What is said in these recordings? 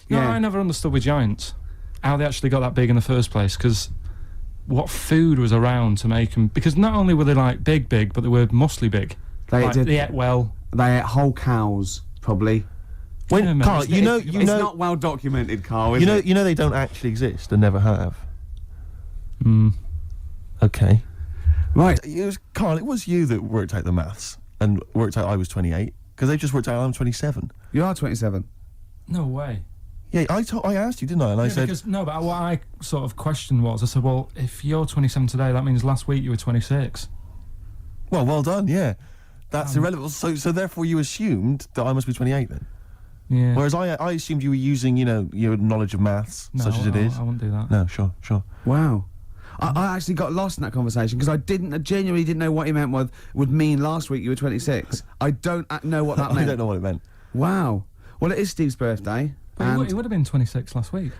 No, Yeah. I never understood with giants how they actually got that big in the first place, because what food was around to make them... Because not only were they, like, big, but they were muscly big. They ate well. They ate whole cows, probably. When, Karl, you know... It's not well documented, Karl, is it? You know they don't actually exist and never have. Hmm. Okay. Right. Karl, it was you that worked out the maths and worked out I was 28, because they just worked out I'm 27. You are 27. No way. Yeah, I asked you, didn't I? And I said... Because, no, but what I sort of questioned was, I said, well, if you're 27 today, that means last week you were 26. Well done, yeah. That's irrelevant. So therefore you assumed that I must be 28 then? Yeah. Whereas I assumed you were using, you know, your knowledge of maths, such as it is. I wouldn't do that. No, sure. Wow. I actually got lost in that conversation because I genuinely didn't know what he meant would mean last week you were 26. I don't know what that meant. I don't know what it meant. Wow. Well, it is Steve's birthday. But he would have been 26 last week.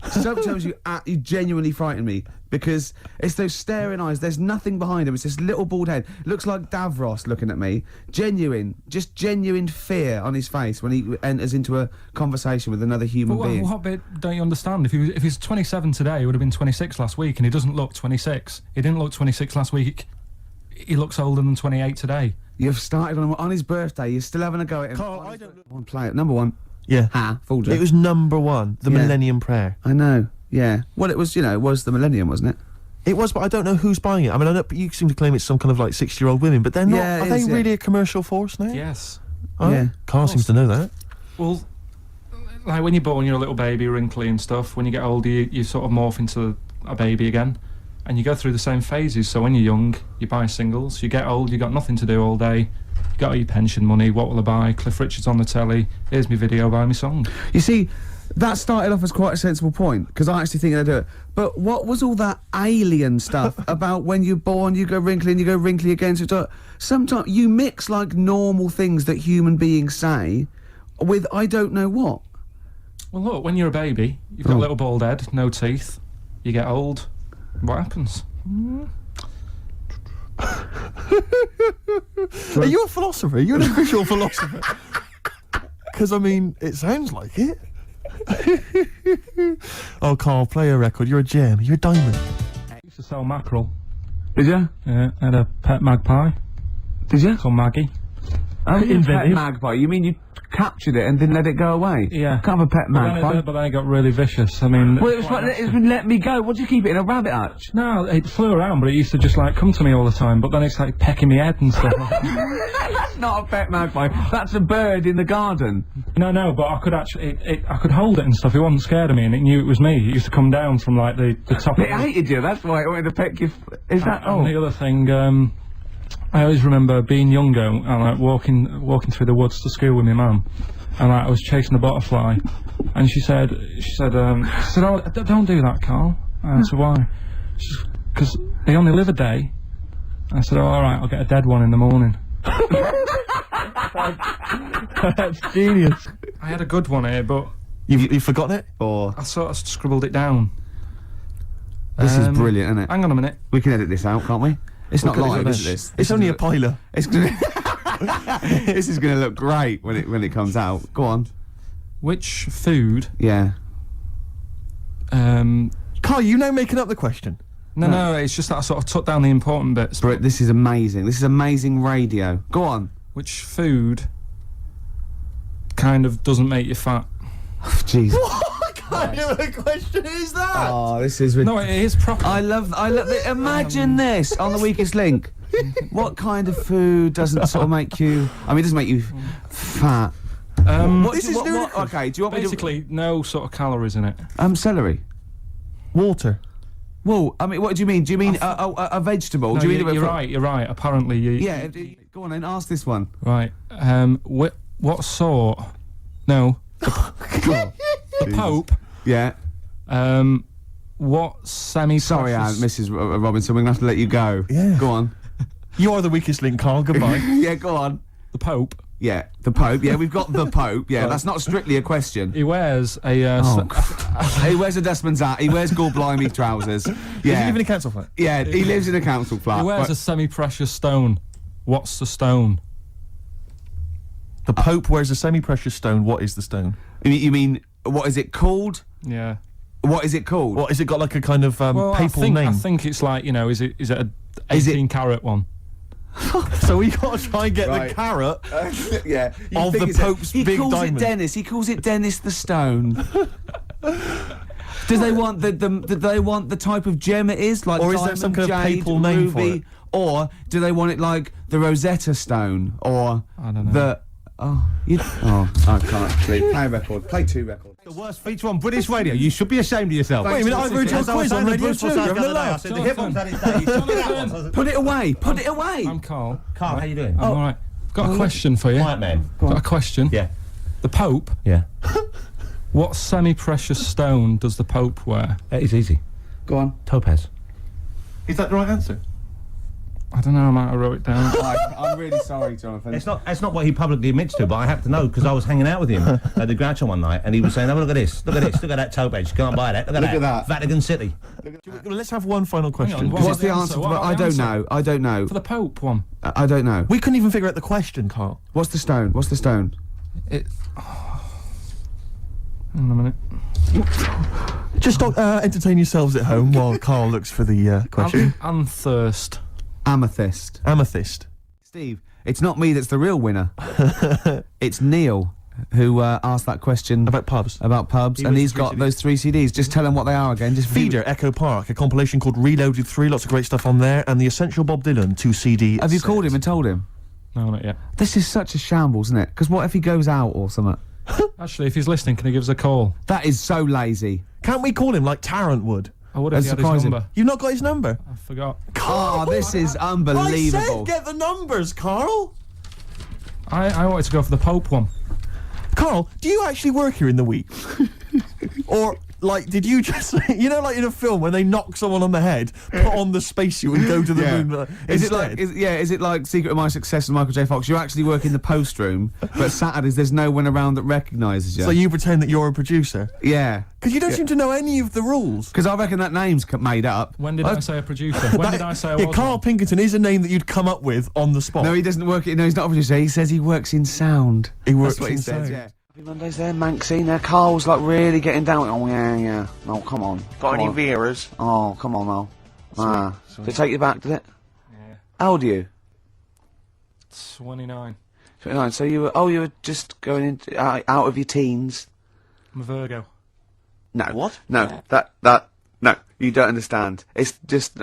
Sometimes you genuinely frighten me because it's those staring eyes. There's nothing behind him. It's this little bald head. Looks like Davros looking at me. Genuine fear on his face when he enters into a conversation with another human being. What bit don't you understand? If he's 27 today, he would have been 26 last week, and he doesn't look 26. He didn't look 26 last week. He looks older than 28 today. You've started on his birthday. You're still having a go at him. Karl, I don't... One player, number one. Yeah. Fooled you. It was number one, the Millennium Prayer. I know, yeah. Well, it was, it was the Millennium, wasn't it? It was, but I don't know who's buying it. I mean, I know you seem to claim it's some kind of, like, 60-year-old women, but they're not. Yeah, are they really a commercial force now? Yes. Oh, Yeah. Karl seems to know that. Well, like when you're born, you're a little baby, wrinkly and stuff. When you get older, you sort of morph into a baby again. And you go through the same phases. So when you're young, you buy singles. You get old, you got nothing to do all day. You got all your pension money. What will I buy? Cliff Richard's on the telly. Here's my video, buy me song. You see, that started off as quite a sensible point, because I actually think I'd do it. But what was all that alien stuff about when you're born, you go wrinkly and you go wrinkly again? So sometimes you mix, like, normal things that human beings say with I don't know what. Well, look, when you're a baby, you've got a little bald head, no teeth. You get old. What happens? Are you a philosopher? Are you an official philosopher? Because, I mean, it sounds like it. Oh, Karl, play a record. You're a gem. You're a diamond. I used to sell mackerel. Did you? Yeah, I had a pet magpie. Did you? Called Maggie. Oh, pet magpie. You mean you captured it and didn't let it go away? Yeah. Can't have a pet magpie. But then it got really vicious. I mean... Well, it's been let me go. What do you keep it in, a rabbit hutch? No, it flew around, but it used to just, like, come to me all the time. But then it's, like, pecking me head and stuff. That's not a pet magpie. That's a bird in the garden. No, but I could actually... I could hold it and stuff. It wasn't scared of me, and it knew it was me. It used to come down from, like, the top It hated you. That's why it wanted to peck you. Is that... And the other thing... I always remember being younger and, like, walking through the woods to school with my mum. And, like, I was chasing a butterfly, and she said, oh, don't do that, Karl. And I said, why? She said, because they only live a day. And I said, oh, all right, I'll get a dead one in the morning. That's genius. I had a good one here, but... You've forgotten it? Or... I sort of scribbled it down. This is brilliant, isn't it? Hang on a minute. We can edit this out, can't we? It's not live, is this? It's only a piler. It's gonna this is going to look great when it comes out. Go on. Which food... Yeah. Karl, you now making up the question? No, it's just that I sort of took down the important bits. But this is amazing. This is amazing radio. Go on. Which food kind of doesn't make you fat? Jeez. What kind of a question is that? Oh, this is... No, it is proper. I love it. Imagine this on the Weakest Link. What kind of food doesn't sort of make you... I mean, it doesn't make you fat. This is ludicrous. Okay, do you want Basically, no sort of calories in it. Celery. Water. Well, I mean, what do you mean? Do you mean a vegetable? No, do you mean you're right. Apparently, you... Yeah, go on then, ask this one. Right. What sort... No. The Pope. Yeah. What semi-precious... Sorry, Mrs. Robinson, we're going to have to let you go. Yeah. Go on. You are the Weakest Link, Karl. Goodbye. Yeah, go on. The Pope. Yeah, the Pope. Yeah, we've got the Pope. Yeah, that's not strictly a question. He wears a... He wears a dustman's hat. He wears gallblimey trousers. Yeah. Does he live in a council flat? Yeah, he lives in a council flat. He wears a semi-precious stone. What's the stone? The Pope wears a semi-precious stone. What is the stone? You mean, what is it called? Yeah. What is it called? What, has it got like a kind of Well, papal I name? think it's like, you know, is it a Is it- 18 carat one? So we got to try and get Right. the carrot Yeah. of the Pope's he big calls diamond. it Dennis. He calls it Dennis the Stone. Do they want do they want the type of gem it is, like Or is there diamond, some kind of jade, papal name for ruby, it? or do they want it like the Rosetta Stone, or I don't know. the I can't sleep. Play a record. Play 2 records. The worst feature on British radio. You should be ashamed of yourself. Wait a minute, I've heard As I your was quiz on saying to radio Bruce too. Forsyth You're the having a other day, I laugh. said the hip ones had his day. You should be that one. Put it away. Put it away. I'm Karl. Carl, how you doing? I'm alright. Got a question for you. Quiet man. Got a question. Yeah. The Pope, Yeah. what semi-precious stone does the Pope wear? It is easy. Go on. Topaz. Is that the right answer? I don't know, I might have wrote it down. I'm really sorry, Jonathan. It's not what he publicly admits to, but I have to know because I was hanging out with him at the Groucho one night, and he was saying, "Oh, look at this, look at this, look at that topaz. Can't buy that. Look at that. Vatican City." Let's have one final question. What What's was the answer? What about I the don't answer? know. I don't know. For the Pope one. I don't know. We couldn't even figure out the question, Karl. What's the stone? What's the stone? It. Hang on a minute. Just entertain yourselves at home while Karl looks for the question. Anthurst. Amethyst. Amethyst. Steve, it's not me that's the real winner. It's Neil who asked that question About pubs. and was he's the got 3 those 3 CDs. Just tell him what they are again. Just Feeder Echo Park, a compilation called Reloaded 3, lots of great stuff on there, and the Essential Bob Dylan 2 CD. Have you set. called him and told him? No, not yet. This is such a shambles, isn't it? Because what if he goes out or something? Actually, if he's listening, can he give us a call? That is so lazy. Can't we call him like Tarrant would? I would have That's had his surprising. number. You've not got his number? I forgot. Oh, this is unbelievable. I said get the numbers, Karl. I wanted to go for the Pope one. Karl, do you actually work here in the week? Or, like, did you just, you know, like in a film when they knock someone on the head, put on the spacesuit and go to the moon Is instead? it like Secret of My Success with Michael J. Fox? You actually work in the post room, but Saturdays there's no one around that recognises you. So you pretend that you're a producer? Yeah. Because you don't seem to know any of the rules. Because I reckon that name's made up. When did I say a producer? When did I say I was? Karl one? Pilkington is a name that you'd come up with on the spot. No, he doesn't work. No, he's not a producer. He says he works in sound. He works That's what in he says. sound. Yeah. Happy Mondays there, Manxie. Now Carl's like really getting down. Oh yeah. Oh come on. Got any Come on. Vieras? Oh come on, Mel. Did it take you back? Did it? Yeah. How old are you? 29. 29. So you were just going into out of your teens. I'm a Virgo. No. What? No. No. You don't understand. It's just.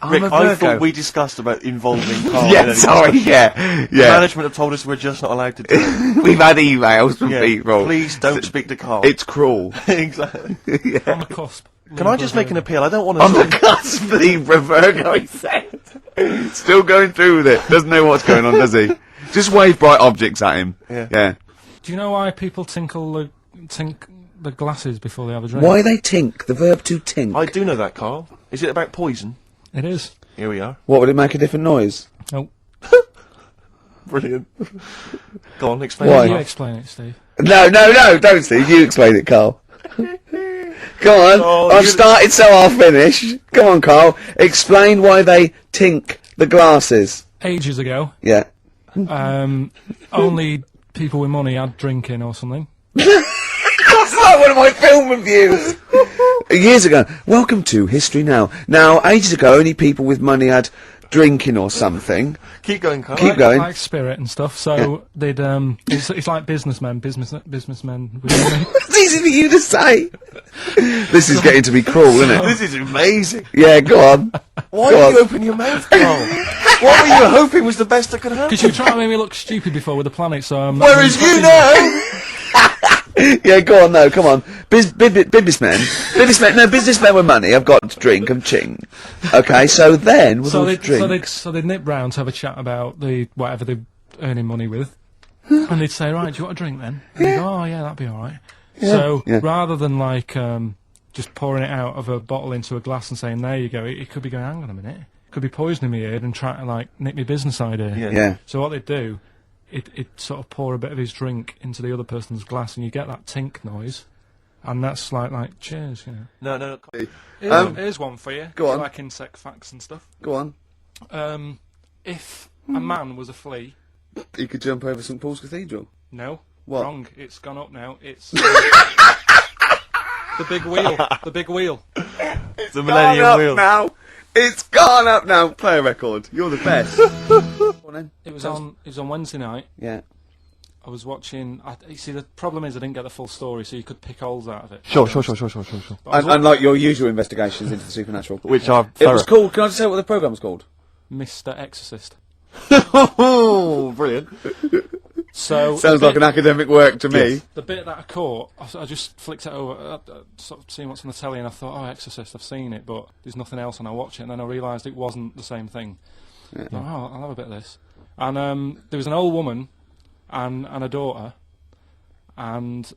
I'm Rick, a I Virgo. thought we discussed about involving Karl. Yeah, sorry. Yeah. Management have told us we're just not allowed to do it. We've had emails from Yeah, people. please don't speak to Karl. It's cruel. Exactly. On the cusp. Can I just make an appeal? I don't want On the to. cusp, Libra Virgo, he said. Still going through with it. Doesn't know what's going on, does he? Just wave bright objects at him. Yeah. Do you know why people tink the glasses before they have a drink? Why they tink? The verb to tink. I do know that, Karl. Is it about poison? It is. Here we are. What, would it make a different noise? Oh. Brilliant. Go on, explain. Why? it, You Karl. explain it, Steve. No, don't Steve. You explain it, Carl. Go on. Oh, I've you- started, so I'll finish. Go on, Carl. Explain why they tink the glasses. Ages ago, Yeah. only people with money had drinking or something. That's like one of my film reviews. Years ago. Welcome to History Now. Now, ages ago, only people with money had drinking or something. Keep going, Karl. Keep going. Like spirit and stuff. So they'd it's like businessmen with money. It's easy for you to say. This is getting to be cruel, isn't it? This is amazing. Yeah, go on. Why Go did on. you open your mouth, Karl? What were you hoping was the best that could happen? Because you were trying to make me look stupid before with the planet, so I'm Whereas you know. Yeah, go on, no, come on. Businessmen with money have got to drink and ching. Okay, so then, with all the drinks... So they'd nip round to have a chat about whatever they're earning money with, and they'd say, "Right, do you want a drink then?" And they'd go, "Oh yeah, that'd be all right." So rather than like just pouring it out of a bottle into a glass and saying, "There you go," it could be going, "Hang on a minute," it could be poisoning me ear and trying to like nick my business idea. Yeah. So what they'd do, it'd sort of pour a bit of his drink into the other person's glass, and you get that tink noise, and that's like cheers, you know. No. Here's one for you. Go on. Like insect facts and stuff. Go on. If a man was a flea, You could jump over St Paul's Cathedral. no. What? Wrong. It's gone up now. It's the big wheel. The big wheel. It's the Millennium Wheel. Now. It's gone up now. Play a record. You're the best. Go on then. It was on Wednesday night. Yeah. I was watching. You see, the problem is I didn't get the full story, so you could pick holes out of it. Sure. But I was Unlike your usual investigations into the supernatural. Which are It was called. Can I just say what the programme was called? Mr. Exorcist. Oh, brilliant. So Sounds like an academic work to me. the bit that I caught, I just flicked it over, sort of seeing what's on the telly, and I thought, oh, Exorcist, I've seen it, but there's nothing else, and I watch it, and then I realised it wasn't the same thing. I thought, oh, I'll have a bit of this. And there was an old woman and a daughter, and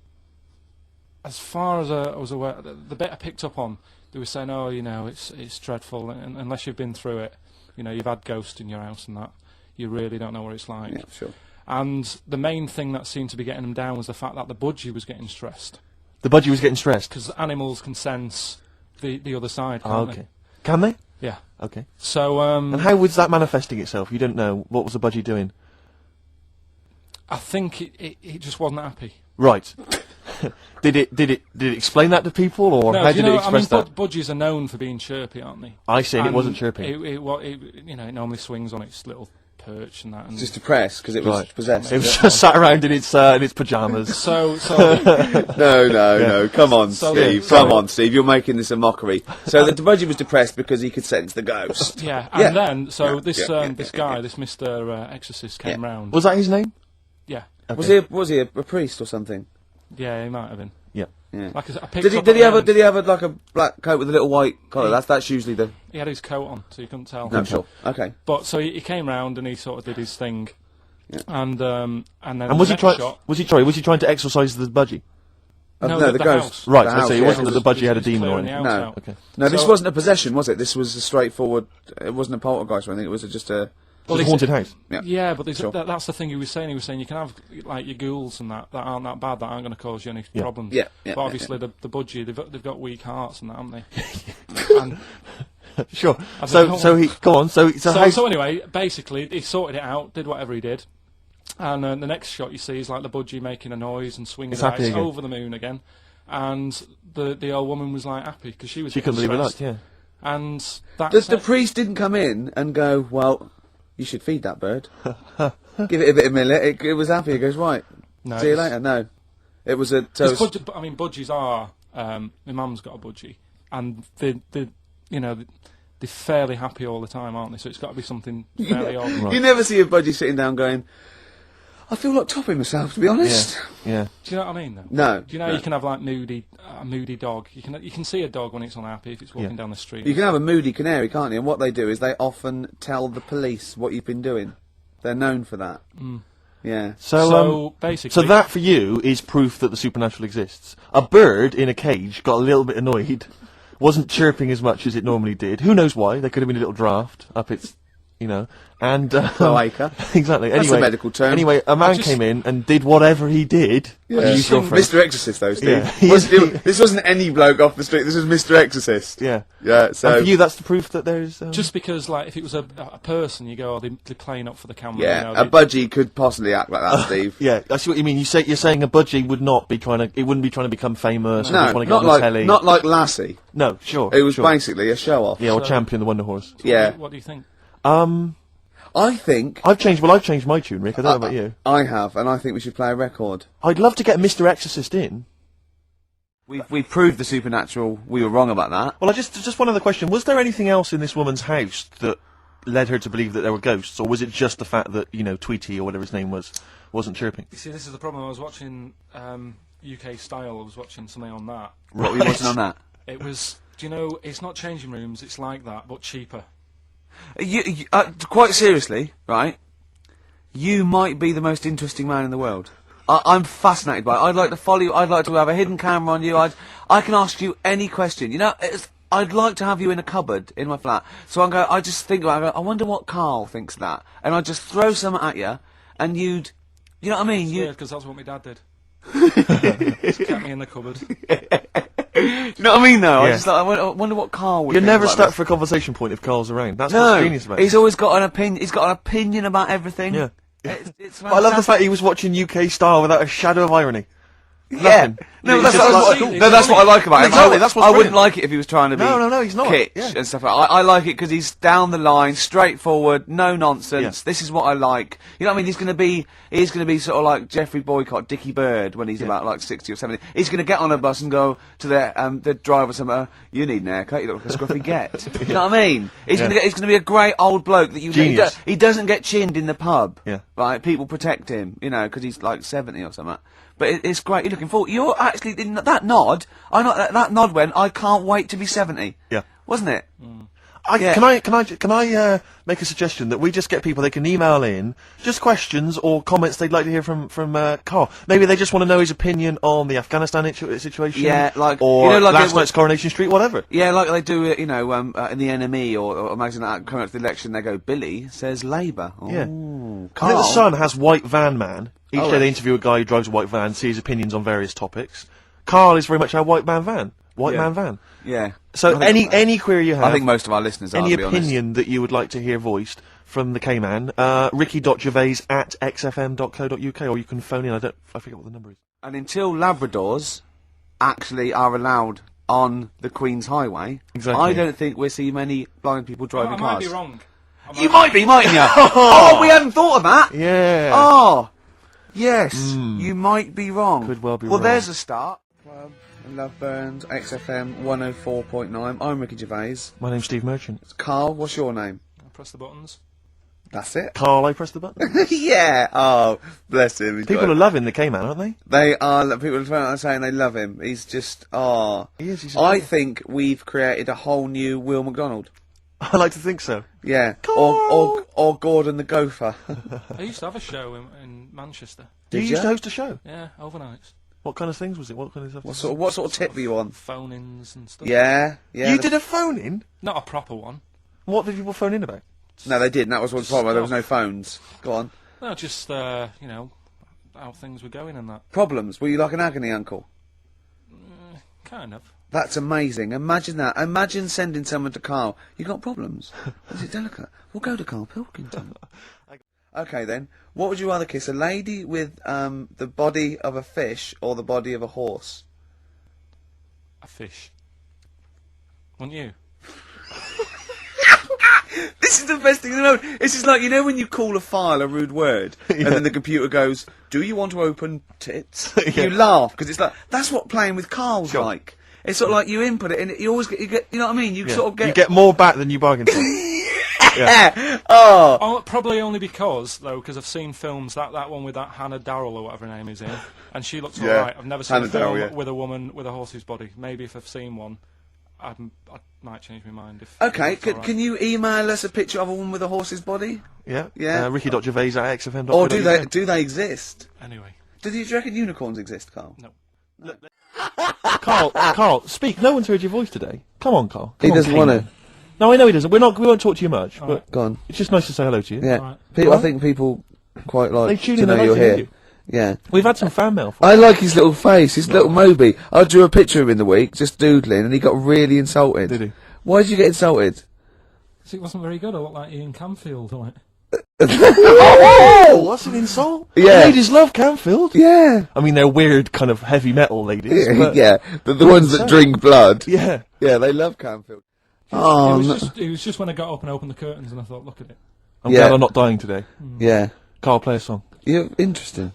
as far as I was aware, the bit I picked up on, they were saying, oh, you know, it's dreadful, and unless you've been through it, you know, you've had ghosts in your house and that, you really don't know what it's like. Yeah, sure. And the main thing that seemed to be getting them down was the fact that the budgie was getting stressed. The budgie was getting stressed. Because animals can sense the other side, can't Oh, okay. Can they? they? Yeah. Okay. So, And how was that manifesting itself? You didn't know. What was the budgie doing? I think it just wasn't happy. Right. Did it explain that to people, or No, how do you did know, it express that? budgies are known for being chirpy, aren't they? I see, and it And wasn't chirping. It normally swings on its little perch and that. And Just depressed because it was Right. possessed. It was just sat around in its pajamas. so No. Come on, So Steve. the- Come on, Steve. You're making this a mockery. So the budgie was depressed because he could sense the ghost. yeah, Yeah. and then this Yeah. this guy, this Mr. Exorcist, came round. Was that his name? Yeah, Was he a priest or something? yeah, he might have been. Yeah. Yeah. Like I picked Did he? up Did he at the have? end. Did he have like a black coat with a little white collar? That's usually the. He had his coat on, so you couldn't tell. No, sure. Okay. But so he came round and he sort of did his thing, Yeah. and then And the was he next trying? shot, Was he trying to exorcise the budgie? No, the the ghost. house. Right. The I house, see. It yeah. wasn't that the budgie had a He was demon or clearing the anything. house No. out. Okay. No, this So- wasn't a possession, was it? This was a straightforward. It wasn't a poltergeist or anything. It was just a. It was a he haunted said- house. Yeah, but Sure. that's the thing he was saying. He was saying you can have like your ghouls and that aren't that bad, that aren't going to cause you any problems. Yeah, But yeah, obviously the budgie, they've got weak hearts and that, haven't they? And Sure. I So don't so know. he go on. So so anyway, basically he sorted it out, did whatever he did, and the next shot you see is like the budgie making a noise and swinging It's it out. happy It's again. over the moon again, and the old woman was like happy because she was. she couldn't getting believe her luck. stressed. Yeah. And that's The priest didn't come in and go, well, you should feed that bird. Give it a bit of millet. It was happy. He goes, right. No, See you it's- later. No. It was a. So it was- Budgies are. My mum's got a budgie, and they're fairly happy all the time, aren't they? So it's got to be something fairly odd. You never see a budgie sitting down going, I feel like topping myself, to be honest. Yeah. Do you know what I mean? Though? No. Do you know no. you can have like a moody dog? You can see a dog when it's unhappy if it's walking down the street. You can have a moody canary, can't you? And what they do is they often tell the police what you've been doing. They're known for that. Yeah. So basically, so that for you is proof that the supernatural exists. A bird in a cage got a little bit annoyed, wasn't chirping as much as it normally did. Who knows why? There could have been a little draft up its, and Cloaca. exactly. That's Anyway, a medical term. Anyway, a man came in and did whatever he did. Yeah. Use your phrase. Mr. Exorcist, though, Steve. Yeah. This wasn't any bloke off the street. This was Mr. Exorcist. Yeah. Yeah. So. And for you, that's the proof that there's. just because like if it was a person, you go, they're playing up for the camera. yeah, you a know, budgie could possibly act like that, Steve. Yeah, I see what you mean. You're saying a budgie would not be trying to. It wouldn't be trying to become famous. or No, trying to get not on the like telly. not like Lassie. No, sure. It was sure. basically a show off. Yeah, or So- Champion the Wonder Horse. Yeah. What do you think? I think I've changed my tune, Rick. I don't know about you. I have, and I think we should play a record. I'd love to get Mr. Exorcist in. We proved the supernatural. We were wrong about that. Well, just one other question. Was there anything else in this woman's house that led her to believe that there were ghosts, or was it just the fact that, Tweety or whatever his name was, wasn't chirping? You see, this is the problem. I was watching UK Style. I was watching something on that. What were you watching on that? It was. Do you know? It's not changing rooms. It's like that, but cheaper. Quite seriously, right? You might be the most interesting man in the world. I'm fascinated by it. I'd like to follow you. I'd like to have a hidden camera on you. I can ask you any question. I'd like to have you in a cupboard in my flat. So I just think about it. I wonder what Karl thinks of that. And I'd just throw something at you, and you'd, you know what I mean? Yeah, You because that's what my dad did. Just kept me in the cupboard. know what I mean? Though Yeah. I wonder what Karl would. You're think never about stuck this. for a conversation point if Carl's around. That's No, what's genius about it. he's always got an opinion. He's got an opinion about everything. Yeah. It's But I love the fact he was watching UK Style without a shadow of irony. Yeah. Nothing. No, He's that's, just that's, like- what, no, that's what I like about him. Exactly, that's what's I wouldn't brilliant. like it if he was trying to be No, he's not. kitsch Yeah. and stuff like that. I like it because he's down the line, straightforward, no nonsense. Yeah. This is what I like. You know what I mean? He's going to be sort of like Jeffrey Boycott, Dickie Bird when he's about like 60 or 70. He's going to get on a bus and go to the driver somewhere, you need an haircut, you look like a scruffy get. You know what I mean? He's going to be a great old bloke that Genius. he doesn't get chinned in the pub. Yeah. Right? People protect him, you know, because he's like 70 or something. But it's great. You're looking forward. You're actually in that nod. That nod went. I can't wait to be 70. Yeah. Wasn't it? Can I make a suggestion that we just get people, they can email in just questions or comments they'd like to hear from Karl. Maybe they just want to know his opinion on the Afghanistan situation. Yeah, like or you know, like last night's Coronation Street, whatever. Yeah, like they do, in the NME or magazine that coming up to the election. They go, Billy says Labour. Yeah. Oh, I think the Karl. Sun has White Van Man. Each day right. they interview a guy who drives a white van, see his opinions on various topics. Karl is very much our white man van. White Yeah. man van. Yeah. So I think- any query you have, I think most of our listeners are. any to be honest. opinion that you would like to hear voiced from the K-Man, ricky.gervais@xfm.co.uk, or you can phone in, I forget what the number is. And until Labradors actually are allowed on the Queen's Highway, Exactly. I don't think we'll see many blind people driving I cars. might be wrong. You might be, mightn't you? Oh, we hadn't thought of that. Yeah. Oh, yes, you might be wrong. Could well be Well, wrong. there's a start. Club and Love Burns, XFM 104.9. I'm Ricky Gervais. My name's Steve Merchant. Carl, what's your name? I'll press the buttons. That's it. Karl, I press the button. Yeah. Oh, bless him. He's People got- are loving the K-Man, aren't they? They are. People are saying they love him. He's just. Oh. He is, he's I amazing. think we've created a whole new Will McDonald. I like to think so. Yeah. Carl! Or Gordon the Gopher. I used to have a show in Manchester. You Did used ya? to host a show. Yeah, overnights. What kind of things was it? What kind of stuff? What sort of tip were you on? Phone-ins and stuff. Yeah. Yeah. You did a phone-in? Not a proper one. What did people phone in about? No, they didn't. That was one problem. There was no phones. Go on. No, just, you know, how things were going and that. Problems. Were you like an agony uncle? Kind of. That's amazing. Imagine that. Imagine sending someone to Karl. You got problems? Is it delicate? We'll go to Karl Pilkington. Okay then. What would you rather kiss? A lady with the body of a fish or the body of a horse? A fish. Wouldn't you? This is the best thing in the world. It's just like, you know when you call a file a rude word, and then the computer goes, do you want to open tits? Yeah. You laugh, because it's like, that's what playing with Karl's Sure. like. It's sort of like you input it, and you always get, you know what I mean? You Yeah. sort of get... You get more back than you bargained for. Oh! Oh, probably only because I've seen films, that one with that Hannah Darrell or whatever her name is in, and she looks Yeah. alright. I've never seen Hannah a film Darrell, yeah. with a woman with a horse's body. Maybe if I've seen one, I might change my mind. If Okay, if it's alright. can you email us a picture of a woman with a horse's body? Yeah. Yeah. Ricky.gervais@xfm.co.uk. Or do they exist? Anyway, Do you reckon unicorns exist, Karl? no. Karl, speak. No one's heard your voice today. Come on, Karl. He Come on, doesn't want K-Man. to. No, I know he doesn't. We won't talk to you much, but Go on. it's just nice to say hello to you. Yeah. Alright. People, I What? think people quite like They tune to in, know they you're like to hear here. you. Yeah. We've had some fan mail. I like his little face, his little Moby. I drew a picture of him in the week, just doodling, and he got really insulted. Did he? Why did you get insulted? So it wasn't very good. I looked like Ian Camfield, like. Oh, what's an insult? Yeah. Ladies love Canfield. Yeah. I mean, they're weird, kind of heavy metal ladies. But Yeah. The ones that drink blood. yeah. Yeah, they love Canfield. It Oh, was just when I got up and opened the curtains and I thought, look at it. I'm Yeah. glad I'm not dying today. yeah. Karl, play a song. You're interesting.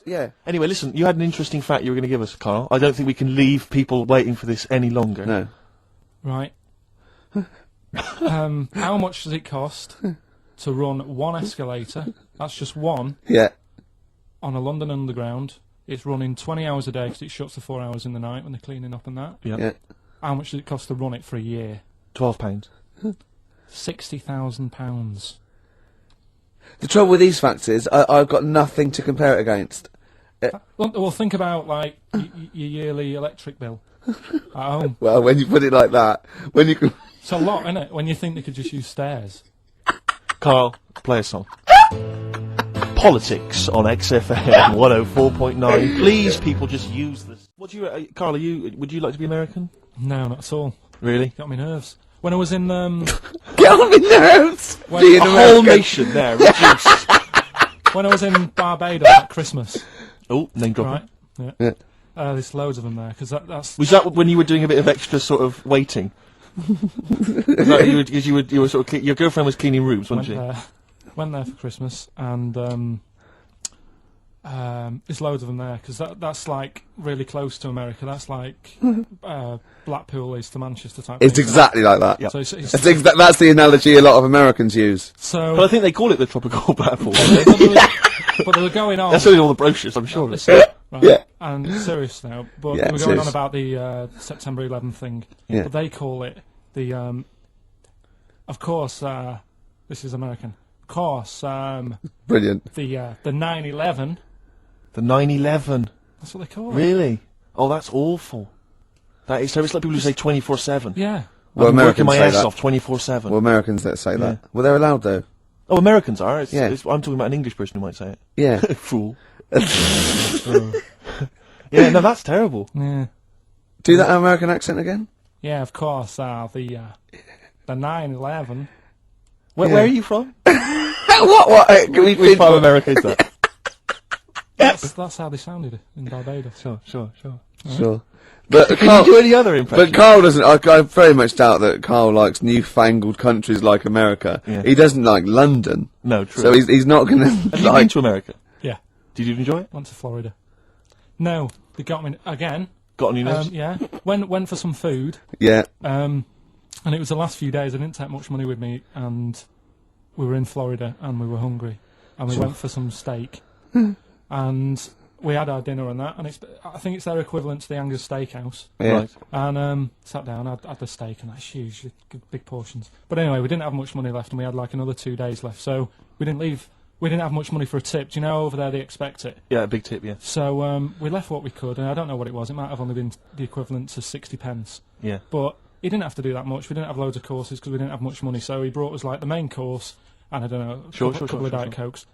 Yeah. Anyway, listen, you had an interesting fact you were going to give us, Karl. I don't think we can leave people waiting for this any longer. No. Right. How much does it cost to run one escalator? That's just one Yeah. on a London Underground. It's running 20 hours a day because it shuts for 4 hours in the night when they're cleaning up and that. Yeah. Yeah. How much does it cost to run it for a year? £12. £60,000. The trouble with these facts is, I've got nothing to compare it against. Well, think about like your yearly electric bill at home. Well, when you put it like that, when you can... It's a lot, isn't it? When you think they could just use stairs. Karl, play a song. Politics on XFM 104.9. Please, people, just use this. What do you, Karl? Would you like to be American? No, not at all. Really? Got me nerves. when I was in Get on my nerves. when, A whole nation there, reduced. when I was in Barbados at Christmas, Oh, name dropping. right? Yeah. There's loads of them there because that's Was that when you were doing a bit of extra sort of waiting? Was that you were sort of your girlfriend was cleaning rooms, wasn't went she? there. Went there for Christmas, and there's loads of them there because that's like really close to America. That's like Blackpool is to Manchester type. It's thing. exactly like that. Yep. So it's That's the analogy a lot of Americans use. so. But I think they call it the tropical Blackpool. But they were going on. That's only all the brochures, I'm sure. Listen, right, Yeah. And serious now, but Yeah, we were going on serious. about the September 11th thing. Yeah. But they call it the. Of course, this is American. Of course, Brilliant. the 9/11. The 9/11. That's what they call it. Really? Oh, that's awful. That is. So it's like people who say 24/7. Yeah. Well, I'm working Americans my say ass that. off 24/7. Well, Americans that say that. Well, they're allowed though. Oh, Americans are. Yeah. I'm talking about an English person who might say it. Yeah. Fool. Yeah, no, that's terrible. Yeah. Do that American accent again. Yeah. Of course, the 9/11. Where are you from? What? Can we Which part of America is that? That's how they sounded in Barbados. Sure. Sure. But Can you Karl, do any other impression? but Karl doesn't. I very much doubt that Karl likes newfangled countries like America. Yeah. He doesn't like London. No, true. So he's not going to Have you been like. to America? Yeah. Did you enjoy it? Went to Florida. No, they got me again. Got on your nerves? Yeah. Went for some food. Yeah. And it was the last few days. I didn't take much money with me, and we were in Florida, and we were hungry, and we went for some steak, and we had our dinner and that, and I think it's their equivalent to the Angus Steakhouse. Yeah. Right. And sat down, had the steak, and that's huge, big portions. But anyway, we didn't have much money left, and we had like another 2 days left, so we didn't leave. We didn't have much money for a tip. Do you know over there they expect it? Yeah, a big tip, yeah. So we left what we could, and I don't know what it was. It might have only been the equivalent to 60 pence. Yeah. But he didn't have to do that much. We didn't have loads of courses because we didn't have much money. So he brought us like the main course and I don't know, a couple of Diet Cokes.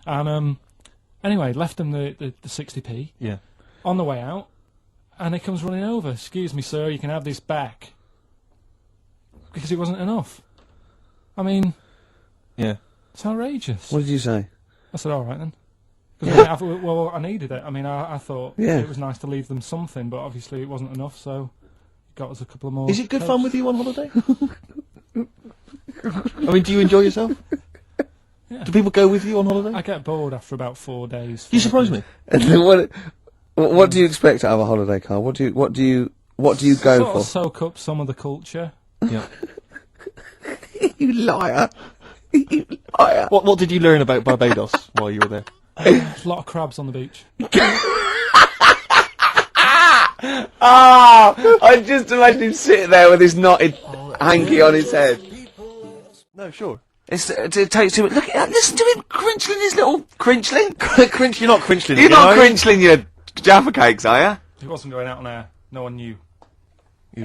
And anyway, left him the 60p Yeah. on the way out, and he comes running over. Excuse me, sir, you can have this back. Because it wasn't enough. I mean, Yeah. it's outrageous. What did you say? I said, all right then. 'Cause I didn't have, well, I needed it. I mean, I thought Yeah. it was nice to leave them something, but obviously it wasn't enough, so got us a couple of more. Is it good Cokes. fun with you on holiday? I mean, do you enjoy yourself? Yeah. Do people go with you on holiday? I get bored after about 4 days. You surprise me. And then what do you expect out of a holiday, Karl? What do you go Sort for? of soak up some of the culture. Yeah. You liar! You liar! What did you learn about Barbados while you were there? A lot of crabs on the beach. I just imagine him sitting there with his knotted hanky on his head. No, sure. It takes too much. Look at that, listen to him crinchling his little crinchling. Crinch, you're not crinchling. You're not crinchling your Jaffa cakes, are you? It wasn't going out on air. No one knew.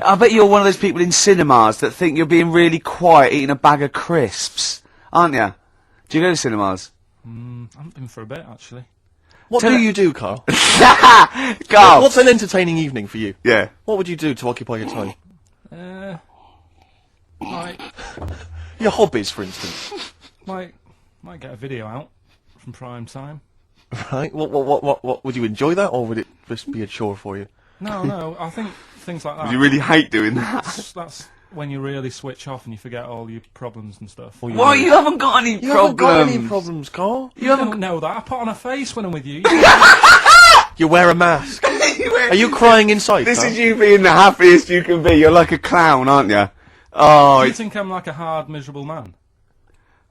I bet you're one of those people in cinemas that think you're being really quiet eating a bag of crisps, aren't you? Do you go to cinemas? I haven't been for a bit, actually. What do you do, Karl? Karl! What's an entertaining evening for you? Yeah. What would you do to occupy your time? Might Your hobbies, for instance. might get a video out from prime time. Right? What would you enjoy that, or would it just be a chore for you? No, I think things like that. You really hate doing that. That's when you really switch off and you forget all your problems and stuff. Why, you haven't got any You problems? haven't got any problems, Karl. You don't know that. I put on a face when I'm with you. You wear a mask. Are you crying inside? This Karl? is you being the happiest you can be. You're like a clown, aren't you? Oh, You think I'm like a hard, miserable man?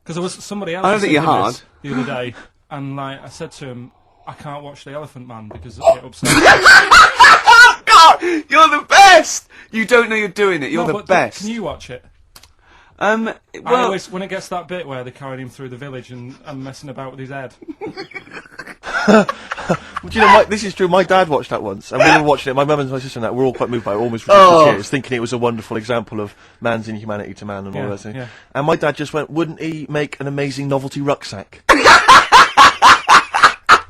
Because there was somebody else. I don't think you're sitting with us hard. the other day, and like I said to him, I can't watch The Elephant Man because it upsets me. God, you're the best. You don't know you're doing it. You're No, the but best. Can you watch it? Well, I always, when it gets to that bit where they're carrying him through the village and messing about with his head. Do you know, this is true. My dad watched that once, and we were watching it. My mum and my sister and that were all quite moved by it, almost reduced to tears, thinking it was a wonderful example of man's inhumanity to man and all that. Yeah. And my dad just went, "Wouldn't he make an amazing novelty rucksack?"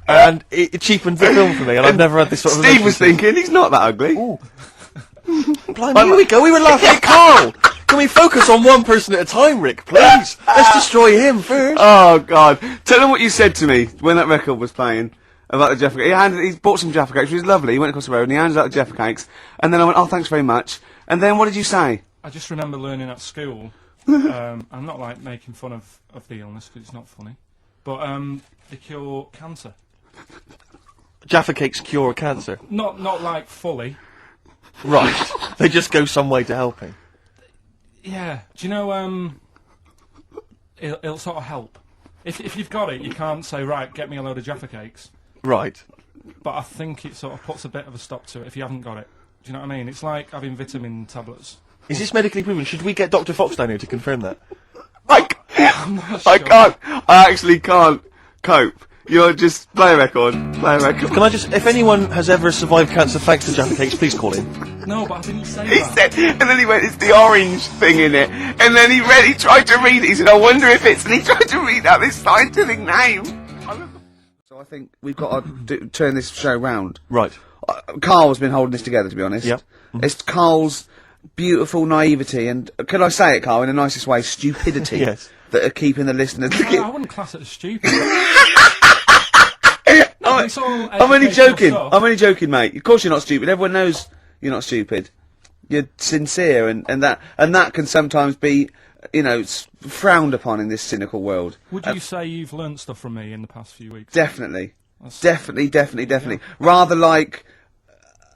And it cheapened the film for me, and I've never had this sort of. Steve was relationship. thinking he's not that ugly. Blimey, here we go. We were laughing at Karl. Can we focus on one person at a time, Rick, please? Let's destroy him first. Oh God! Tell him what you said to me when that record was playing about the Jaffa Cakes. He bought some Jaffa Cakes, which was lovely. He went across the road and he handed out the Jaffa Cakes, and then I went, "Oh, thanks very much." And then what did you say? I just remember learning at school. I'm not like making fun of the illness because it's not funny, but they cure cancer. Jaffa Cakes cure cancer. Not like fully. Right. They just go some way to helping. Yeah. Do you know? It'll sort of help. If you've got it, you can't say, right, get me a load of Jaffa Cakes. Right. But I think it sort of puts a bit of a stop to it if you haven't got it. Do you know what I mean? It's like having vitamin tablets. Is this medically proven? Should we get Dr. Fox down here to confirm that? I can't. I actually can't cope. You're just play a record. Play a record. Can I just, if anyone has ever survived cancer thanks to Jaffa Cakes, please call in. No, but I didn't say He that. said, and then he went, "It's the orange thing in it." And then he tried to read it. He said, "I wonder if it's," and he tried to read out this scientific name. So I think we've got to turn this show round. Right. Karl's been holding this together, to be honest. Yep. It's Karl's beautiful naivety and, can I say it, Karl, in the nicest way, stupidity. Yes. That are keeping the listeners. I wouldn't class it as stupid. I'm only joking. I'm only joking, mate. Of course you're not stupid. Everyone knows you're not stupid. You're sincere, and that can sometimes be, frowned upon in this cynical world. Would you say you've learnt stuff from me in the past few weeks? Definitely. Definitely. Yeah. Rather like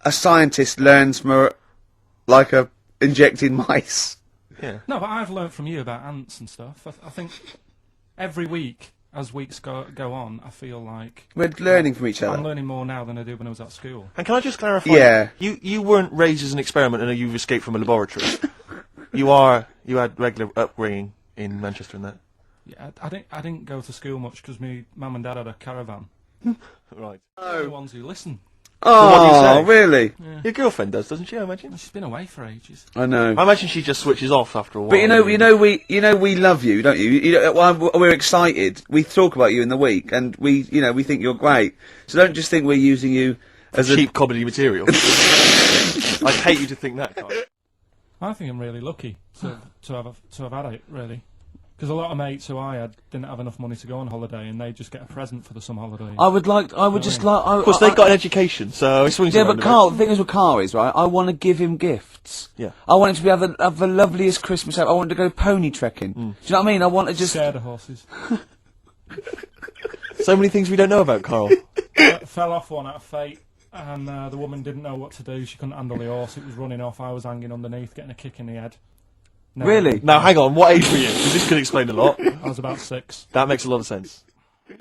a scientist learns from injecting mice. Yeah. No, but I've learnt from you about ants and stuff. I think every week, as weeks go on, I feel like We're learning from each other. I'm learning more now than I did when I was at school. And can I just clarify? Yeah. You weren't raised as an experiment and you've escaped from a laboratory. You had regular upbringing in Manchester and that. Yeah, I didn't go to school much because my mum and dad had a caravan. Right. They're the ones who listen. Oh, what do you say? really? Your girlfriend does, doesn't she, I imagine? She's been away for ages. I know. I imagine she just switches off after a while. But we love you, don't you? We're excited. We talk about you in the week, and we think you're great. So don't just think we're using you as cheap comedy material. I'd hate you to think that, Karl. I think I'm really lucky to have had it, really. Because a lot of mates who I had didn't have enough money to go on holiday, and they just get a present for the summer holiday. Of course, they got an education, so it swings Yeah, around but a Karl, the thing is with Karl is, right, I want to give him gifts. Yeah. I want him to have the loveliest Christmas ever. I want him to go pony trekking. Do you know what I mean? I want to just... Scared of horses. So many things we don't know about Karl. Fell off one out of fate, and the woman didn't know what to do. She couldn't handle the horse. It was running off. I was hanging underneath, getting a kick in the head. No, Really? Now, hang on, what age were you? Because this could explain a lot. I was about 6. That makes a lot of sense.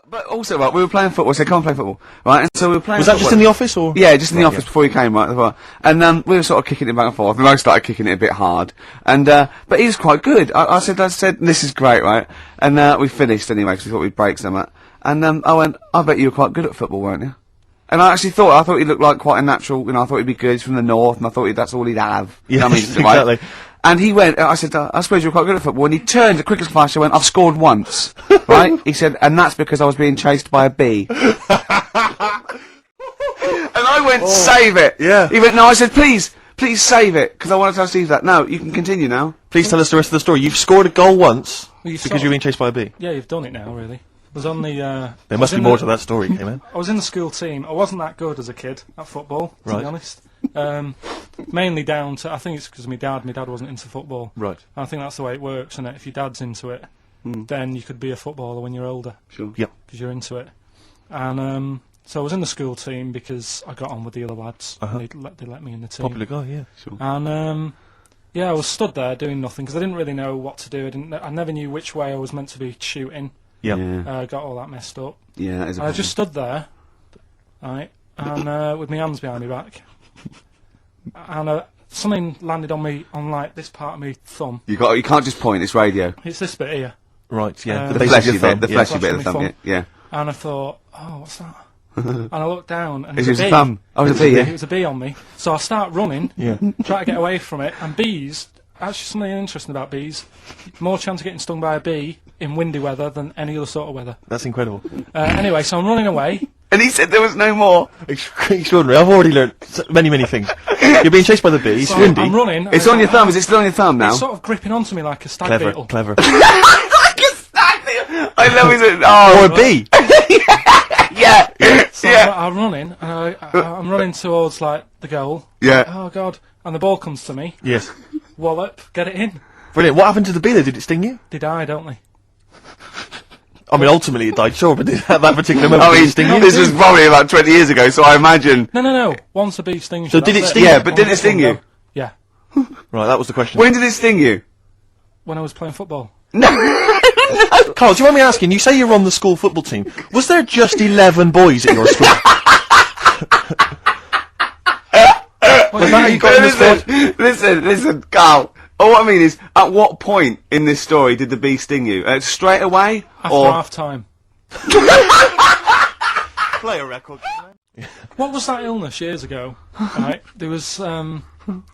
But also, right, we were playing football, so come and play football, right? And so we were playing Was that just in the office, or...? Yeah, just in the office before he came, right? And we were sort of kicking it back and forth, and I started kicking it a bit hard. And but he was quite good. I said, this is great, right? And we finished anyway, because we thought we'd break something. And I went, I bet you were quite good at football, weren't you? And I thought he looked like quite a natural, I thought he'd be good. He's from the north, and I thought that's all he'd have. You know what I mean? Exactly. And he went, I said, I suppose you're quite good at football. And he turned, the quickest flash, and went, I've scored once. Right? He said, and that's because I was being chased by a bee. And I went, save it. Yeah. He went, no, I said, please save it, because I want to tell Steve that. No, you can continue now. Please tell us the rest of the story. You've scored a goal once Well, because you're being chased by a bee. Yeah, you've done it now, really. I was on the... There must be more to that story, man. I was in the school team. I wasn't that good as a kid at football, to be honest. Mainly down to... I think it's because of my dad. My dad wasn't into football. Right. I think that's the way it works, isn't it? If your dad's into it, then you could be a footballer when you're older. Sure. Yep. Because you're into it. And so I was in the school team because I got on with the other lads. And they let me in the team. Popular guy, yeah. Sure. And yeah, I was stood there doing nothing because I didn't really know what to do. I never knew which way I was meant to be shooting. Yeah. Got all that messed up. Yeah, that is a I just stood there, right, and with my hands behind my back, and something landed on me, on like this part of my thumb. You can't just point. It's radio. It's this bit here. Right, yeah. The base of fleshy your thumb, bit. The yeah. fleshy bit of the thumb. Yeah. And I thought, oh, what's that? And I looked down, and It it was was a a bee. thumb. Oh, it was a bee, yeah. It was a bee on me. So I start running, Yeah. try to get away from it, and bees. Actually, something interesting about bees: more chance of getting stung by a bee in windy weather than any other sort of weather. That's incredible. Anyway, so I'm running away, And he said there was no more. Extraordinary. I've already learned many things. You're being chased by the bee. So Swindy. I'm running. It's on your thumb. Is it still on your thumb now? It's sort of gripping onto me like a stag beetle. Clever. I love it. Oh, Or a bee. yeah. So Yeah. I'm running, and I'm running towards like the goal. Yeah. Like, oh God! And the ball comes to me. Yes. Wallop, get it in. Brilliant. What happened to the bee though? Did it sting you? They die, don't they? I mean, ultimately it died, sure, but at that particular moment, I did mean, it sting you? this was probably about 20 years ago, so I imagine. No. Once a bee stings So you, did that's it sting Yeah, you? but did it sting you? Yeah. Right, that was the question. When did it sting you? When I was playing football. Carl, do you mind me asking, you say you're on the school football team. Was there just 11 boys at your school? Was that how you got in the squad? Listen, Carl. All what I mean is, at what point in this story did the bee sting you? Straight away? After or half time. Play a record. What was that illness years ago? Right, there was a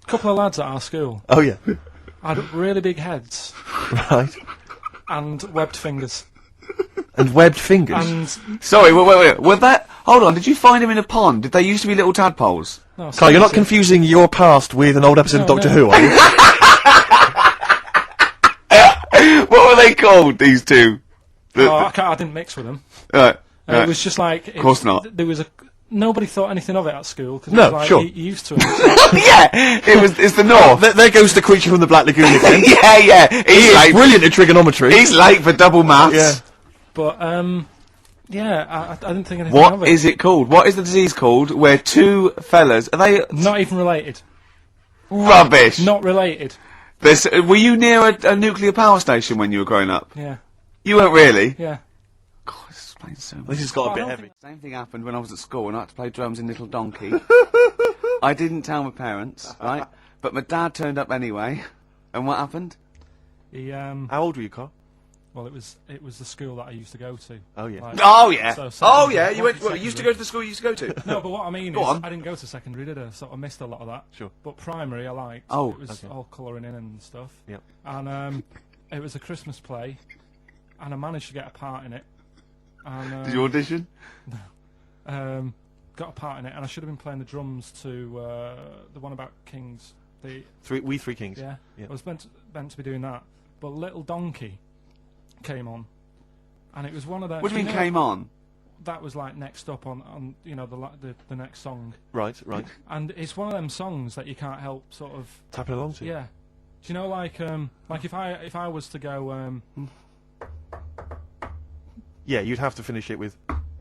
couple of lads at our school Oh, yeah. had really big heads Right. and webbed fingers. And webbed fingers. And Sorry, wait. Were that? Hold on. Did you find him in a pond? Did they used to be little tadpoles? no, Carl, you're not seriously. confusing your past with an old episode of No, Doctor no. Who, are you? What were they called? These two? Oh, I didn't mix with them. Right. It was just like. Of course not. There was nobody thought anything of it at school because No, like, sure. you used to it. yeah, it's the north. There goes the creature from the Black Lagoon again. yeah. He He's is late. brilliant at trigonometry. He's late for double maths. Yeah. But yeah, I didn't think anything of What it. is it called? What is the disease called where two fellas, are they Not even related. rubbish? Not related. Were you near a nuclear power station when you were growing up? Yeah. You weren't really? Yeah. God, this explains so much. This has got a I bit don't heavy. Same thing happened when I was at school and I had to play drums in Little Donkey. I didn't tell my parents, right? But my dad turned up anyway. And what happened? He How old were you, Carl? well, it was the school that I used to go to. Oh, yeah. Like, Oh yeah. So Oh secondary- yeah. You went. secondary. Well, you used to go to the school you used to go to. No, but what I mean Go is, on. I didn't go to secondary, did I? So I missed a lot of that. Sure. But primary, I liked. Oh, it was all colouring in and stuff. Yep. And it was a Christmas play, and I managed to get a part in it. And Did you audition? got a part in it, and I should have been playing the drums to the one about Kings. We Three Kings. Yeah, Yeah. I was meant to be doing that, but Little Donkey came on, and it was one of the. What do you mean came on? That was like next up on the next song, Right. and it's one of them songs that you can't help sort of. Tapping along to. Yeah, do you know like if I was to go Yeah, you'd have to finish it with.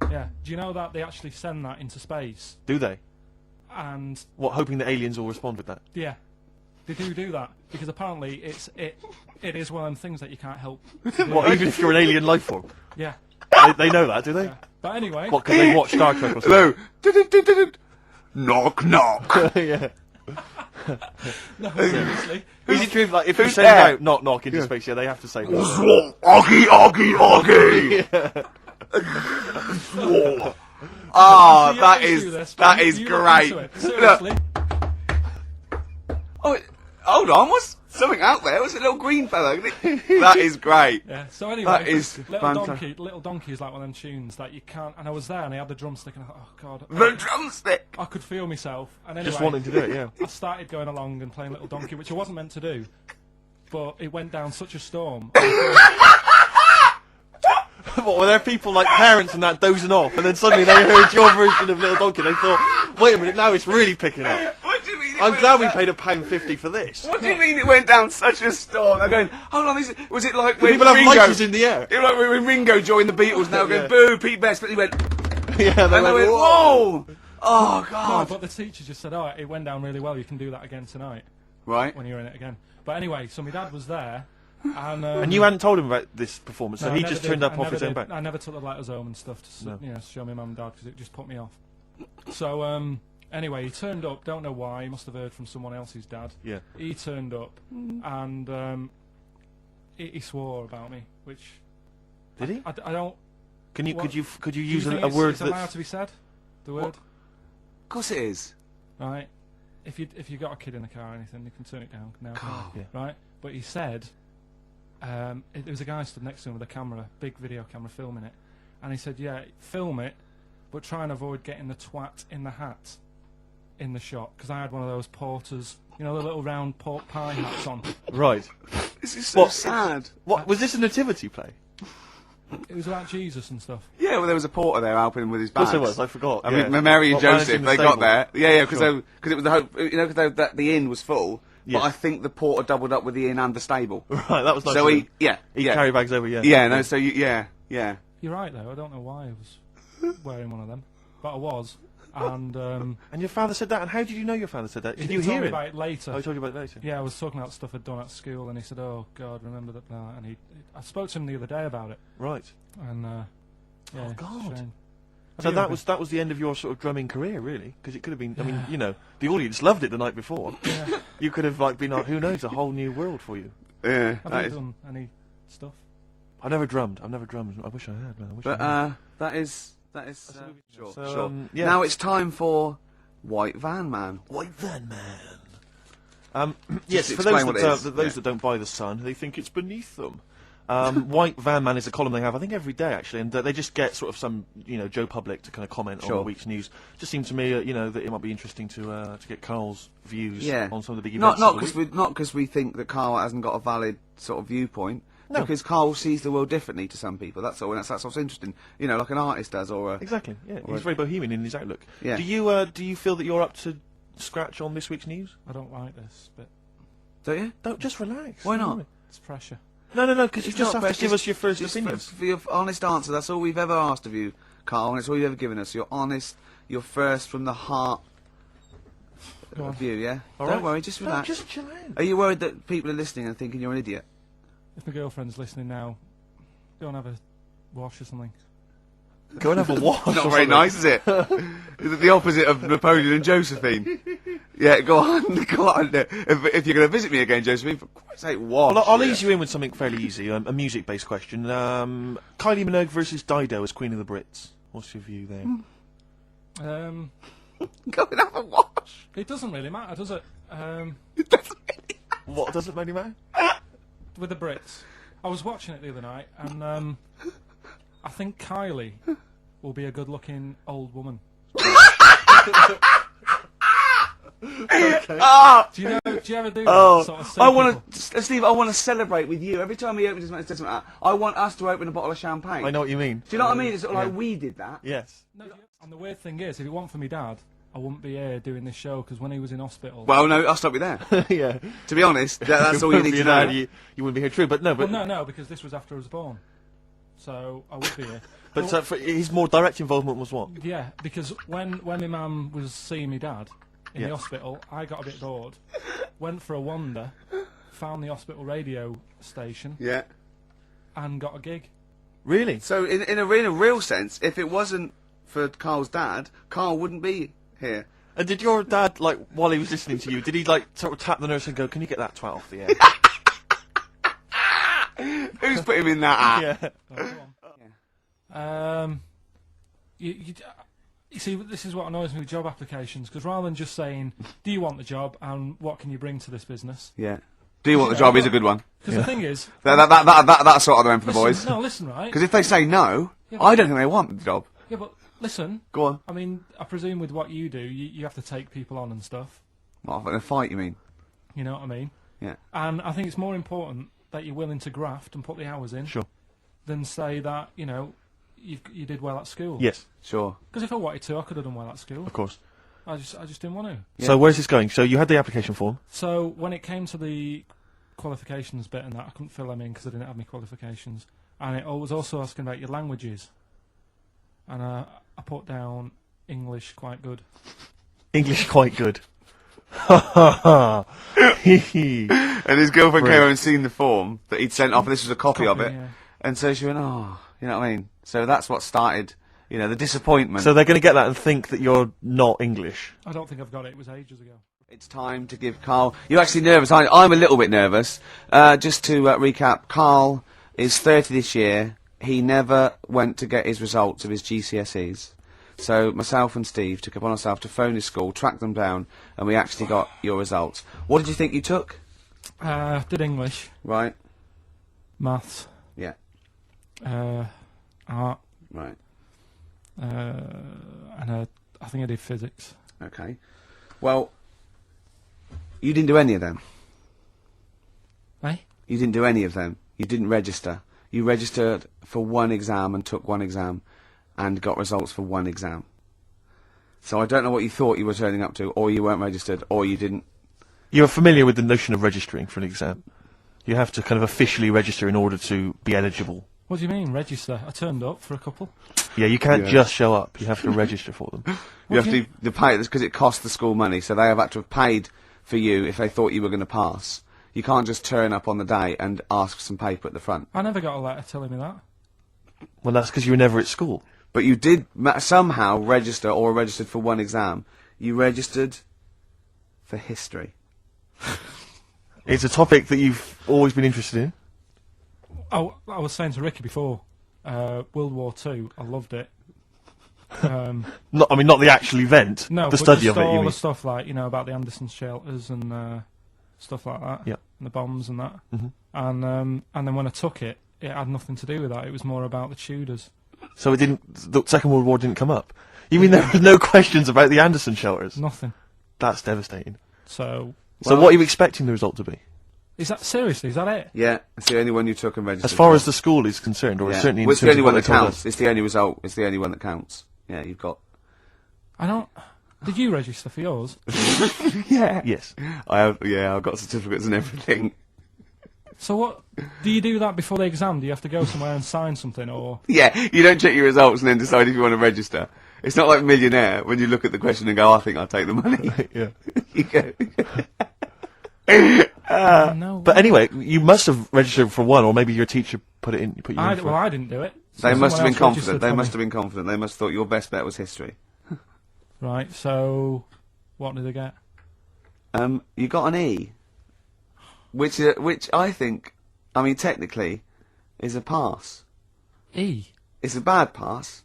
yeah, do you know that they actually send that into space, Do they? and What, hoping that aliens will respond with that? yeah, they do that because apparently it is one of them things that you can't help. What, even if you're an alien life form? Yeah, They know that, do they? but anyway. What, because they watch Star Trek or something? Hello. Knock knock. Yeah. No, seriously. Is it true, like, if you who's send there? out knock knock into space, yeah, they have to say that. Oggy, oggy, oggy. Ah, You that listen is to this, that man. is You look great. into it. Look. Seriously. Oh, hold on. What's something out there? What's a little green fella? That is great. Yeah. So anyway, That is Little fantastic. Donkey is like one of them tunes that you can't. And I was there, and I had the drumstick, and I thought, oh god, The drumstick. I could feel myself. And anyway, Just wanting to do it, yeah. I started going along and playing Little Donkey, which I wasn't meant to do, but it went down such a storm. What, were there people like parents and that dozing off, and then suddenly they heard your version of Little Donkey, and they thought, wait a minute, now it's really picking up. What do you mean? I'm glad we paid £1.50 for this. What do you mean it went down such a storm? I'm going, hold on, was it like when People have Ringo... lighters in the air. It was like when Ringo joined the Beatles now going, Yeah. boo, Pete Best, but he went, Yeah, they and I went, whoa. whoa! Oh, No, God. but the teacher just said, oh, it went down really well. You can do that again tonight Right. when you're in it again. But anyway, so my dad was there, and And you hadn't told him about this performance, so no, I he never just did. turned up I off never his own did. back. I never took the letters home and stuff to No. show my mum and dad because it just put me off. So anyway, he turned up. Don't know why. He must have heard from someone else's dad. Yeah. He turned up, and he swore about me, which Did he? I don't. Could you what- use do you think a word it's allowed that's... to be said? The word, Of course it is. right? If you got a kid in the car or anything, you can turn it down now. Carl. Yeah. Right? But he said, there was a guy stood next to him with a camera, big video camera, filming it, and he said, "Yeah, film it, but try and avoid getting the twat in the hat in the shot, because I had one of those porters, you know, the little round pork pie hats on. Right. This is so sad. What was this a nativity play? It was about Jesus and stuff. Yeah, well, there was a porter there helping him with his Of bags. course there was. I forgot. I yeah. mean, Mary and What, Joseph, managing the they got stable? there. Yeah, because Sure. it was the hope, you know, because the inn was full. Yes. But I think the porter doubled up with the inn and the stable. Right, that was nice. So of he, him. yeah, He yeah, carry bags over. Yeah. yeah. No, so yeah. You're right, though. I don't know why I was wearing one of them, but I was. And And your father said that. And how did you know your father said that? Did he you told hear me it? about it later. Oh, he told you about it later. Yeah, I was talking about stuff I'd done at school, and he said, "Oh God, remember that?" And I spoke to him the other day about it, Right. and yeah, Oh, it's a God. shame. So you that ever was the end of your sort of drumming career, really, because it could have been. I mean, you know, the audience loved it the night before. Yeah. You could have like been, who knows, a whole new world for you. Yeah. Have that you is- done any stuff? I've never drummed. I wish I had, man. I wish But I had. that is sure. So, Sure. yeah. Now it's time for White Van Man. White Van Man. Yes, for explain those what that, it is. those that don't buy the Sun, they think it's beneath them. White Van Man is a column they have, I think, every day actually, and they just get sort of some, you know, Joe Public to kind of comment on Sure. the week's news. Just seems to me, you know, that it might be interesting to get Karl's views Yeah. on some of the big Not events. not because we think that Karl hasn't got a valid sort of viewpoint. No. Because Karl sees the world differently to some people. That's all. And that's what's interesting. You know, like an artist does, or a. Exactly. Yeah, he's very bohemian in his outlook. Yeah. Do you feel that you're up to scratch on this week's news? I don't like this, but Don't you? Don't just relax. Why not? it's pressure. No, because you It's just not have to best, give just- us your first just opinions. for your honest answer. That's all we've ever asked of you, Karl, and it's all you've ever given us. Your honest, your first from the heart Go on. view. Yeah. All Don't right. worry. Just No, relax. just chill out. Are you worried that people are listening and thinking you're an idiot? If my girlfriend's listening now, go and have a wash or something. Go and have a wash. Not or very something. nice, is it? Is it the opposite of Napoleon and Josephine? Yeah, go on, go on. If you're going to visit me again, Josephine, for Christ's sake, wash. Well, I'll ease you in with something fairly easy, a music-based question. Kylie Minogue versus Dido as Queen of the Brits. What's your view there? Go and have a wash. It doesn't really matter, does it? It doesn't really What doesn't really matter? With the Brits, I was watching it the other night, and I think Kylie will be a good-looking old woman. Do you ever do that sort of I want to, Steve. I want to celebrate with you every time he opens his mouth. It doesn't matter. I want us to open a bottle of champagne. I know what you mean. Do you know what I mean? It's sort of like we did that. Yes. No, and the weird thing is, if it weren't for me dad, I wouldn't be here doing this show, because when he was in hospital... Well, no, I'll stop you there. Yeah. To be honest, that's all you need to know. You wouldn't be here, true, but no, but no, because this was after I was born. So I would be here. but his more direct involvement was what? Yeah, because when my mum was seeing me dad in Yeah. the hospital, I got a bit bored, went for a wander, found the hospital radio station, Yeah. and got a gig. Really? So in a real sense, if it wasn't for Karl's dad, Karl wouldn't be here. And did your dad, like, while he was listening to you, did he like sort of tap the nurse and go, "Can you get that twat off the air?" Who's put him in that app? Yeah. Oh, go on. You see, this is what annoys me with job applications, because rather than just saying, "Do you want the job and what can you bring to this business?" Yeah. Do you want the job? Is a good one. Because the thing is, That's sort of the one for the boys. listen, no, listen, right? Because if they say no, Yeah, I don't think they want the job. Yeah, but listen. Go on. I mean, I presume with what you do, you have to take people on and stuff. What, in a fight, you mean? You know what I mean? Yeah. And I think it's more important that you're willing to graft and put the hours in, Sure. than say that you did well at school. Yes, Sure. Because if I wanted to, I could have done well at school. of course. I just didn't want to. Yeah. So where's this going? So you had the application form. So when it came to the qualifications bit and that, I couldn't fill them in because I didn't have any qualifications. And it was also asking about your languages. And I put down English quite good. English quite good. Ha ha ha. And his girlfriend came over and seen the form that he'd sent off, and this was a copy of it. Yeah. And so she went, oh, you know what I mean? So that's what started, the disappointment. So they're going to get that and think that you're not English. I don't think I've got it. It was ages ago. It's time to give Karl... You're actually nervous, aren't you? I'm a little bit nervous. Just to recap, Karl is 30 this year. He never went to get his results of his GCSEs. So myself and Steve took upon ourselves to phone his school, track them down, and we actually got your results. What did you think you took? Did English, Right. maths, Yeah. art, Right. and I think I did physics. Okay. Well, you didn't do any of them. Eh? You didn't do any of them. You didn't register. You registered for one exam and took one exam and got results for one exam. So I don't know what you thought you were turning up to, or you weren't registered, or you didn't. You're familiar with the notion of registering for an exam. You have to kind of officially register in order to be eligible. What do you mean, register? I turned up for a couple. Yeah, you can't just show up. You have to register for them. You have to pay this because it costs the school money, so they have had to have paid for you if they thought you were going to pass. You can't just turn up on the day and ask for some paper at the front. I never got a letter telling me that. Well, that's because you were never at school. But you did somehow register or registered for one exam. You registered for history. It's a topic that you've always been interested in. Oh, I was saying to Ricky before, World War II, I loved it. Not the actual event, No, the but study just of it, you all mean? the stuff like, you know, about the Anderson shelters and stuff like that. Yeah. And the bombs and that. Mhm. And then when I took it, it had nothing to do with that. It was more about the Tudors. So the Second World War didn't come up? You mean there were no questions about the Anderson shelters? Nothing. That's devastating. So So what are you expecting the result to be? is that seriously? Is that it? Yeah, it's the only one you took and registered. As far for. as the school is concerned, or Yeah. certainly in Well, it's the terms only of one what that they told counts. us. It's the only result. It's the only one that counts. Yeah, you've got. I don't. Did you register for yours? Yeah. Yes. I have. Yeah, I've got certificates and everything. So what? Do you do that before the exam? Do you have to go somewhere and sign something, or? Yeah, you don't check your results and then decide if you want to register. It's not like Millionaire when you look at the question and go, I think I'll take the money. Yeah. You go. No. But anyway, you must have registered for one, or maybe your teacher put you in for Well, it. I didn't do it. They must have been Someone else confident. registered They for must me. have been confident. They must have thought your best bet was history. Right. So, what did they get? You got an E, which I think, I mean, technically, is a pass. E. It's a bad pass,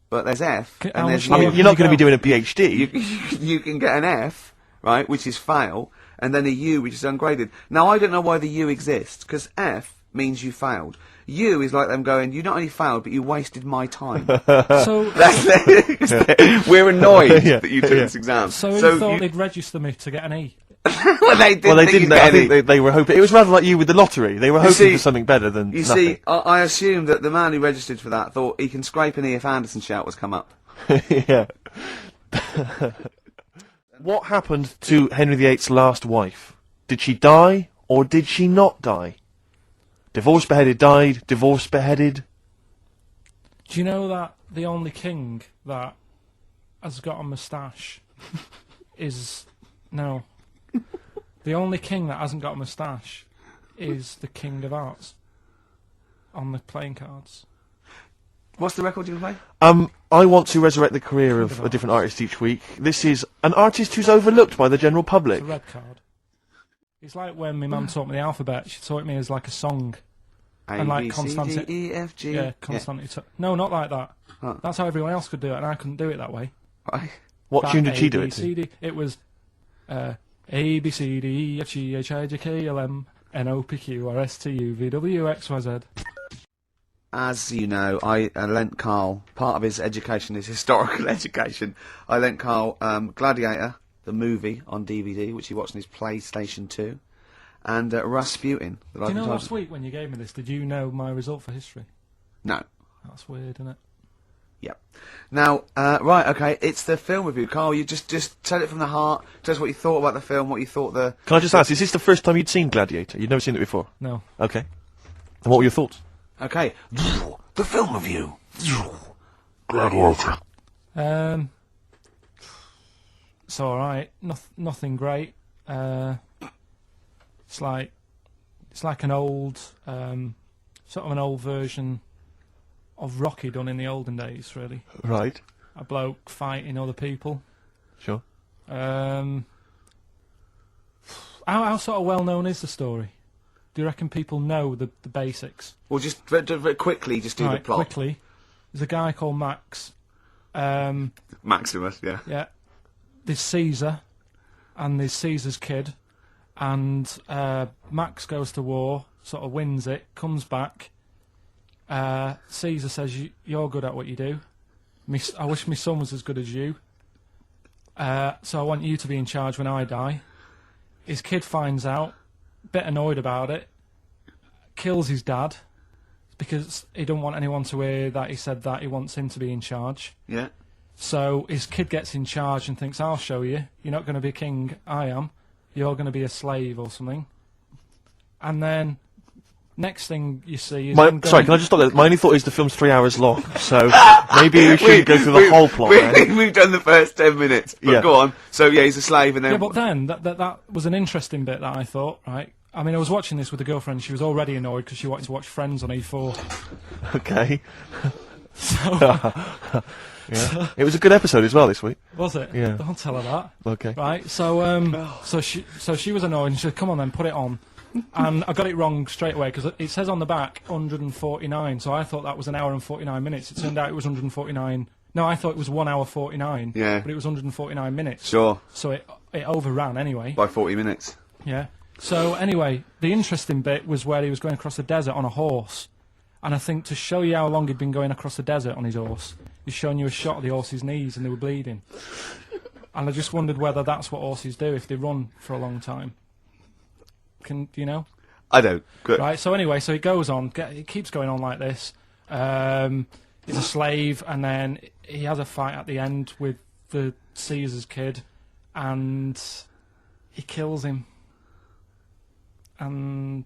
but there's F, How and there's much I lower mean, you're not going to be go? doing a PhD. you can get an F, right, which is fail, and then a U, which is ungraded. Now, I don't know why the U exists, because F means you failed. U is like them going, you not only failed, but you wasted my time. So, We're annoyed Yeah, that you took yeah. this exam. so you thought they'd register me to get an E? well, they didn't. Well, they think didn't. you'd I get think any. they were hoping. It was rather like you with the lottery. They were hoping see- for something better than You nothing. see, I assume that the man who registered for that thought he can scrape an E if Anderson shout was come up. Yeah. What happened to Henry VIII's last wife? Did she die, or did she not die? Divorced, beheaded, died, divorced, beheaded. Do you know that the only king that has got a moustache is no? The only king that hasn't got a moustache is the King of Hearts on the playing cards. What's the record you can play? I want to resurrect the career of a different artist each week. This is an artist who's overlooked by the general public. It's a red card. It's like when my mum taught me the alphabet. She taught me as like a song. And like A, B, C, Constanti- D, E, F, G. Yeah, constantly. No, not like that. Huh. That's how everyone else could do it, and I couldn't do it that way. Right. What That tune did she A, do B, it C, to? D. It was A, B, C, D, E, F, G, H, I, J, K, L, M, N, O, P, Q, R, S, T, U, V, W, X, Y, Z. As you know, I lent Karl, part of his education, his historical education, I lent Karl Gladiator, the movie, on DVD, which he watched on his PlayStation 2, and Rasputin. That Do I've you know been last told- week when you gave me this, did you know my result for history? No. That's weird, isn't it? Yep. Now, right, okay, it's the film review. Karl, you just tell it from the heart, tell us what you thought about the film, what you thought the... Can I just ask, is this the first time you'd seen Gladiator? You'd never seen it before? No. Okay. And what were your thoughts? Okay. The film review. Gladiator. It's alright. Nothing great. It's like an old, sort of an old version of Rocky done in the olden days, really. Right. A bloke fighting other people. Sure. How sort of well known is the story? Do you reckon people know the basics? Well, just very quickly, just do the Right, plot. quickly. There's a guy called Max. Maximus, yeah. Yeah. There's Caesar, and there's Caesar's kid, and Max goes to war, sort of wins it, comes back. Caesar says, you're good at what you do. I wish my son was as good as you. So I want you to be in charge when I die. His kid finds out, bit annoyed about it, kills his dad because he don't want anyone to hear that he said that he wants him to be in charge. Yeah. So his kid gets in charge and thinks, I'll show you. You're not going to be king, I am. You're going to be a slave or something. And then next thing you see is... Sorry, can I just stop there? My only thought is the film's 3 hours long, so maybe we shouldn't go through the whole plot. We've done the first 10 minutes, but Yeah. go on. So, yeah, he's a slave, and then... Yeah, but then, that was an interesting bit that I thought, right? I mean, I was watching this with a girlfriend, she was already annoyed because she wanted to watch Friends on E4. Okay. So... Yeah. It was a good episode as well this week. Was it? Yeah. Don't tell her that. Okay. Right, so she was annoyed and she said, come on then, put it on. And I got it wrong straight away because it says on the back 149, so I thought that was an hour and 49 minutes. It turned out it was 149. No, I thought it was 1 hour 49. Yeah. But it was 149 minutes. Sure. So it overran anyway. By 40 minutes. Yeah. So anyway, the interesting bit was where he was going across the desert on a horse. And I think to show you how long he'd been going across the desert on his horse, he's showing you a shot of the horse's knees and they were bleeding. And I just wondered whether that's what horses do if they run for a long time. Do you know? I don't. Good. Right, so anyway, so it goes on, it keeps going on like this. He's a slave, and then he has a fight at the end with the Caesar's kid, and he kills him. And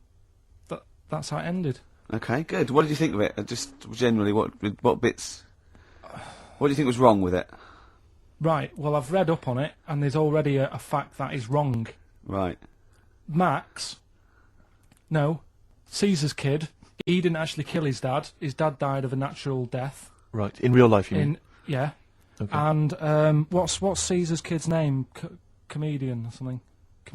that's how it ended. Okay, good. What did you think of it? Just generally, what bits... What do you think was wrong with it? Right, well, I've read up on it, and there's already a fact that is wrong. Right. Caesar's kid, he didn't actually kill his dad. His dad died of a natural death. Right. In real life, you mean? Yeah. Okay. And what's Caesar's kid's name? Comedian or something?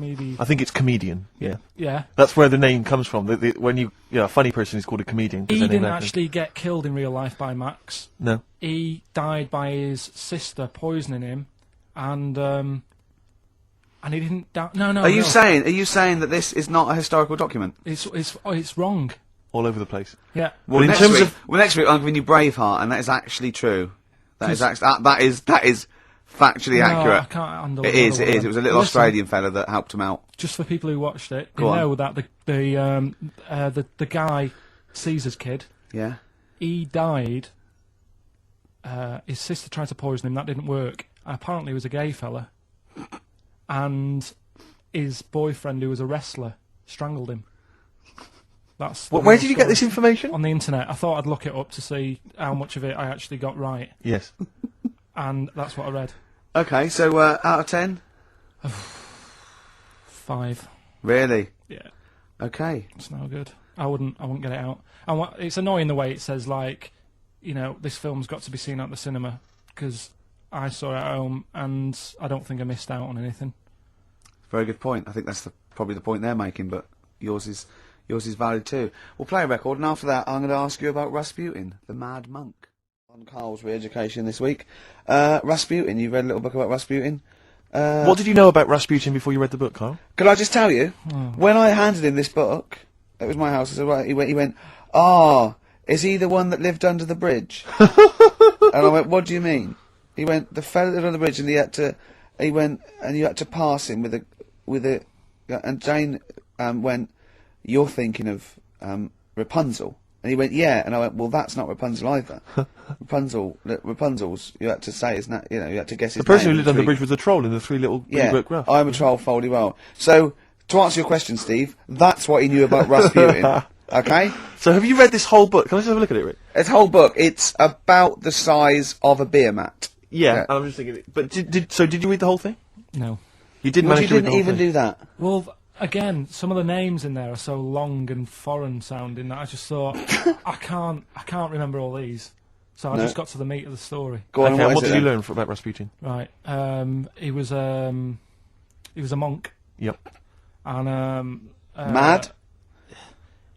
I think it's comedian. Yeah. Yeah. That's where the name comes from. When a funny person is called a comedian. 'cause He their name didn't happens. actually get killed in real life by Max. No. He died by his sister poisoning him, and he didn't die. No. Are you saying that this is not a historical document? It's wrong. All over the place. Yeah. Well, in next terms week, of- next week I'm giving you Braveheart, and that is actually true. That is factually No, accurate. I can't handle It another is. one. It was a little Listen, Australian fella that helped him out. Just for people who watched it, Go on. know that the guy, Caesar's kid, Yeah. he died. His sister tried to poison him. That didn't work. Apparently, he was a gay fella, and his boyfriend, who was a wrestler, strangled him. That's Where did you get this information? On the internet. I thought I'd look it up to see how much of it I actually got right, Yes. and that's what I read. Okay, so out of 10? 5. Really? Yeah, Okay. it's no good. I wouldn't get it out. And it's annoying the way it says, like, this film's got to be seen at the cinema, because I saw it at home, and I don't think I missed out on anything. Very good point. I think that's probably the point they're making, but yours is valid too. We'll play a record, and after that, I'm going to ask you about Rasputin, the Mad Monk. On Karl's Re-Education this week. Rasputin, you read a little book about Rasputin. What did you know about Rasputin before you read the book, Karl? Could I just tell you, when I handed him this book, it was my house, I said, right, he went, is he the one that lived under the bridge? And I went, what do you mean? He went, the fella lived under the bridge, and you had to pass him with a, and Jane went, you're thinking of Rapunzel. And he went, yeah, and I went, well, that's not Rapunzel either. Rapunzel's, you had to say his name, you had to guess his name. The person who lived under the bridge was the troll in the three little book graph. I'm a troll, foldy well. So, to answer your question, Steve, that's what he knew about Rasputin. Okay? So have you read this whole book? Can I just have a look at it, Rick? This whole book, it's about the size of a beer mat. Yeah. I'm just thinking. But did you read the whole thing? No. You didn't Well, manage you to read the didn't whole even thing? do that. Well, again, some of the names in there are so long and foreign sounding that I just thought I can't remember all these. So I No. just got to the meat of the story. Go on, Okay, and what is did it you then? learn about Rasputin? Right. He was a monk, Yep. and Mad?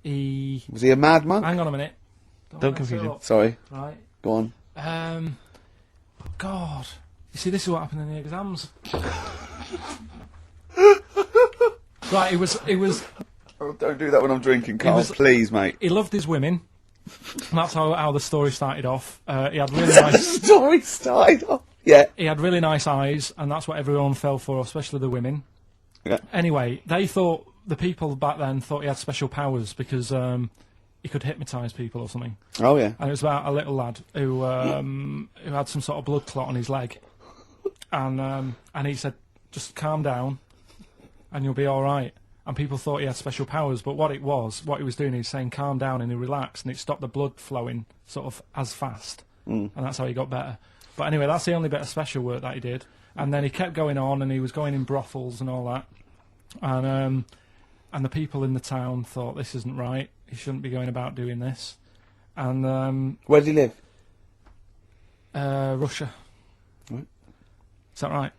he. Was he a mad monk? Hang on a minute. Don't mess confuse it him. up. Sorry, Right. go on. God. You see, this is what happened in the exams. Right. It was. Oh, don't do that when I'm drinking, Karl. was- Please, mate. He loved his women. And that's how the story started off. He had really nice. Story started off. Yeah. He had really nice eyes, and that's what everyone fell for, especially the women. Yeah. Anyway, the people back then thought he had special powers because he could hypnotise people or something. Oh yeah. And it was about a little lad who had some sort of blood clot on his leg, and he said, "Just calm down, and you'll be all right." And people thought he had special powers, but what he was doing, he was saying, "Calm down," and he relaxed, and it stopped the blood flowing sort of as fast, and that's how he got better. But anyway, that's the only bit of special work that he did. And then he kept going on, and he was going in brothels and all that, and the people in the town thought, this isn't right. He shouldn't be going about doing this. And where did he live? Russia. Right. Is that right?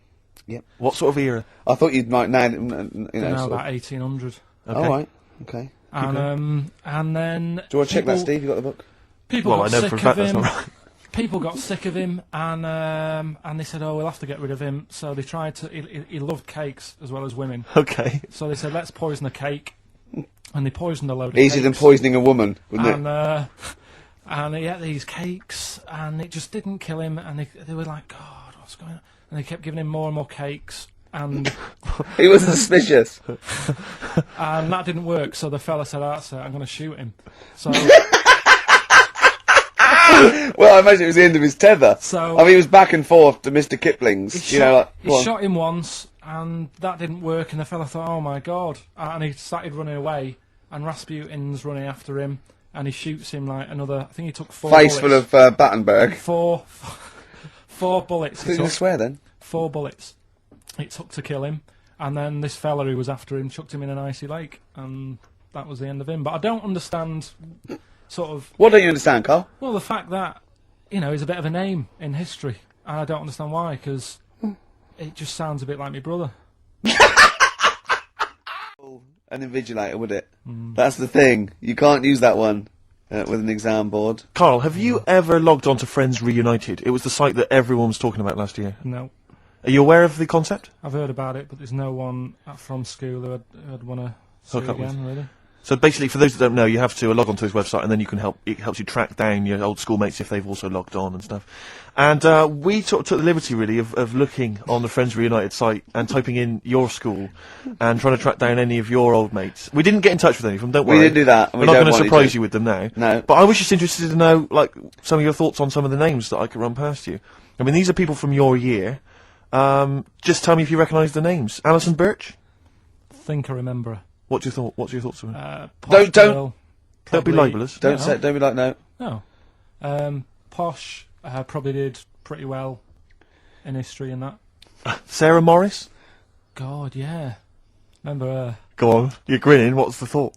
Yep. What sort of era? I thought you'd might now. About 1800. Okay. All right. Okay. And then. Do you want to check that, Steve? You got the book? People Well, got I know sick for a of fact that's him. not right. People got sick of him, and they said, "Oh, we'll have to get rid of him." So they tried to. He loved cakes as well as women. Okay. So they said, "Let's poison a cake," and they poisoned a load of Easier than cakes. poisoning a woman, wouldn't it? And he ate these cakes, and it just didn't kill him. And they were like, "God, what's going on?" And they kept giving him more and more cakes, and He wasn't suspicious. and that didn't work. So the fella said, "That's it. I'm going to shoot him." So. Well, I imagine it was the end of his tether. So- I mean, he was back and forth to Mr. Kipling's. He shot him once, and that didn't work, and the fella thought, oh my god, and he started running away, and Rasputin's running after him, and he shoots him like another, I think he took 4 face bullets. full of Battenberg. Four bullets. Did you swear then? 4 bullets it took to kill him, and then this fella who was after him chucked him in an icy lake, and that was the end of him. But I don't understand, sort of, What don't you understand, Karl? well, the fact that, he's a bit of a name in history, and I don't understand why, because it just sounds a bit like my brother. An invigilator, would it? That's the thing. You can't use that one with an exam board. Karl, have you ever logged on to Friends Reunited? It was the site that everyone was talking about last year. No. Are you aware of the concept? I've heard about it, but there's no one from school who I'd want to see Hook up with. again, really. So basically, for those that don't know, you have to log on to his website, and then it helps you track down your old schoolmates if they've also logged on and stuff. And we took the liberty, really, of looking on the Friends Reunited site and typing in your school and trying to track down any of your old mates. We didn't get in touch with any of them, don't worry. We didn't do that. We're not going to surprise you with them now. No. But I was just interested to know, like, some of your thoughts on some of the names that I could run past you. I mean, these are people from your year. Just tell me if you recognise the names. Alison Birch? Think I remember her. What's your thoughts of her? Posh Don't- girl, Don't be probably- libellous. Don't be like, no. No. Posh probably did pretty well in history and that. Sarah Morris? God, yeah. Remember her? Go on. You're grinning. What's the thought?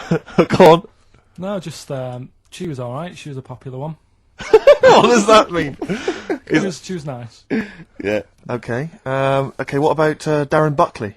Go on. No, just she was all right. She was a popular one. What does that mean? She was nice. Yeah. Okay. Okay. What about Darren Buckley?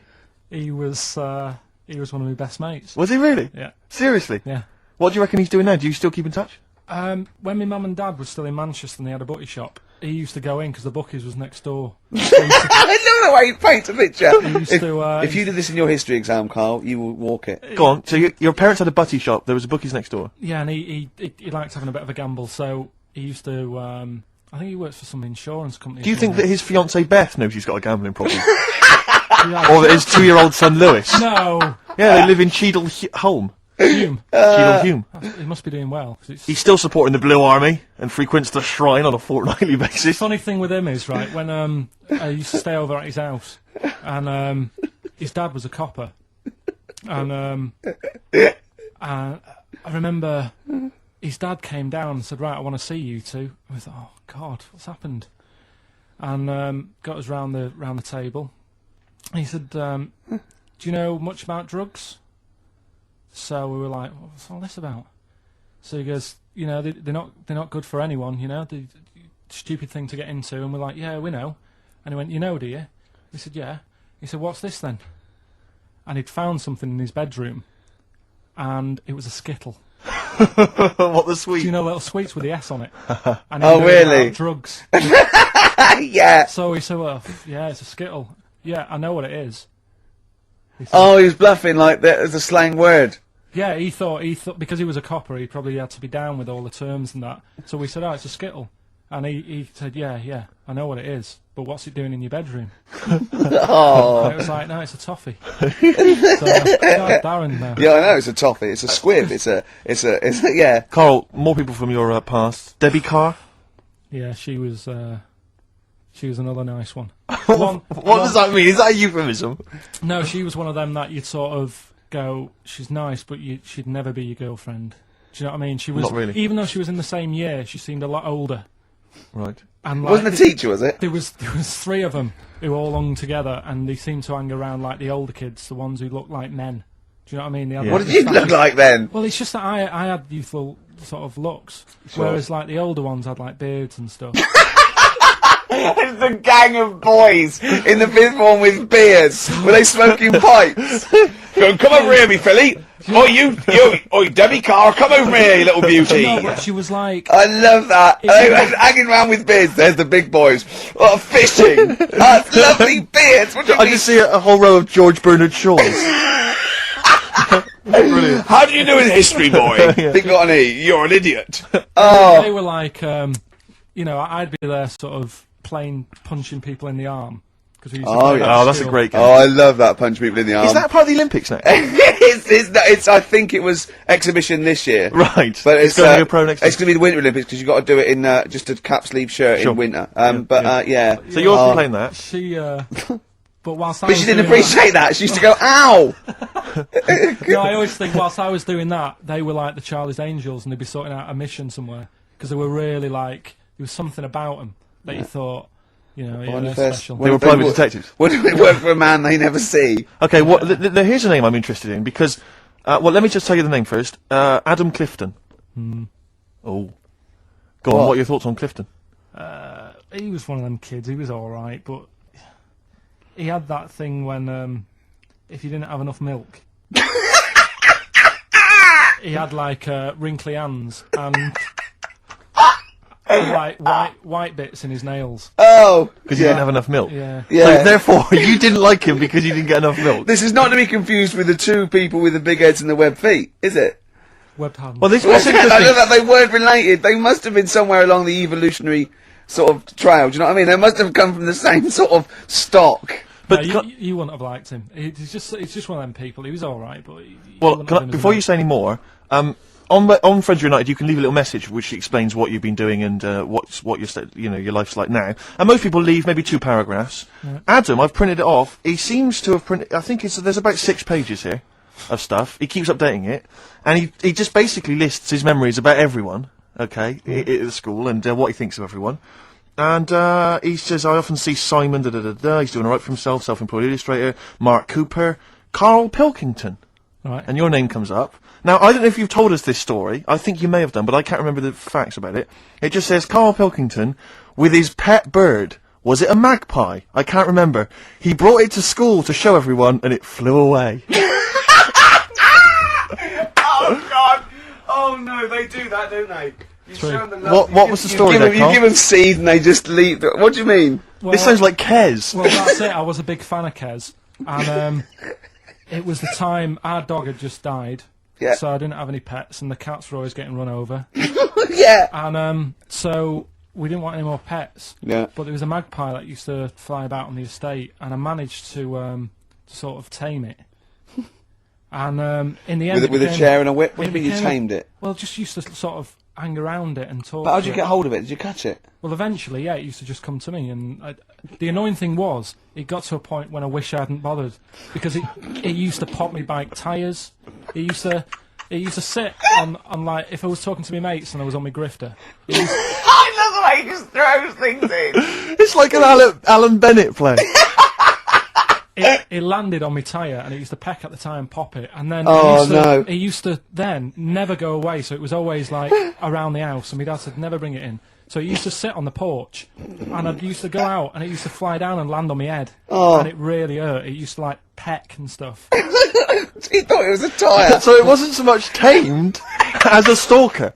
He was one of my best mates. Was he really? Yeah, Seriously? yeah. What do you reckon he's doing now? Do you still keep in touch? When my mum and dad were still in Manchester and they had a bookie shop, he used to go in because the bookies was next door. I love the way you paint a picture. He used to, If you did this in your history exam, Karl, you will walk it. Go on. So your parents had a butty shop. There was a bookies next door. Yeah, and he liked having a bit of a gamble, so he used to. I think he works for some insurance company. Do you think that his fiancée Beth knows he's got a gambling problem? Yeah, Or that his 2-year-old son Lewis? no, Yeah, they live in Cheadle Holme. Hume. Cheadle Hume. He must be doing well. 'Cause it's He's still supporting the Blue Army and frequents the shrine on a fortnightly basis. funny thing with him is, right, when I used to stay over at his house, and his dad was a copper, and I remember his dad came down and said, right, I want to see you two. I thought, oh God, what's happened? And got us round the table. And he said, do you know much about drugs? So we were like, what's all this about? So he goes, they're not good for anyone, the stupid thing to get into. And we're like, yeah, we know. And he went, you know, do you? We said, yeah. He said, what's this then? And he'd found something in his bedroom, and it was a Skittle. What the sweet? Do you know little sweets with the S on it? And Oh, he knew really? about drugs. Yeah. So he said, well, yeah, it's a Skittle. Yeah, I know what it is. He said, Oh, he was bluffing like that as a slang word. Yeah, he thought because he was a copper, he probably had to be down with all the terms and that. So we said, "Oh, it's a Skittle," and he said, "Yeah, I know what it is, but what's it doing in your bedroom?" Oh. And it was like, "No, it's a toffee." So, Darren now. Yeah, I know, it's a toffee, it's a squib, it's a, yeah. Karl, more people from your past. Debbie Carr. Yeah, she was another nice one. What does that mean? Is that a euphemism? No, she was one of them that you'd sort of go, she's nice, but she'd never be your girlfriend. Do you know what I mean? She was, Not really. even though she was in the same year, she seemed a lot older. Right. And Wasn't a teacher, was it? There was 3 of them who all hung together, and they seemed to hang around like the older kids, the ones who looked like men. Do you know what I mean? They had, Yeah. What like, did you look like then? Well, it's just that I had youthful sort of looks, whereas like the older ones had like beards and stuff. It's the gang of boys in the 5th form with beards. Were they smoking pipes? Come over here, me filly. Oi, Debbie Carr, come over here, you little beauty. No, but she was like, I love that. They were hanging around with beards. There's the big boys. Oh, fishing. That's lovely beards. What do you I mean? just see a whole row of George Bernard Shaws. Brilliant. How do you do in history, boy? Think on E. You're an idiot. they Oh. were like, you know, I'd be there sort of playing, punching people in the arm. Cause we used to play that Oh, at that's a school. great game. Oh, I love that. Punch people in the arm. Is that part of the Olympics now? it's I think it was exhibition this year. Right. But it's going to be a pro next It's going to be the Winter Olympics because you've got to do it in just a cap sleeve shirt Sure. in winter. Yeah. So you're also playing that? She, but whilst I But was she didn't doing appreciate that. She used to go, ow! No, I always think whilst I was doing that, they were like the Charlie's Angels, and they'd be sorting out a mission somewhere because they were really like there was something about them that you thought, you know, yeah, they're special. They were private detectives. What do they work for a man they never see? Okay, well, here's a name I'm interested in because, well, let me just tell you the name first. Adam Clifton. Oh. Go on, what are your thoughts on Clifton? He was one of them kids. He was all right, but he had that thing when if you didn't have enough milk, he had like wrinkly hands and like white bits in his nails. Oh! Because you didn't have enough milk. Yeah. Yeah. So therefore, you didn't like him because you didn't get enough milk. This is not to be confused with the 2 people with the big heads and the webbed feet, is it? Webbed hands. Well, this I what's know interesting. that they weren't related. They must have been somewhere along the evolutionary sort of trail. Do you know what I mean? They must have come from the same sort of stock. But no, you wouldn't have liked him. He's just one of them people. He was all right, but well, before you say any more, on Friends Reunited, you can leave a little message which explains what you've been doing and what your life's like now. And most people leave maybe 2 paragraphs. Yeah. Adam, I've printed it off. He seems to have printed. I think there's about 6 pages here of stuff. He keeps updating it, and he just basically lists his memories about everyone. Okay, at the school and what he thinks of everyone. And he says, I often see Simon, he's doing all right for himself, self-employed illustrator, Mark Cooper, Karl Pilkington. Right. And your name comes up. Now, I don't know if you've told us this story. I think you may have done, but I can't remember the facts about it. It just says, Karl Pilkington, with his pet bird. Was it a magpie? I can't remember. He brought it to school to show everyone, and it flew away. Oh, God! Oh, no, they do that, don't they? You True. show them the love. What was the story there, You Karl? give them seed and they just leave. What do you mean? Well, This sounds like Kes. Well, that's it. I was a big fan of Kes, and it was the time our dog had just died. Yeah. So I didn't have any pets, and the cats were always getting run over. Yeah. And so we didn't want any more pets. Yeah. But there was a magpie that used to fly about on the estate, and I managed to sort of tame it. And in the end, With a chair and a whip? What do you mean you became tamed it? Well, just used to sort of hang around it and talk. But how did to you it. get hold of it? Did you catch it? Well, eventually, yeah, it used to just come to me, and the annoying thing was, it got to a point when I wish I hadn't bothered, because it used to pop me bike tyres. It used to sit on like, if I was talking to my mates and I was on my grifter. I love the way he just throws things in. It's like an Alan Bennett play. It landed on my tyre, and it used to peck at the tyre and pop it, and then Oh, it used to then never go away, so it was always like around the house, and my dad said never bring it in. So it used to sit on the porch, and I used to go out, and it used to fly down and land on my head, and it really hurt. It used to like peck and stuff. He thought it was a tyre. So it wasn't so much tamed as a stalker.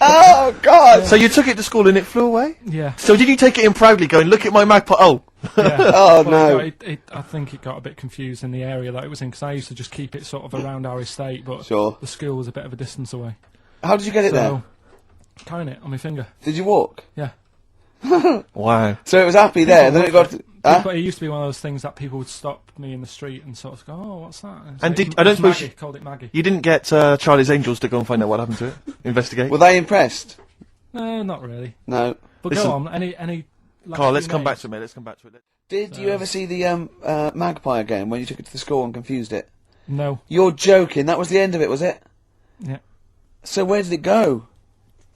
Oh, God. So you took it to school and it flew away? Yeah. So did you take it in proudly going, look at my magpie? Oh, Yeah. Oh, Well, no. I think it got a bit confused in the area that it was in, because I used to just keep it sort of around our estate, but Sure. the school was a bit of a distance away. How did you get it there? Carrying it on my finger. Did you walk? Yeah. Wow. So it was happy there, then it got... But it used to be one of those things that people would stop me in the street and sort of go, "Oh, what's that?" And it I don't was suppose Maggie, called it Maggie. You didn't get Charlie's Angels to go and find out what happened to it? Investigate? Were they impressed? No, not really. No. But Listen. go on. Any. Carl, let's come back to it, mate. Let's come back to it. Did you ever see the magpie again when you took it to the school and confused it? No. You're joking. That was the end of it, was it? Yeah. So where did it go?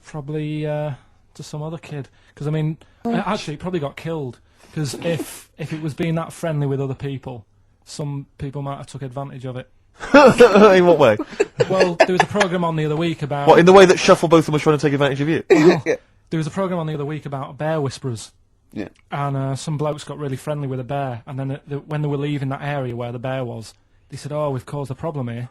Probably to some other kid. Because I mean, actually, it probably got killed. Because if it was being that friendly with other people, some people might have took advantage of it. In what way? Well, there was a programme on the other week about... What, in the way that Shuffle both of them was trying to take advantage of you? Yeah. There was a programme on the other week about bear whisperers. Yeah. And some blokes got really friendly with a bear, and then when they were leaving that area where the bear was, they said, "Oh, we've caused a problem here,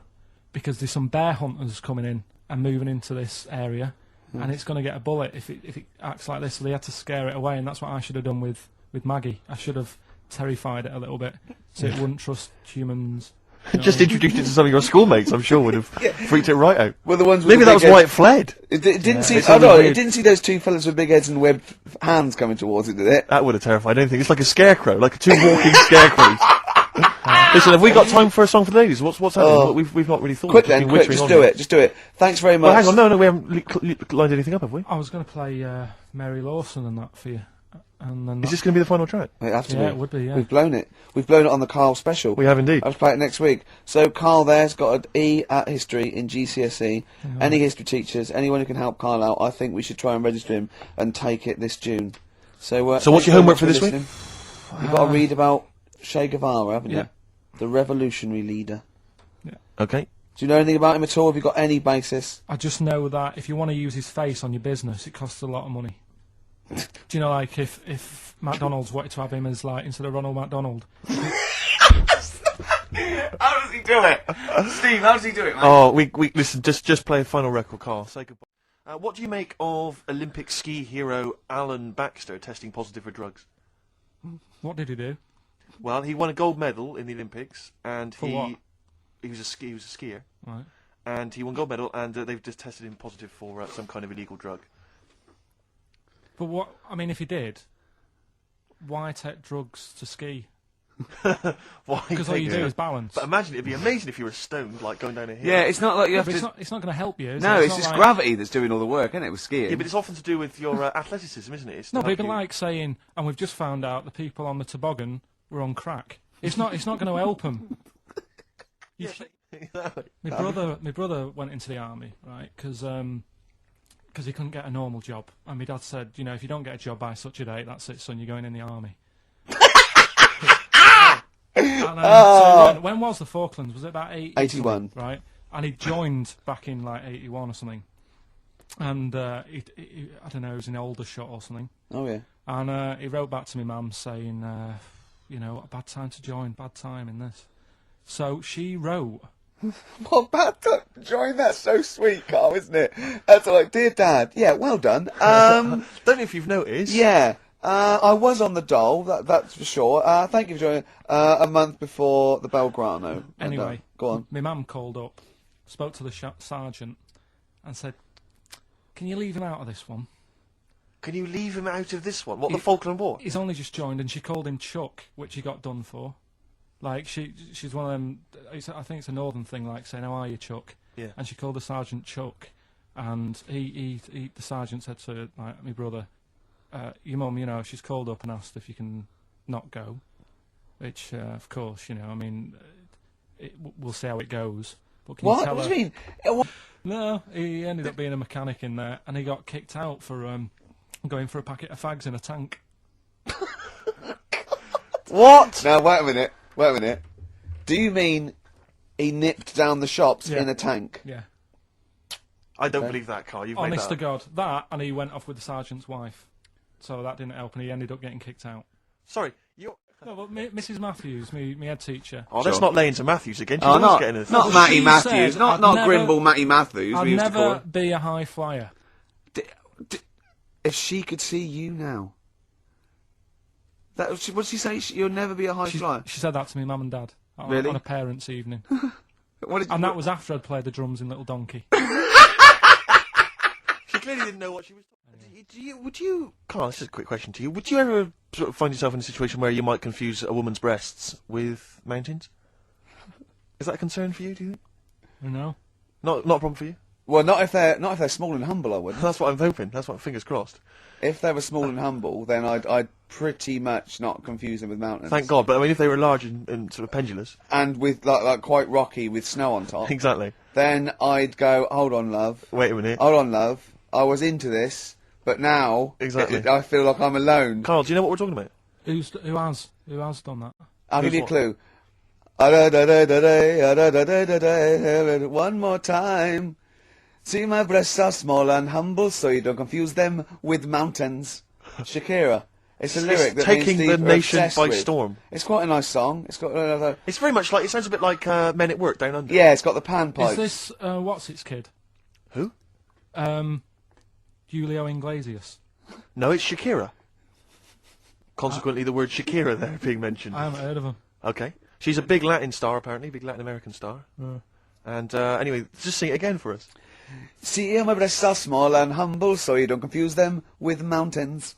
because there's some bear hunters coming in and moving into this area, and it's going to get a bullet if it acts like this." So they had to scare it away, and that's what I should have done with Maggie. I should have terrified it a little bit, so it wouldn't trust humans. You know Just what I mean? introduced it to some of your schoolmates, I'm sure would have freaked it right out. Well, the ones with Maybe the that big was heads- why it fled. It didn't see. It's Oh no! really It weird. didn't see those two fellas with big heads and webbed hands coming towards it, did it? That would have terrified anything. It's like a scarecrow, like two walking scarecrows. Listen, have we got time for a song for the ladies? What's happening? Oh. We've not really thought. Quick We've then, been quick. wittering Just on do here. it. Just do it. Thanks very much. Well, hang on, no, we haven't lined anything up, have we? I was going to play Mary Lawson and that for you, and then Is this going to be the final track? It has to Yeah, be. it would be, yeah. We've blown it. We've blown it on the Karl special. We have indeed. I'll play it next week. So Karl there's got an E at history in GCSE. Any history teachers, anyone who can help Karl out, I think we should try and register him and take it this June. So So what's thanks your very homework much for this week? listening. You've got to read about Che Guevara, haven't you? Yeah. The revolutionary leader. Okay. Do you know anything about him at all? Have you got any basis? I just know that if you want to use his face on your business, it costs a lot of money. Do you know, like, if McDonald's wanted to have him as, like, instead of Ronald McDonald? How does he do it? Steve, how does he do it, man? Oh, we listen. Just play a final record, Carl. Say goodbye. What do you make of Olympic ski hero Alan Baxter testing positive for drugs? What did he do? Well, he won a gold medal in the Olympics, and For what? he was a skier, Right. and he won gold medal, and they've just tested him positive for some kind of illegal drug. But what, I mean, if he did, why take drugs to ski? Why? Because all you do is balance. But imagine, it'd be amazing if you were stoned, like going down a hill. Yeah, it's not like you have But to... it's not going to help you, is No, it? it's not just like- gravity that's doing all the work, isn't it, with skiing? Yeah, but it's often to do with your athleticism, isn't it? It's No, to but it'd help be you. like saying, and we've just found out the people on the toboggan were on crack. It's not going to help them. My brother went into the army, right? Because he couldn't get a normal job, and my dad said, you know, if you don't get a job by such a date, that's it, son. You're going in the army. And, so when was the Falklands? Was it about 81. Right? And he joined back in like 81 or something. And he I don't know, he was in Aldershot or something. Oh yeah. And he wrote back to my mum saying, you know, a bad time to join, bad time in this. So she wrote. What bad time to join? That's so sweet, Karl, isn't it? That's like, dear Dad. Yeah, well done. Don't know if you've noticed. Yeah. I was on the dole, that's for sure. Thank you for joining. A month before the Belgrano. Anyway, go on. my mum called up, spoke to the sergeant, and said, "Can you leave him out of this one? Can you leave him out of this one? What, the Falkland War? He's only just joined," and she called him Chuck, which he got done for. Like, she's one of them, I think it's a northern thing, like saying, "How are you, Chuck?" Yeah. And she called the sergeant Chuck, and the sergeant said to like, my brother, "Your mum, you know, she's called up and asked if you can not go," which, of course, you know, I mean, we'll see how it goes. But can you What? tell What do her- you mean? What? No, he ended up being a mechanic in there, and he got kicked out for going for a packet of fags in a tank. What? Now, wait a minute. Do you mean he nipped down the shops Yeah. in a tank? Yeah. I don't believe that, Carl. You've Honest to made that up. God. That, and he went off with the sergeant's wife. So that didn't help, and he ended up getting kicked out. Sorry, you're... No, but Mrs. Matthews, me head teacher. Oh, let's not lay into Matthews again. She's Oh, always getting us. not Matty She Matthews, said not I'd never- Grimble Matty Matthews. I'd we used to call never her. be a high flyer. If she could see you now, What did she say? You'll never be a high flyer. She said that to me, mum and dad, Really? on a parents' evening. What And that was after I'd played the drums in Little Donkey. She clearly didn't know what she was talking about. Would you, Karl, this is a quick question to you. Would you ever sort of find yourself in a situation where you might confuse a woman's breasts with mountains? Is that a concern for you, do you think? No. Not a problem for you? Well, not if they're small and humble, I wouldn't. That's what I'm hoping. That's what, fingers crossed. If they were small and humble, then I'd pretty much not confuse them with mountains. Thank God. But I mean, if they were large and sort of pendulous. And with like quite rocky with snow on top. Exactly. Then I'd go, hold on, love. Wait a minute. Hold on, love. I was into this, but now Exactly. I feel like I'm alone. Karl, do you know what we're talking about? Who has done that? I'll give you a what? clue. One more time. See, my breasts are small and humble, so you don't confuse them with mountains. Shakira. It's a lyric that me and taking Steve the are nation obsessed by with. storm. It's quite a nice song. It's got another. It's very much like, it sounds a bit like Men at Work Down Under. Yeah, it's got the panpipes. Is this what's its kid? Who? Julio Iglesias. No, it's Shakira. Consequently, the word Shakira there being mentioned. I haven't heard of him. Okay. She's a big Latin star, apparently, big Latin American star. And anyway, just sing it again for us. See, my breasts are small and humble, so you don't confuse them with mountains.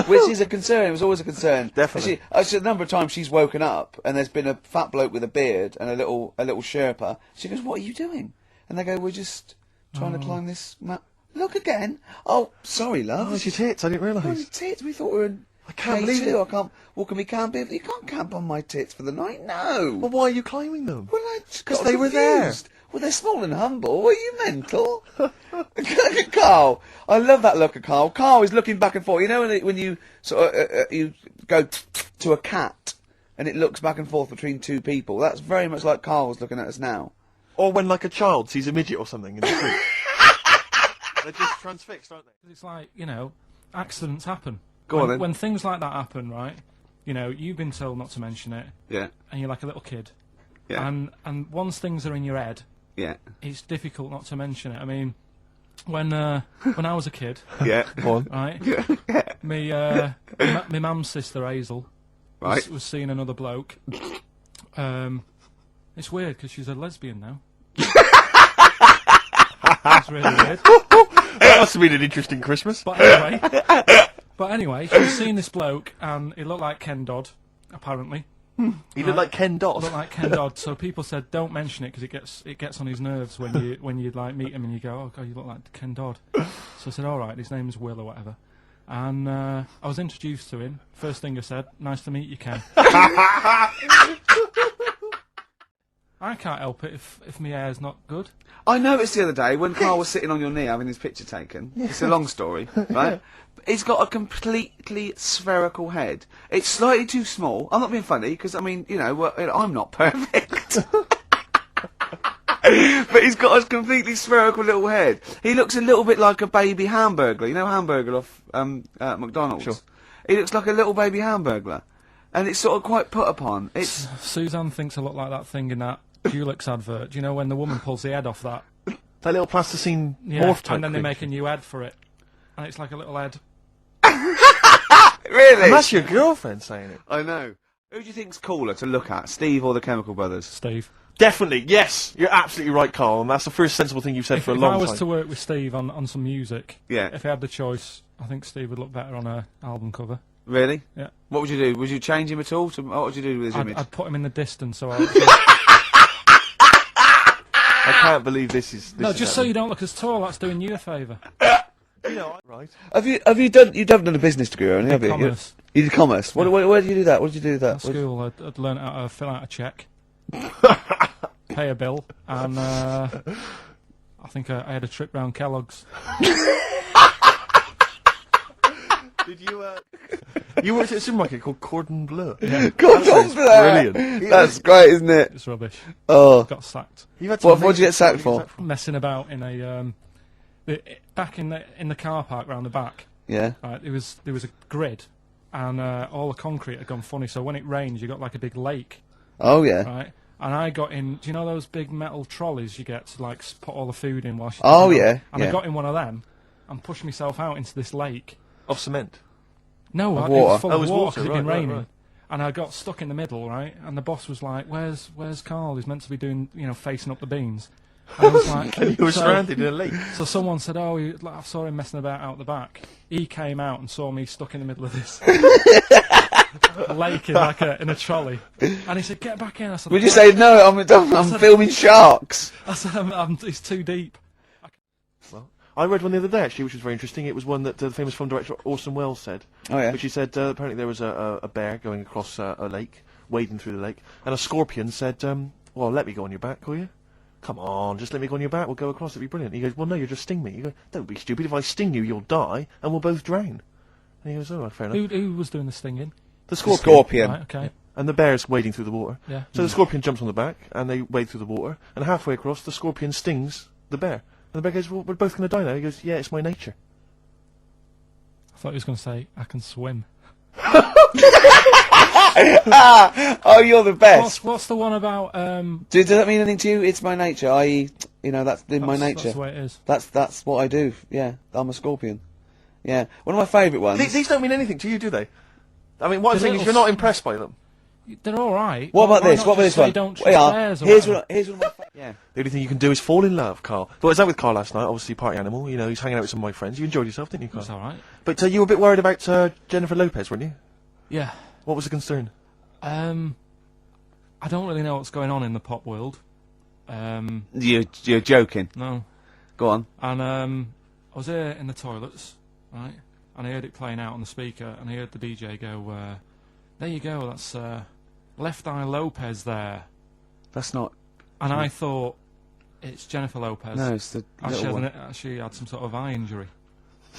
Which is a concern. It was always a concern. Definitely. A number of times she's woken up and there's been a fat bloke with a beard and a little Sherpa. She goes, "What are you doing?" And they go, "We're just trying to climb this map." Look again. Oh, sorry, love. Oh, it's your tits. I didn't Oh, realise. your tits. We thought we were in. I can't believe K2. it. I can't. Well, can we camp here? You can't camp on my tits for the night. No. Well, why are you climbing them? Well, I just 'Cause got they were there. confused. Well, they're small and humble. Are you mental? Look at Karl. I love that look at Karl. Karl is looking back and forth. You know when you sort of you go to a cat and it looks back and forth between two people. That's very much like Karl's looking at us now. Or when, like, a child sees a midget or something in the street. They're just transfixed, aren't they? It's like, accidents happen. Go on then. When things like that happen, right? You've been told not to mention it, Yeah. and you're like a little kid. Yeah. And once things are in your head, Yeah. it's difficult not to mention it. I mean, when I was a kid, Yeah. Go on. right? my mum's sister Hazel Right. was seeing another bloke. It's weird because she's a lesbian now. That's really weird. That must have been an interesting Christmas. But anyway, she was seeing this bloke, and he looked like Ken Dodd, apparently. He looked like Ken Dodd. Looked like Ken Dodd. So people said, don't mention it because it gets on his nerves when you like meet him and you go, oh god, you look like Ken Dodd. So I said, all right, his name's Will or whatever. And I was introduced to him. First thing I said, nice to meet you, Ken. I can't help it if my hair's not good. I noticed the other day when Karl was sitting on your knee having his picture taken. It's a long story, right? He's got a completely spherical head. It's slightly too small. I'm not being funny because I mean, I'm not perfect. But he's got a completely spherical little head. He looks a little bit like a baby hamburger. You know, hamburger off McDonald's. Sure. He looks like a little baby hamburger, and it's sort of quite put upon. It's Suzanne thinks I look like that thing in that Dulux advert. Do you know when the woman pulls the head off that? That little plasticine Yeah, morph type and then they thing. make a new head for it. And it's like a little head. really. And that's your girlfriend saying it. I know. Who do you think's cooler to look at, Steve or the Chemical Brothers? Steve. Definitely, yes. You're absolutely right, Karl, and that's the first sensible thing you've said for a If long I was time. to work with Steve on some music, Yeah. if I had the choice, I think Steve would look better on a album cover. Really? Yeah. What would you do? Would you change him at all? What would you do with his image? I'd put him in the distance, so I can't believe this is. no, just so you don't look as tall. That's doing you a favour. Right. Have you done? You've done a business degree, only, have you? Commerce. You did commerce. Where did you do that? What did you do with that? At school, I'd learned how to fill out a cheque, pay a bill, and I think I had a trip round Kellogg's. Did you? You worked at a supermarket called Cordon Bleu. Yeah, Cordon Bleu. Brilliant. That's great, isn't it? it's rubbish. Oh, Got sacked. You've had some what did you amazing- get sacked for? Messing about in a back in the car park round the back. Yeah. Right, there was a grid, and all the concrete had gone funny. So when it rains, you got like a big lake, Oh yeah. right? And I got in. Do you know those big metal trolleys you get to like put all the food in while? Oh, yeah, And yeah. I got in one of them and pushed myself out into this lake. Of cement. No, Of it was water. full Oh, it of was water water, 'cause it'd right, been right, raining. right. And I got stuck in the middle, right? And the boss was like, "Where's Karl? He's meant to be doing, facing up the beans." And I was like, And you were so- stranded in a lake. So someone said, "Oh, I saw him messing about out the back." He came out and saw me stuck in the middle of this lake in a trolley, and he said, "Get back in." I said, Would you say no? I'm filming sharks. I said, "It's too deep." I read one the other day, actually, which was very interesting. It was one that the famous film director Orson Welles said. Oh yeah. Which he said, apparently there was a bear going across a lake, wading through the lake, and a scorpion said, well, let me go on your back, will you? Come on, just let me go on your back, we'll go across, it'll be brilliant. He goes, well, no, you'll just sting me. You go, don't be stupid, if I sting you, you'll die, and we'll both drown. And he goes, oh, fair enough. Who was doing the stinging? The Scorpion. Right, okay. And the bear's wading through the water. Yeah. So the scorpion jumps on the back, and they wade through the water, and halfway across, the scorpion stings the bear. And the bear goes, well, we're both going to die now. He goes, yeah, it's my nature. I thought he was going to say, "I can swim." Oh, you're the best. What's the one about? Does that mean anything to you? It's my nature, i.e., that's in my nature. That's the way it is. That's what I do. Yeah, I'm a scorpion. Yeah, one of my favourite ones. These don't mean anything to you, do they? I mean, what I'm The saying is little you're not impressed by them. They're all right. What about Why this? not What about just this say one? Don't Wait, trust bears or here's whatever? one of my yeah. The only thing you can do is fall in love, Karl. But I was out with Karl last night, obviously party animal. You know, he's hanging out with some of my friends. You enjoyed yourself, didn't you, Karl? That's all right. But you were a bit worried about Jennifer Lopez, weren't you? Yeah. What was the concern? I don't really know what's going on in the pop world. You're joking. No. Go on. And I was here in the toilets, right? And I heard it playing out on the speaker, and I heard the DJ go, "There you go, that's Left Eye Lopez there." That's not. And I thought, it's Jennifer Lopez. No, it's the And little one. she had some sort of eye injury.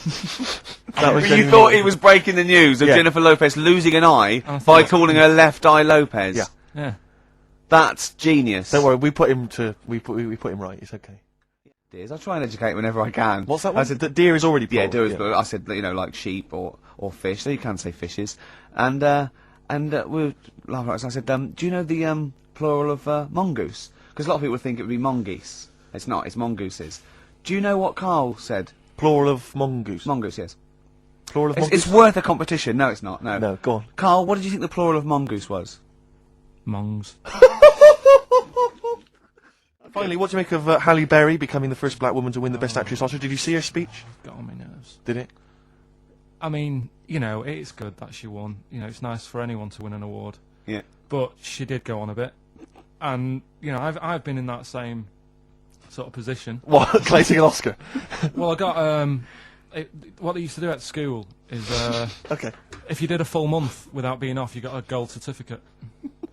That was You genuinely- thought he was breaking the news of Yeah. Jennifer Lopez losing an eye I by thought- calling her Left Eye Lopez. Yeah. Yeah. That's genius. Don't worry, we put him right. It's okay. Dears, I try and educate whenever I can. What's that I one? said, The deer is already yeah, plural, deers, but I said, like sheep or fish. So you can say fishes. And we were laughing. I said, do you know the plural of mongoose? Because a lot of people think it would be mongoose. It's not. It's mongooses. Do you know what Karl said? Plural of mongoose. Mongoose, yes. Plural of It's mongoose. worth a competition. No, it's not. No. No, go on. Karl, what did you think the plural of mongoose was? Mongs. Finally, what do you make of Halle Berry becoming the first black woman to win the Best Actress Oscar? Did you see her speech? Got on my nerves. Did it? I mean, it's good that she won. It's nice for anyone to win an award. Yeah. But she did go on a bit. And, I've been in that same sort of position. What? Collecting an Oscar? Well, I got, what they used to do at school is, Okay. if you did a full month without being off, you got a gold certificate.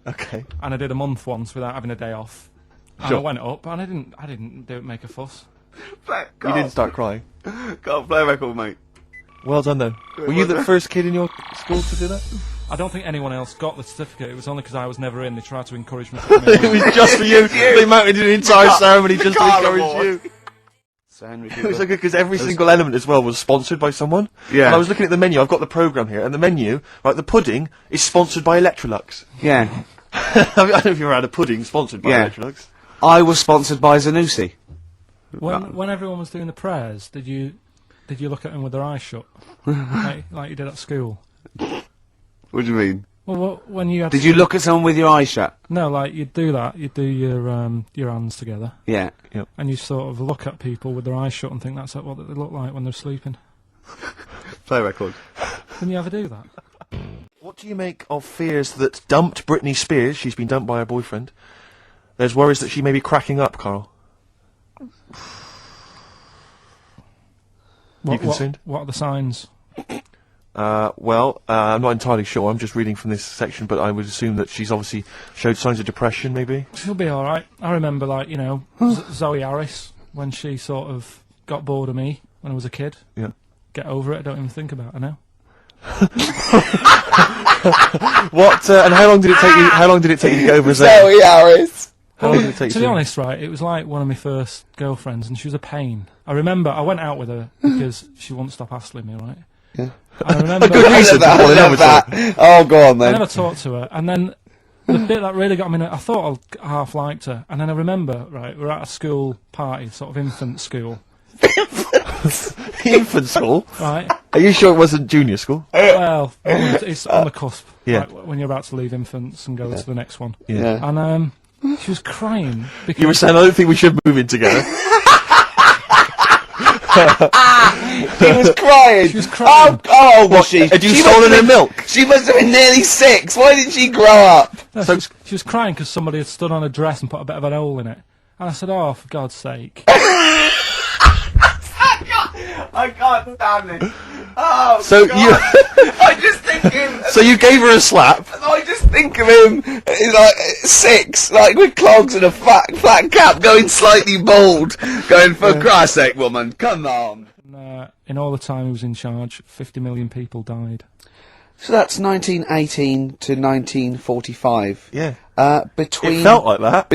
Okay. And I did a month once without having a day off. And Sure. I went up, and I didn't make a fuss. You didn't start crying. Can't play a record, mate. Well done, though. Were you the first kid in your school to do that? I don't think anyone else got the certificate. It was only because I was never in. They tried to encourage me to come in. It was just for you. They mounted an entire ceremony just to encourage you. So Henry, It was so good because every single element as well was sponsored by someone. Yeah. And I was looking at the menu. I've got the program here, and the menu, right? The pudding is sponsored by Electrolux. yeah. I don't know if you've ever had a pudding sponsored by Yeah. Electrolux. I was sponsored by Zanussi. When everyone was doing the prayers, did you look at them with their eyes shut, like you did at school? What do you mean? Well, when you had Did you look at someone with your eyes shut? No, like you'd do that. You'd do your hands together, Yeah. and you sort of look at people with their eyes shut and think that's what they look like when they're sleeping. Play record. Didn't you ever do that? What do you make of fears that dumped Britney Spears? She's been dumped by her boyfriend. There's worries that she may be cracking up, Karl. concerned? What are the signs? Well, I'm not entirely sure. I'm just reading from this section, but I would assume that she's obviously showed signs of depression, maybe. She'll be all right. I remember, Zoe Harris when she sort of got bored of me when I was a kid. Yeah. Get over it. I don't even think about her now. What? And how long did it take you? How long did it take you to get over Zoe? Zoe Harris. How long did it take To you? be honest, right, it was like one of my first girlfriends, and she was a pain. I remember I went out with her because she wouldn't stop hassling me, right? Yeah. I remember. Good reason to fall in love with her. Oh, go on I then. never talked to her, and then the bit that really got me, I thought I half liked her, and then I remember, right, we're at a school party, sort of infant school, Infant school. right? Are you sure it wasn't junior school? Well, it's on the cusp. Yeah. Like when you're about to leave infants and go to the next one. Yeah. And she was crying because You were saying, I don't think we should move in together. She was crying. She was crying. Oh, was she? Had you She stolen must her have milk? been- She must have been nearly 6. Why didn't she grow up? No, So- she was crying because somebody had stood on a dress and put a bit of an hole in it. And I said, "Oh, for God's sake!" I can't stand it. Oh, So God. you, I just think him. so you gave her a slap. I just think of him, like 6, like with clogs and a flat cap, going slightly bald, going, for Christ's sake, woman, come on. And, in all the time he was in charge, 50 million people died. So that's 1918 to 1945. Yeah. Between It felt like that.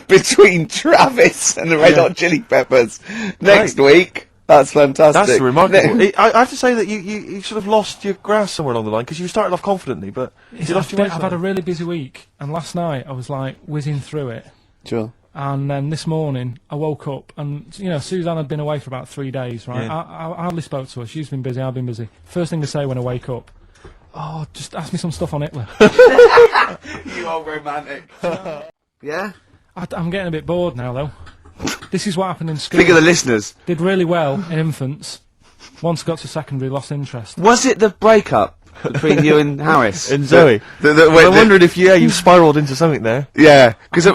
between Travis and the Red Hot Chili Peppers. Next week. That's fantastic. That's remarkable. I have to say that you sort of lost your grasp somewhere along the line, because you started off confidently, but you lost your way. I've had a really busy week, and last night I was like whizzing through it. Sure. And then this morning I woke up, and you know Suzanne had been away for about 3 days, right? Yeah. I hardly spoke to her. She's been busy. I've been busy. First thing to say when I wake up, "Oh, just ask me some stuff on Hitler." You are romantic. Yeah? I'm getting a bit bored now, though. This is what happened in school. Think of the listeners. Did really well in infants. Once got to secondary, lost interest. Was it the breakup between you and Harris? And Zoe. I wondered if you spiralled into something there. Yeah, because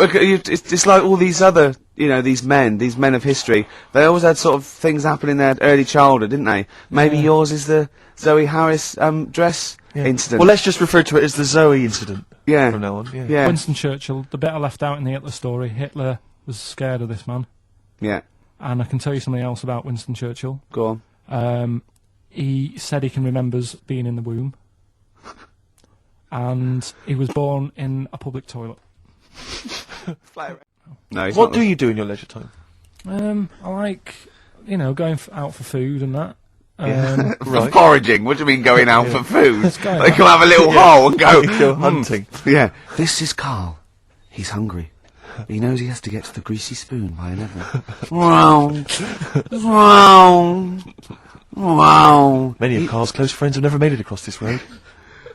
it's like all these other, you know, these men of history. They always had sort of things happen in their early childhood, didn't they? Maybe yours is the Zoe Harris dress incident. Well, let's just refer to it as the Zoe incident. Yeah. From now on. Yeah. Yeah. Winston Churchill, the bit I left out in the Hitler story, Hitler was scared of this man. Yeah. And I can tell you something else about Winston Churchill. Go on. He said he can remembers being in the womb. And he was born in a public toilet. No. he's What not do you do in your leisure time? I like, you know, going out for food and that. For foraging. What do you mean going out for food? going They out. come have a little hole and go Go hunting. Yeah. This is Karl. He's hungry. He knows he has to get to the greasy spoon by 11. Wow. Wow. Wow. Many of Karl's close friends have never made it across this road.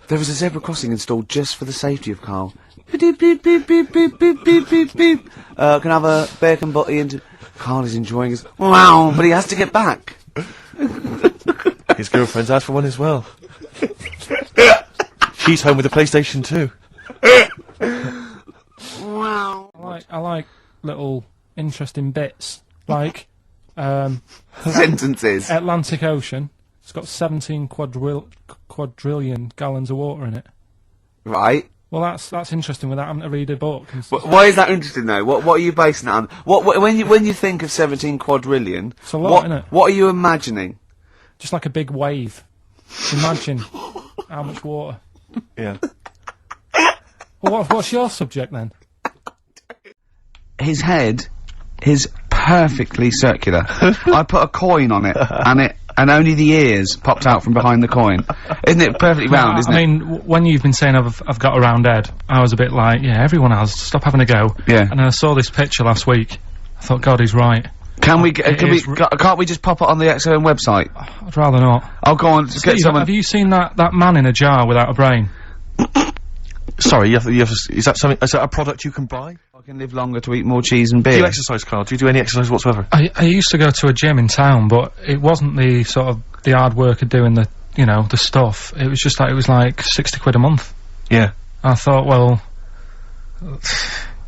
There was a zebra crossing installed just for the safety of Karl. Beep, beep, beep, beep, beep, beep, beep, beep, beep. Can I have a bacon butty and... Karl is enjoying his... Wow, but he has to get back. His girlfriend's out for one as well. She's home with a PlayStation 2. Wow. I like little interesting bits. Like, Sentences. Atlantic Ocean. It's got 17 quadrillion gallons of water in it. Right. Well, that's interesting without having to read a book. And stuff. Why is that interesting though? What are you basing it on? What when you think of 17 quadrillion, It's a lot, innit? what are you imagining? Just like a big wave. Imagine how much water. Yeah. Well, what's your subject then? His head is perfectly circular. I put a coin on it, and only the ears popped out from behind the coin. Isn't it perfectly round? Isn't I it? mean, when you've been saying I've got a round head, I was a bit like, yeah, everyone has. Stop having a go. Yeah. And then I saw this picture last week. I thought, God, he's right. Can't we just pop it on the XOM website? I'd rather not. I'll go on. Just get Steve, someone. have you seen that man in a jar without a brain? Sorry, is that something? Is that a product you can buy? I can live longer to eat more cheese and Do beer. you exercise, Karl? Do you do any exercise whatsoever? I used to go to a gym in town, but it wasn't the sort of the hard work of doing the, you know, the stuff. It was just like, it was like 60 quid a month. Yeah. I thought, well,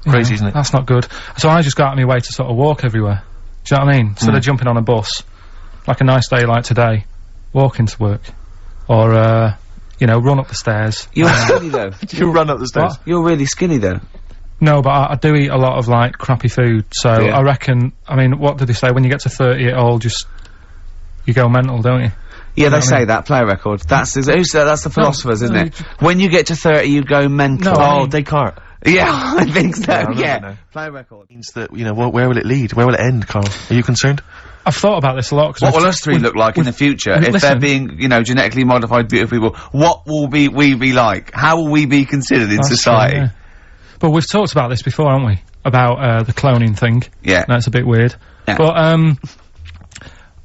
Crazy, isn't it? That's not good. So I just got out of my way to sort of walk everywhere. Do you know what I mean? Instead of jumping on a bus, like a nice day like today, walk into work, or you know, run up the stairs. You're skinny though. You run up the stairs. What? You're really skinny though. No, but I do eat a lot of like crappy food, so Yeah. I reckon. I mean, what did they say? When you get to 30, it all just you go mental, don't you? Yeah, they what I say mean? that. Play record. That's the philosophers, isn't no, it? When you get to 30, you go mental. No, I Oh, mean- Descartes. Yeah, I think so. I remember Yeah. now. Play record. Means that, you know, where will it lead? Where will it end, Karl? Are you concerned? I've thought about this a lot. Cause What we've- will us three look like in the future if they're listen. being, you know, genetically modified beautiful people? What will we be like? How will we be considered in That's society? true, yeah. But we've talked about this before, haven't we? About the cloning thing. Yeah. That's a bit weird. Yeah. But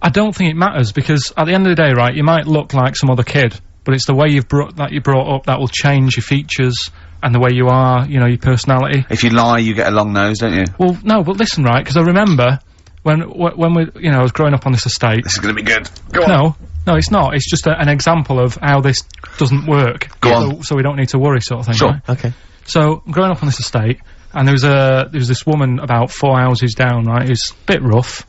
I don't think it matters, because at the end of the day, right, you might look like some other kid, but it's the way you're brought up that will change your features and the way you are, you know, your personality. If you lie, you get a long nose, don't you? Well, no, but listen, right, because I remember when we, you know, I was growing up on this estate. This is gonna be good. Go on. No, it's not. It's just an example of how this doesn't work. Go on. So we don't need to worry, sort of thing. Sure. Right? Okay. So, growing up on this estate, and there was this woman about 4 houses down, right, who's a bit rough.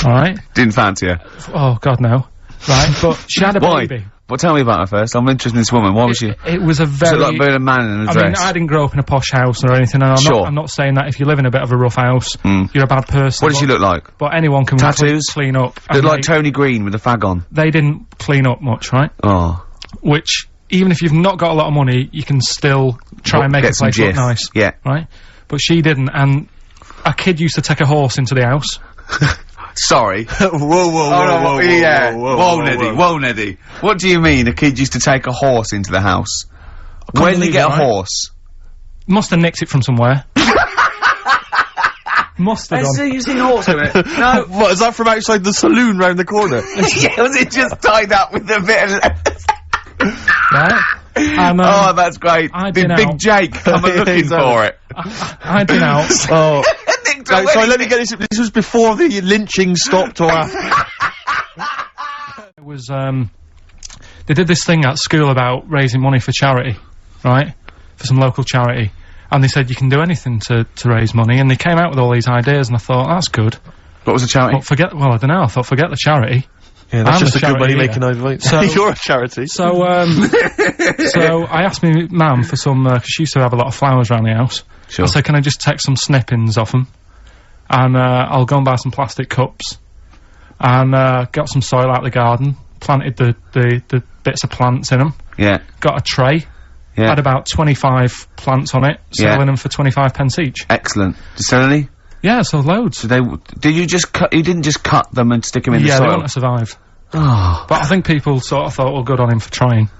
Alright? Didn't fancy her. Oh, God, no. Right, but she had a Why? baby. Well, tell me about her first. I'm interested in this woman. Why was she? It was a very... Was it like being a man in a dress? I mean, I didn't grow up in a posh house or anything, and I'm not saying that if you live in a bit of a rough house, you're a bad person. What did she look like? But anyone can Tattoos? clean up. Looked like Tony Green with a fag on. They didn't clean up much, right? Oh. Which, even if you've not got a lot of money, you can still try and make a place look nice. Yeah. Right? But she didn't, and a kid used to take a horse into the house. Sorry. Whoa, Yeah. Whoa, Neddy. Neddy. What do you mean a kid used to take a horse into the house? When did he get a horse? Must have nicked it from somewhere. Must have done. you seen a horse with it? No. What, is that from outside the saloon round the corner? Yeah, was it just tied up with a bit of... Right? And, oh, that's great. Did Big Jake come looking for it? I'd been out. Oh. Sorry, let me get this. This was before the lynching stopped, or after? It was, they did this thing at school about raising money for charity, right? For some local charity. And they said you can do anything to raise money, and they came out with all these ideas, and I thought, that's good. What was the charity? Well, I don't know, I thought, forget the charity. Yeah, that's I'm just a good charity money-making advice. So, you're a charity. So, so I asked me mum for some, 'cause she used to have a lot of flowers around the house. Sure. I said, can I just take some snippings off them? And, I'll go and buy some plastic cups. And, got some soil out of the garden, planted the bits of plants in them. Yeah. Got a tray. Yeah. Had about 25 plants on it, selling them for 25 pence each. Excellent. Did you sell any? Yeah, so loads. So did you just cut, you didn't just cut them and stick them in the soil? Yeah, they want to survive. Oh. But I think people sort of thought, well, good on him for trying.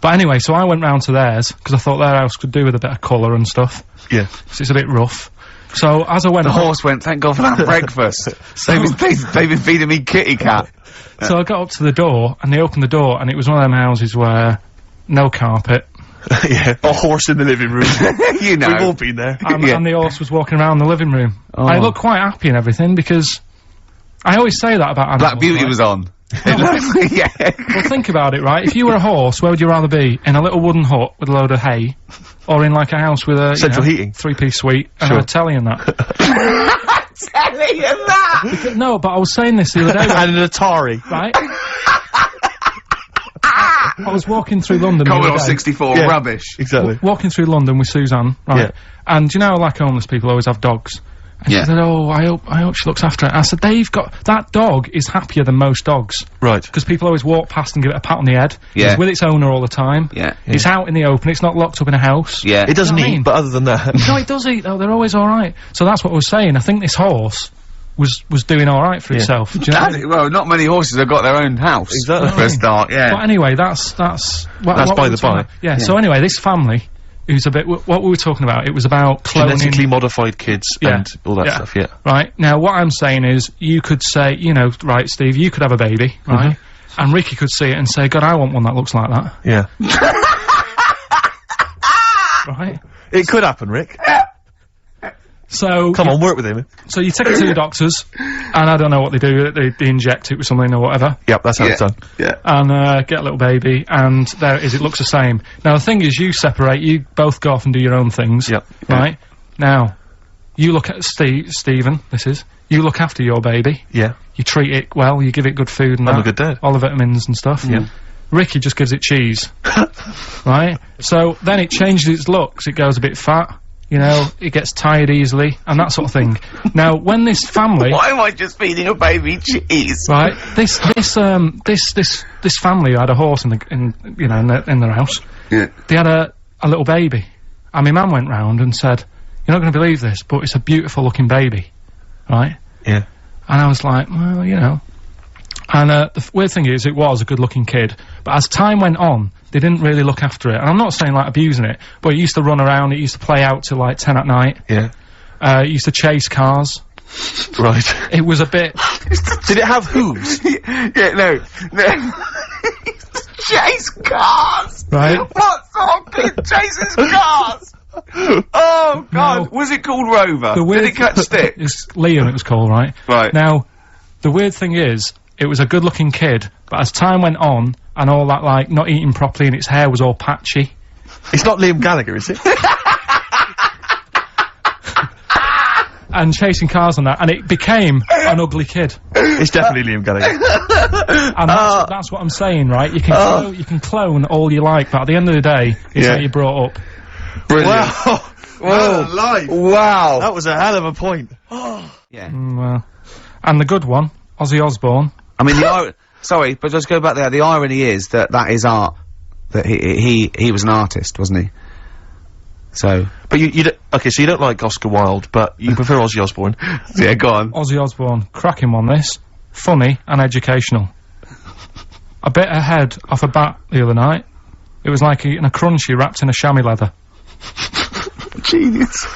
But anyway, so I went round to theirs, because I thought their house could do with a bit of colour and stuff. Yeah. 'Cause it's a bit rough. So, as I went... The horse went, thank God for that breakfast. They've been feeding me kitty cat. So I got up to the door, and they opened the door, and it was one of them houses where no carpet. Yeah, a horse in the living room. You know. We've all been there. And the horse was walking around the living room. Oh. I looked quite happy and everything, because I always say that about animals. Black Beauty was on. Yeah. Well, think about it, right? If you were a horse, where would you rather be? In a little wooden hut with a load of hay, or in like a house with a central heating, 3-piece suite, and a telly and that? Telly and that. No, but I was saying this the other day. And an Atari, right? I was walking through London. Commodore 64, rubbish. Exactly. Walking through London with Suzanne, right? Yeah. And you know, like homeless people always have dogs. And she said, "Oh, I hope she looks after it." I said, that dog is happier than most dogs. Right. Because people always walk past and give it a pat on the head. Yeah. It's with its owner all the time. Yeah. It's out in the open, it's not locked up in a house. Yeah. It doesn't You know what I eat, mean? but other than that... No, it does eat though, they're always alright. So that's what I was saying, I think this horse was doing alright for itself. Do you know what I mean? Well, not many horses have got their own house. Exactly. For a start, yeah. But anyway, that's what by we the were talking by. about. Yeah, so anyway, this family, who's a bit, what we were talking about, it was about cloning. Genetically modified kids and all that stuff, yeah. Right, now what I'm saying is, you could say, you know, right, Steve, you could have a baby, right? And Ricky could see it and say, God, I want one that looks like that. Yeah. Right? It could happen, Rick. So... Come on, work with him. So you take it to the doctors, and I don't know what they do, they inject it with something or whatever. Yep, that's how it's done. Yeah. And, get a little baby, and there it is, it looks the same. Now the thing is, you separate, you both go off and do your own things. Yep. Right? Now, you look at Stephen, you look after your baby. Yeah. You treat it well, you give it good food and I'm a good dad. all the vitamins and stuff. Yeah. Ricky just gives it cheese. Right? So, then it changes its looks, it goes a bit fat. You know, it gets tired easily, and that sort of thing. Now, when this family... Why am I just feeding a baby cheese? Right, this family had a horse in their house. Yeah. They had a little baby. And my mum went round and said, "You're not going to believe this, but it's a beautiful looking baby." Right? Yeah. And I was like, well, you know. And, the weird thing is, it was a good looking kid. But as time went on, they didn't really look after it. And I'm not saying, like, abusing it, but it used to run around, it used to play out till, like, 10 at night. Yeah. It used to chase cars. Right. It was a bit... Did it have hooves? Yeah, no. Chase cars! Right. What sort of kid chases cars? Oh, God. No. Was it called Rover? The weird Did it catch stick? It's Liam, it was called, right? Right. Now, the weird thing is, it was a good-looking kid, but as time went on, and all that, like, not eating properly and its hair was all patchy. It's not Liam Gallagher, is it? And chasing cars on that, and it became an ugly kid. It's definitely Liam Gallagher. And that's what I'm saying, right? You can clone all you like, but at the end of the day, it's how you brought up. Brilliant. Wow. Whoa. Life. Wow. That was a hell of a point. Yeah. Well, and the good one, Ozzy Osbourne. I mean, sorry, but just go back there. The irony is that is art. That he was an artist, wasn't he? So. But you don't, okay, so you don't like Oscar Wilde, but you prefer Ozzy Osbourne. Yeah, go on. Ozzy Osbourne, cracking one this. Funny and educational. I bit a head off a bat the other night. It was like eating a crunchy wrapped in a chamois leather. Genius.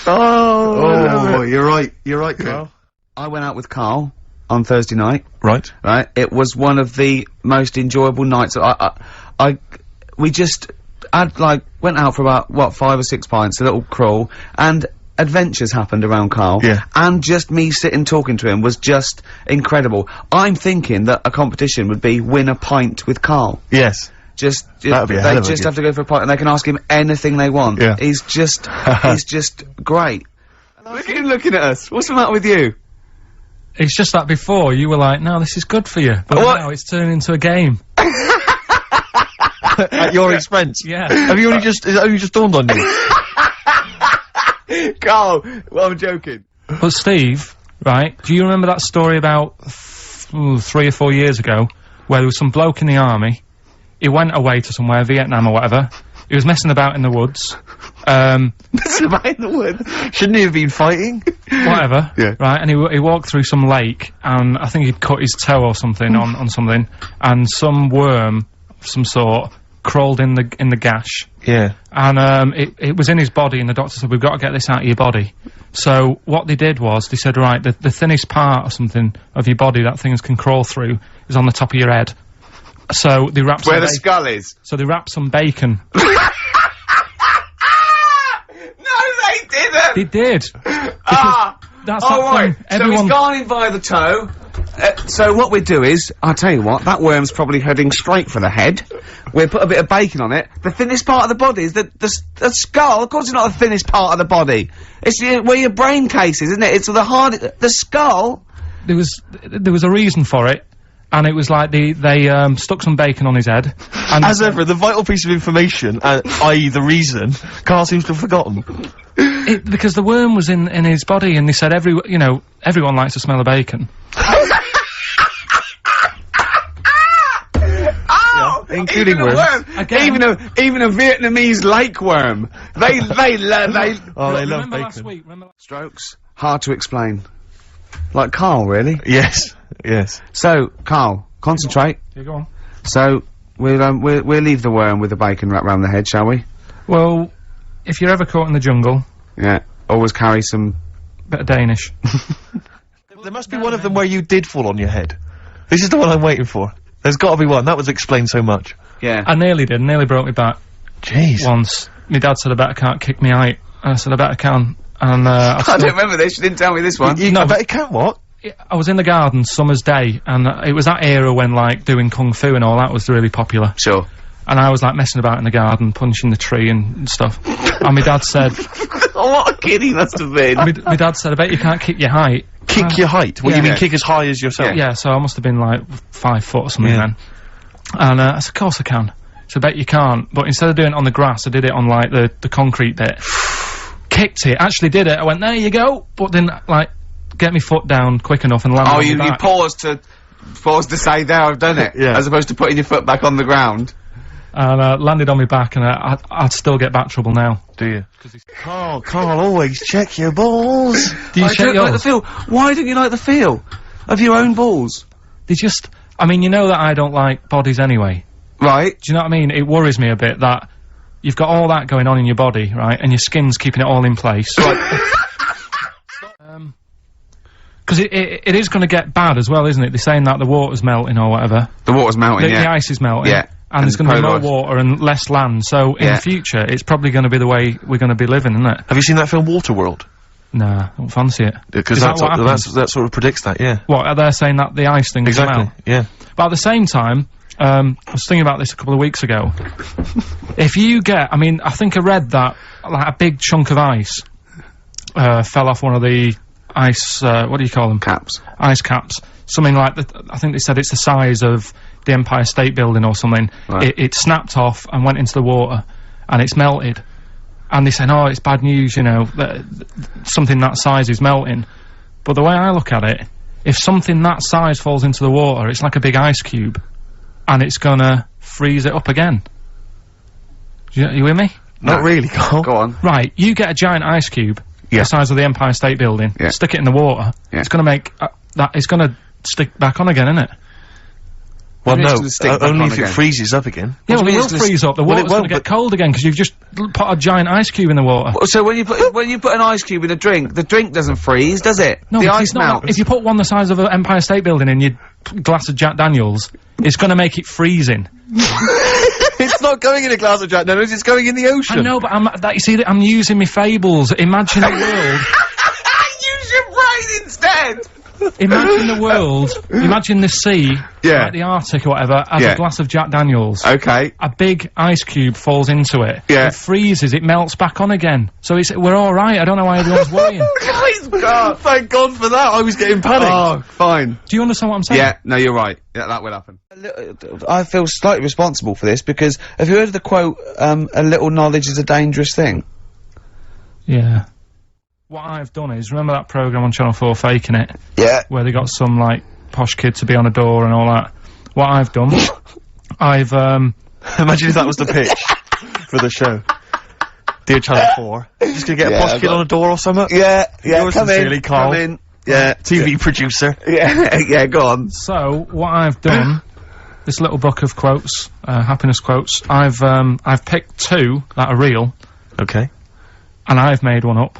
Oh, you're right, Karl. I went out with Karl on Thursday night. Right. Right. It was one of the most enjoyable nights. We just went out for about, what, 5 or 6 pints, a little crawl, and adventures happened around Karl. Yeah. And just me sitting talking to him was just incredible. I'm thinking that a competition would be win a pint with Karl. Yes. That'd be a hell of a just gift. have to go for a pint and they can ask him anything they want. Yeah. He's just great. Look at him looking at us. What's the matter with you? It's just that before, you were like, no, this is good for you. But now it's turning into a game. At your expense. Yeah. Have you only just dawned on you? Karl, well, I'm joking. But Steve, right, do you remember that story about 3 or 4 years ago, where there was some bloke in the army, he went away to somewhere, Vietnam or whatever, he was messing about in the woods, Messing about in the woods. Shouldn't he have been fighting? whatever, Yeah. right, and he walked through some lake, and I think he'd cut his toe or something on something, and some worm of some sort crawled in the gash. Yeah. And it was in his body, and the doctor said, we've got to get this out of your body. So what they did was, they said, right, the thinnest part or something of your body that things can crawl through is on the top of your head. So they wrapped Where the skull is. So they wrapped some bacon. No, they didn't! They did. That's oh, that right. thing. So Everyone. he's gone in via the toe. So what we do is, I'll tell you what, that worm's probably heading straight for the head. We'll put a bit of bacon on it. The thinnest part of the body is the skull. Of course it's not the thinnest part of the body. It's where your brain case is, isn't it? It's the skull. There was a reason for it. And it was like they stuck some bacon on his head. And As ever, the vital piece of information, i.e. the reason, Karl seems to have forgotten. because the worm was in his body, and they said everyone likes the smell of bacon. Oh, including even a worms. worm. Again. Even a Vietnamese lake worm. They Oh, they love Remember last bacon. week? Remember Strokes. Hard to explain. Like Karl, really. Yes. Yes. So, Karl, concentrate. Yeah, go on. So, we'll leave the worm with the bacon wrapped round the head, shall we? Well, if you're ever caught in the jungle, Yeah. Always carry some... bit of Danish. There must be one of them where you did fall on your head. This is the one I'm waiting for. There's got to be one. That would explain so much. Yeah. I nearly did. Nearly broke me back Jeez. once. My dad said I bet I can't kick me out. And I said I bet I can. And I don't remember this. You didn't tell me this one. I bet it can what? I was in the garden summer's day, and it was that era when like doing kung fu and all that was really popular. Sure. And I was like messing about in the garden, punching the tree and stuff. And my dad said, What a kid he must have been. my dad said, I bet you can't kick your height. Kick your height? What, yeah. you mean kick as high as yourself? Yeah, so I must have been like 5 foot or something Yeah. then. And I said, of course I can. So I bet you can't. But instead of doing it on the grass, I did it on like the concrete bit. Kicked it, actually did it. I went, there you go. But didn't like get my foot down quick enough and land on you my back. paused to say, there, I've done it. Yeah. As opposed to putting your foot back on the ground. And landed on my back, and I'd still get back trouble now. Do you? Karl, always check your balls. Do you I check don't like the yours? feel. Why don't you like the feel of your own balls? They just, I mean, you know that I don't like bodies anyway. Right. Do you know what I mean? It worries me a bit that you've got all that going on in your body, right? And your skin's keeping it all in place. Because it is going to get bad as well, isn't it? They're saying that the water's melting or whatever. The water's melting, The ice is melting. Yeah. And there's going to be more polar ice. water and less land. So in Yeah. the future, it's probably going to be the way we're going to be living, isn't it? Have you seen that film Waterworld? Nah, I don't fancy it. Because Is that what happens? that sort of predicts that, yeah. What, are they saying that the ice thing Exactly, will melt? yeah. But at the same time, I was thinking about this a couple of weeks ago. If you get, I think I read that, like, a big chunk of ice, fell off one of the ice, what do you call them? Caps. Ice caps. Something like I think they said it's the size of the Empire State Building or something. Right. It snapped off and went into the water, and it's melted. And they say, oh, it's bad news, you know, that something that size is melting. But the way I look at it, if something that size falls into the water, it's like a big ice cube, and it's gonna freeze it up again. You with me? Not really, Carl. Go on. Right, you get a giant ice cube, Yeah. the size of the Empire State Building, Yeah. stick it in the water, Yeah. it's gonna make, it's gonna stick back on again, isn't it? Well, Maybe it's no, gonna stick back only on if it again. freezes up again. Yeah, do well, you it mean will it's gonna freeze up, the Well, it water's gonna won't, get cold again, because you've just put a giant ice cube in the water. So when you put an ice cube in a drink, the drink doesn't freeze, does it? No, the because ice it's not. melts. If you put one the size of an Empire State Building in your glass of Jack Daniels, it's gonna make it freezing. It's not going in a glass of Jack Daniels, it's going in the ocean. I know, but you see, I'm using my fables. Imagine a world. Use your brain instead! Imagine the world. Imagine the sea, Yeah. like the Arctic or whatever, as Yeah. a glass of Jack Daniels. Okay. A big ice cube falls into it. Yeah. It freezes. It melts back on again. So we're all right. I don't know why everyone's worrying. God, thank God for that, I was getting panicked. Oh, fine. Do you understand what I'm saying? Yeah, no, you're right. Yeah, that will happen. I feel slightly responsible for this because have you heard of the quote, a little knowledge is a dangerous thing? Yeah. What I've done is, remember that programme on Channel 4, Faking It? Yeah. Where they got some, like, posh kid to be on a door and all that. What I've done, I've, Imagine if that was the pitch for the show. Dear Channel 4, just gonna get a posh kid on a door or something? Yeah, Yours sincerely, Karl. come in. Yeah. TV producer. Yeah, yeah, go on. so, what I've done, this little book of quotes, happiness quotes, I've picked two that are real, Okay. and I've made one up.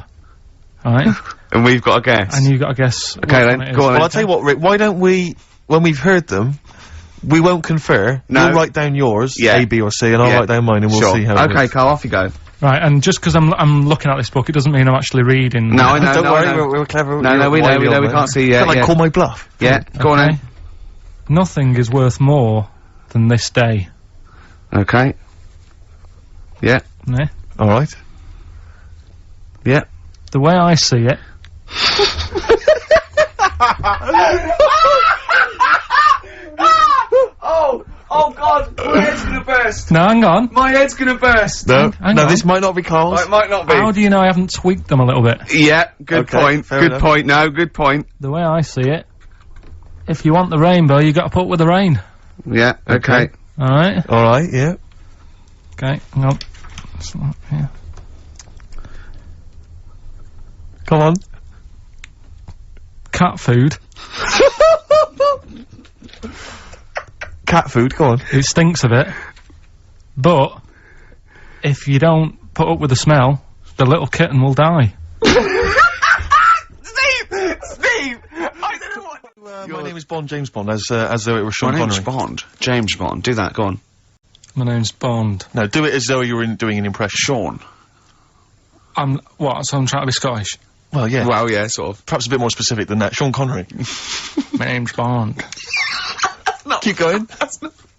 Alright? And we've got a guess. And you got to guess. Okay, which then, one it is. go on. Well, I'll tell you what, Rick, why don't we, when we've heard them, we won't confer. No. You'll write down yours, Yeah. A, B, or C, and I'll Yeah. write down mine, and we'll Sure. see how it Okay, works. Carl, off you go. Right, and just because I'm looking at this book, it doesn't mean I'm actually reading. No, I know, Don't no, worry, I know. we're clever. No, no, we know, we can't see yet. Can I Yeah. call my bluff? Yeah, go on Okay. then. Nothing is worth more than this day. Okay. Yeah, Yeah? Alright. yeah. The way I see it, Oh God, my head's gonna burst! now hang on. My head's gonna burst! No, Hang no, on. this might not be Karl's. It might not be. How do you know I haven't tweaked them a little bit? Yeah, good Okay, point. fair Good enough. point. No, good point. The way I see it, if you want the rainbow, you got to put with the rain. Yeah, okay. Alright? Alright, yeah. Okay, hang on. It's not here. Come on. Cat food, Cat food, go on. it stinks of it, but if you don't put up with the smell, the little kitten will die. Steve! I don't know what. My name is Bond, James Bond, as though it was Sean My name's Connery. Bond. James Bond. Do that, go on. My name's Bond. No, do it as though you were doing an impression. Sean. So I'm trying to be Scottish. Well, yeah. Well, yeah, sort of. Perhaps a bit more specific than that. Sean Connery. My name's Bond. Keep going.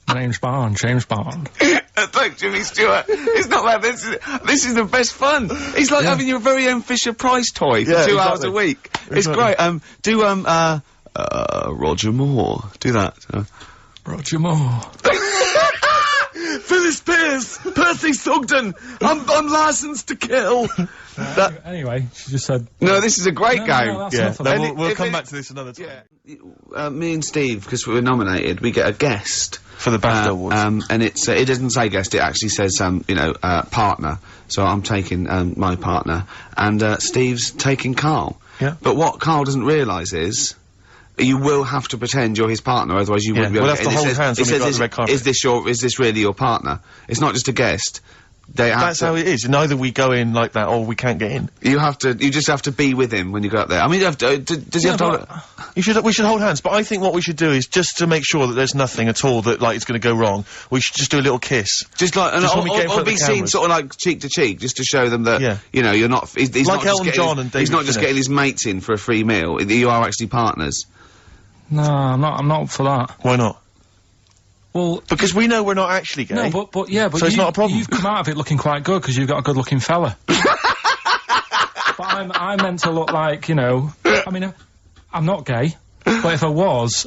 My name's Bond, James Bond. Thank Jimmy Stewart. It's not bad. This is the best fun. It's like having your very own Fisher-Price toy for Yeah, 2 hours exactly. a week. It's Exactly. great. Do Roger Moore. Do that. Roger Moore. Phyllis Pierce, Percy Sugden. I'm licensed to kill. Anyway, she just said... No, this is a great No, game. no, that's Yeah, enough of no, that. we'll if come it- back to this another time. Me and Steve, because we were nominated, we get a guest. For the BAFTA Awards. And it's it doesn't say guest, it actually says partner. So I'm taking my partner, and Steve's taking Karl. Yeah. But what Karl doesn't realise is you will have to pretend you're his partner, otherwise you wouldn't be able we'll to have to get in. hold hands when we go on the red carpet. Is this your partner? It's not just a guest. That's how it is. And either we go in like that or we can't get in. You just have to be with him when you go up there. I mean, you have to, does he have to... We should hold hands, but I think what we should do is just to make sure that there's nothing at all that, like, it's gonna go wrong, we should just do a little kiss. Just like, or be seen sort of like cheek to cheek, just to show them that, you know, you're not, he's like not Elton John and David he's not just Fincher. getting his mates in for a free meal, you are actually partners. No, I'm not up for that. Why not? Well, because we know we're not actually gay. No, but so it's not a problem. You've come out of it looking quite good because you've got a good-looking fella. But I'm meant to look like, you know. I mean, I'm not gay, but if I was,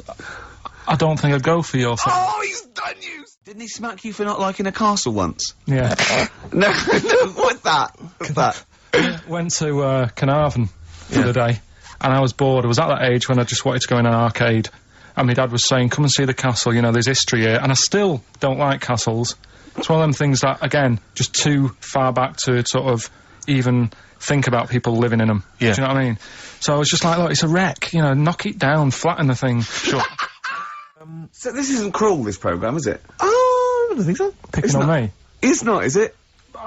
I don't think I'd go for your thing. Oh, he's done you! Didn't he smack you for not liking a castle once? Yeah. No, what's that? What's that? Went to Carnarvon the other day, and I was bored. I was at that age when I just wanted to go in an arcade. And my dad was saying, come and see the castle, you know, there's history here. And I still don't like castles. It's one of them things that, again, just too far back to sort of even think about people living in them. Yeah. Do you know what I mean? So I was just like, look, it's a wreck, you know, knock it down, flatten the thing. Sure. So this isn't cruel, this programme, is it? Oh, I don't think so. Picking on me. It's not, is it?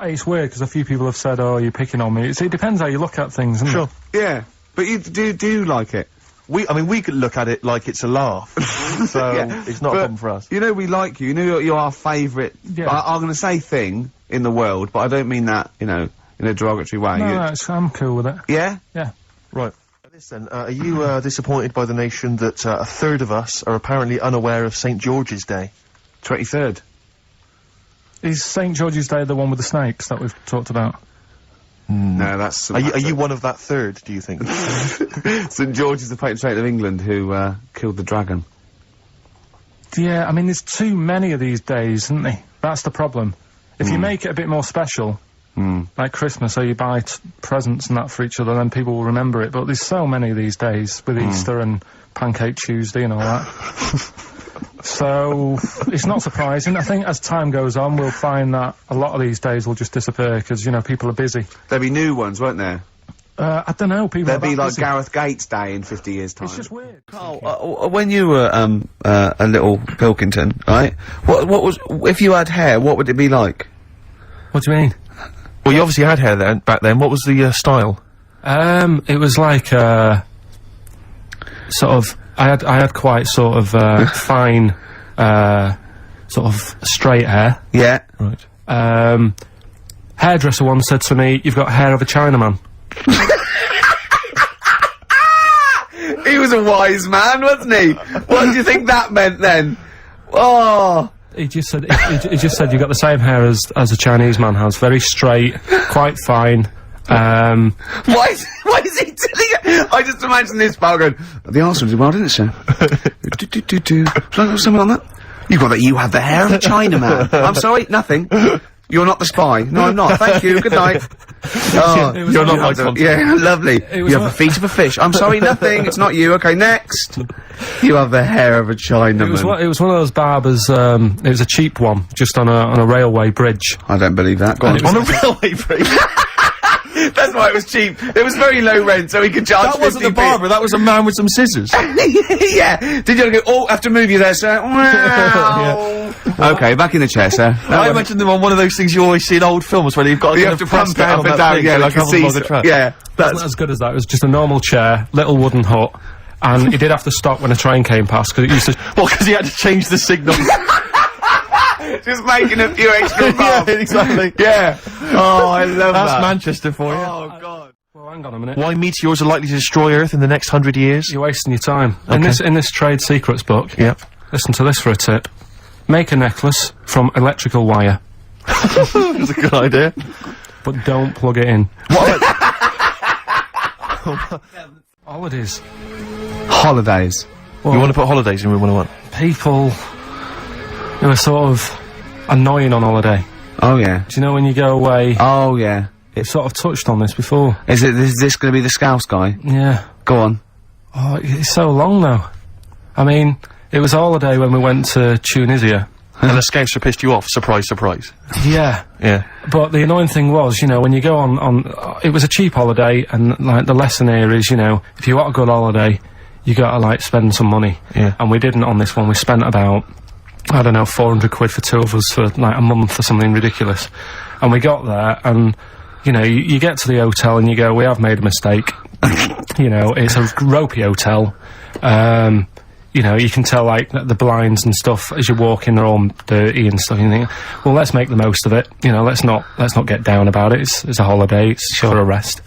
It's weird, because a few people have said, oh, you're picking on me. It depends how you look at things, doesn't it? Yeah. But you do like it? I mean, we could look at it like it's a laugh. So, it's not a problem for us. You know we like you. You know you're our favourite, I'm gonna say thing in the world, but I don't mean that, you know, in a derogatory way. No, I'm cool with it. Yeah? Yeah. Right. Listen, are you, disappointed by the nation that, a third of us are apparently unaware of St. George's Day? 23rd. Is St. George's Day the one with the snakes that we've talked about? No, that's... Are you one of that third, do you think? St. George is the patron saint of England who, killed the dragon. Yeah, I mean, there's too many of these days, isn't there? That's the problem. If you make it a bit more special, like Christmas, so you buy presents and that for each other, then people will remember it. But there's so many of these days, with Easter and Pancake Tuesday and all that. So, it's not surprising. I think as time goes on, we'll find that a lot of these days will just disappear, because, you know, people are busy. There'll be new ones, won't there? I don't know, people There'll be like busy. Gareth Gates Day in 50 years' time. It's just weird. Carl, when you were, a little Pilkington, right? What was, if you had hair, what would it be like? What do you mean? Well, you obviously had hair then, back then. What was the, style? It was like, sort of, I had quite sort of, fine, sort of straight hair. Yeah. Right. Hairdresser once said to me, you've got hair of a Chinaman. He was a wise man, wasn't he? What do you think that meant then? Oh. He just said, he just said, you've got the same hair as a Chinese man has. Very straight, quite fine. Why is he telling it? I just imagine this pal going, the Arsenal did well, didn't it, sir? Shall I have something on that? You have the hair of a Chinaman. I'm sorry, nothing. You're not the spy. No, I'm not. Thank you. Good night. Oh, you're not my contact. Yeah, lovely. You have the feet of a fish. I'm sorry, nothing. It's not you. Okay, next. You have the hair of a Chinaman. It was one of those barbers, it was a cheap one, just on a railway bridge. I don't believe that. Go on. On a railway bridge? That's why it was cheap. It was very low rent, so he could charge. That wasn't the barber, that was a man with some scissors. Yeah. Did you go, oh, I have to move you there, sir? Wow. Okay, back in the chair, sir. I imagine them on one of those things you always see in old films where you've got you have to pump it up and down, yeah, like a seesaw. Yeah. That's as good as that. It was just a normal chair, little wooden hut, and he did have to stop when a train came past, because it used to... Well, because he had to change the signal. Just making a few extra bucks. Yeah, exactly. Yeah. Oh, I love that. That's Manchester for you. Oh, God. Well, hang on a minute. Why meteors are likely to destroy Earth in the next 100 years? You're wasting your time. Okay. In this trade secrets book, Yep. listen to this for a tip. Make a necklace from electrical wire, That's a good idea. but don't plug it in. What? Holidays. Holidays. You want to put holidays in room 101? People who are sort of annoying on holiday. Oh, yeah. Do you know when you go away? Oh, yeah. It's sort of touched on this before. Is this gonna be the Scouse guy? Yeah. Go on. Oh, it's so long though. I mean, it was a holiday when we went to Tunisia. And the Scouser pissed you off, surprise, surprise. Yeah. Yeah. But the annoying thing was, you know, when you go on it was a cheap holiday, and, like, the lesson here is, you know, if you want a good holiday, you gotta, like, spend some money. Yeah. And we didn't on this one. We spent about, I don't know, 400 quid for two of us for, like, a month or something ridiculous. And we got there, and, you know, you get to the hotel and you go, we have made a mistake. You know, it's a ropey hotel. You know, you can tell, like, the blinds and stuff as you're walking, they're all dirty and stuff, and you think, well, let's make the most of it. You know, let's not get down about it. It's a holiday, it's short a rest.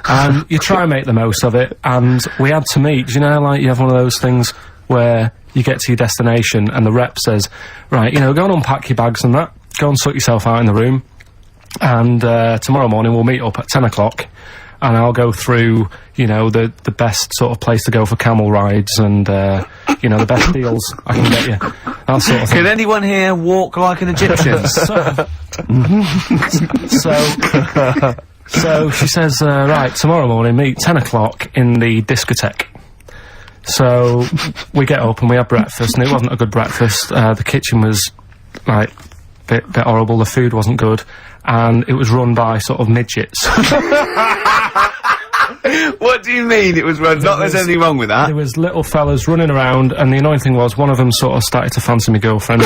And you try and make the most of it, and we had to meet, you know, like, you have one of those things where you get to your destination and the rep says, right, you know, go and unpack your bags and that, go and sort yourself out in the room, and tomorrow morning we'll meet up at 10 o'clock, and I'll go through, you know, the best sort of place to go for camel rides and, you know, the best deals I can get you. That sort of thing. Can anyone here walk like an Egyptian? So she says, right, tomorrow morning, meet 10 o'clock in the discotheque. So we get up and we have breakfast, and it wasn't a good breakfast. The kitchen was, like, bit horrible, the food wasn't good, and it was run by sort of midgets. What do you mean it was run? Not there's anything wrong with that. There was little fellas running around, and the annoying thing was one of them sort of started to fancy my girlfriend.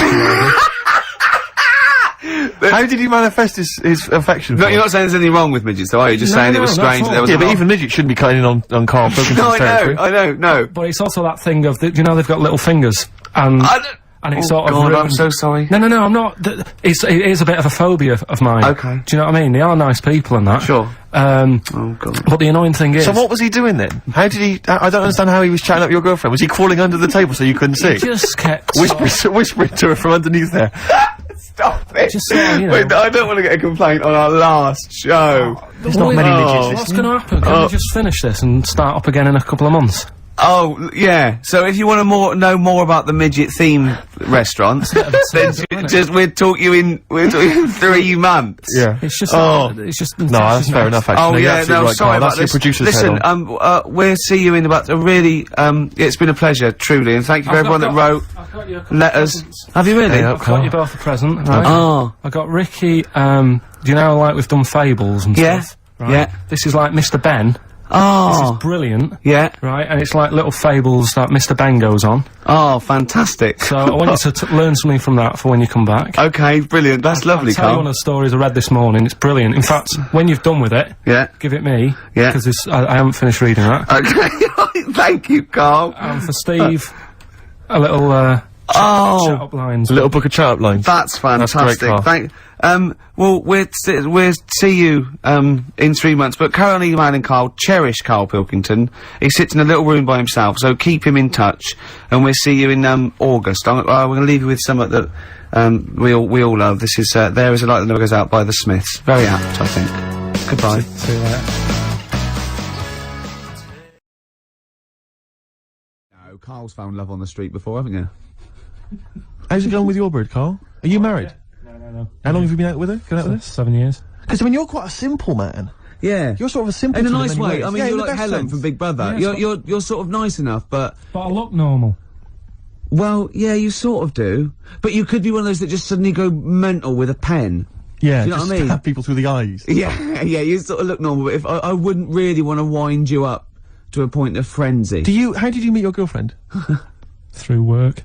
How did he manifest his affection? No, you're not saying there's anything wrong with midgets, though, are you? Just saying it was strange that there was yeah, but even midgets shouldn't be cutting in on Karl Pilkington's No, territory. I know, no. But it's also that thing of, you know, they've got little fingers, and it's sort of... God, I'm so sorry. No, I'm not. It is a bit of a phobia of mine. Okay. Do you know what I mean? They are nice people and that. Sure. Oh, God. But the annoying thing is... So what was he doing then? How did he... I don't understand how he was chatting up your girlfriend. Was he crawling under the table so you couldn't see? He just kept... Whispering to her from underneath there. Stop it! Just so, you know. Wait, I don't want to get a complaint on our last show. There's not many midgets. What's going to happen? Can we just finish this and start up again in a couple of months? Oh, yeah. So if you want to know more about the midget theme restaurants, then we'll talk you in 3 months. Yeah. It's just... it's just... No, that's fair enough, actually. Oh, No, you're yeah, absolutely no, right, sorry Karl. about That's your this. producer's Listen, head on. we'll see you in about a really, it's been a pleasure, truly, and thank you for everyone that wrote letters. Have you really? I've got you both a present, right? Oh. I got Ricky, do you know, like, we've done fables and Yeah. stuff? Right? Yeah. This is like Mr. Ben. Oh. This is brilliant. Yeah. Right, and it's like little fables that Mr. Ben goes on. Oh, fantastic. So I want you to learn something from that for when you come back. Okay, brilliant. That's lovely, I'll tell you Karl. one of the stories I read this morning. It's brilliant. In fact, when you've done with it, Yeah. give it me. Yeah. Because I haven't finished reading that. Okay. Thank you, Karl. And for Steve, a little chat up lines. A little book of chat-up lines. That's fantastic. Karl. Well, we'll see you, in 3 months, but carry on emailing Karl, cherish Karl Pilkington. He sits in a little room by himself, so keep him in touch, and we'll see you in, August. We're gonna leave you with something that, we all love. This is, There Is a Light That Never Goes Out by the Smiths. Very apt, I think. Goodbye. See you later. No, Karl's found love on the street before, haven't you? How's it going with your bird, Karl? Are you married? No. How long have you been out with her? Going out with her? 7 years. Because, I mean, you're quite a simple man. Yeah. You're sort of a simple In a nice way. I mean, yeah, you're in the like best Helen sense. from Big Brother. Yeah, You're sort of nice enough, but... But I look normal. Well, yeah, you sort of do. But you could be one of those that just suddenly go mental with a pen. Yeah, Do you know just what I mean? stab people through the eyes. Yeah, yeah, you sort of look normal, but if I wouldn't really want to wind you up to a point of frenzy. How did you meet your girlfriend? Through work.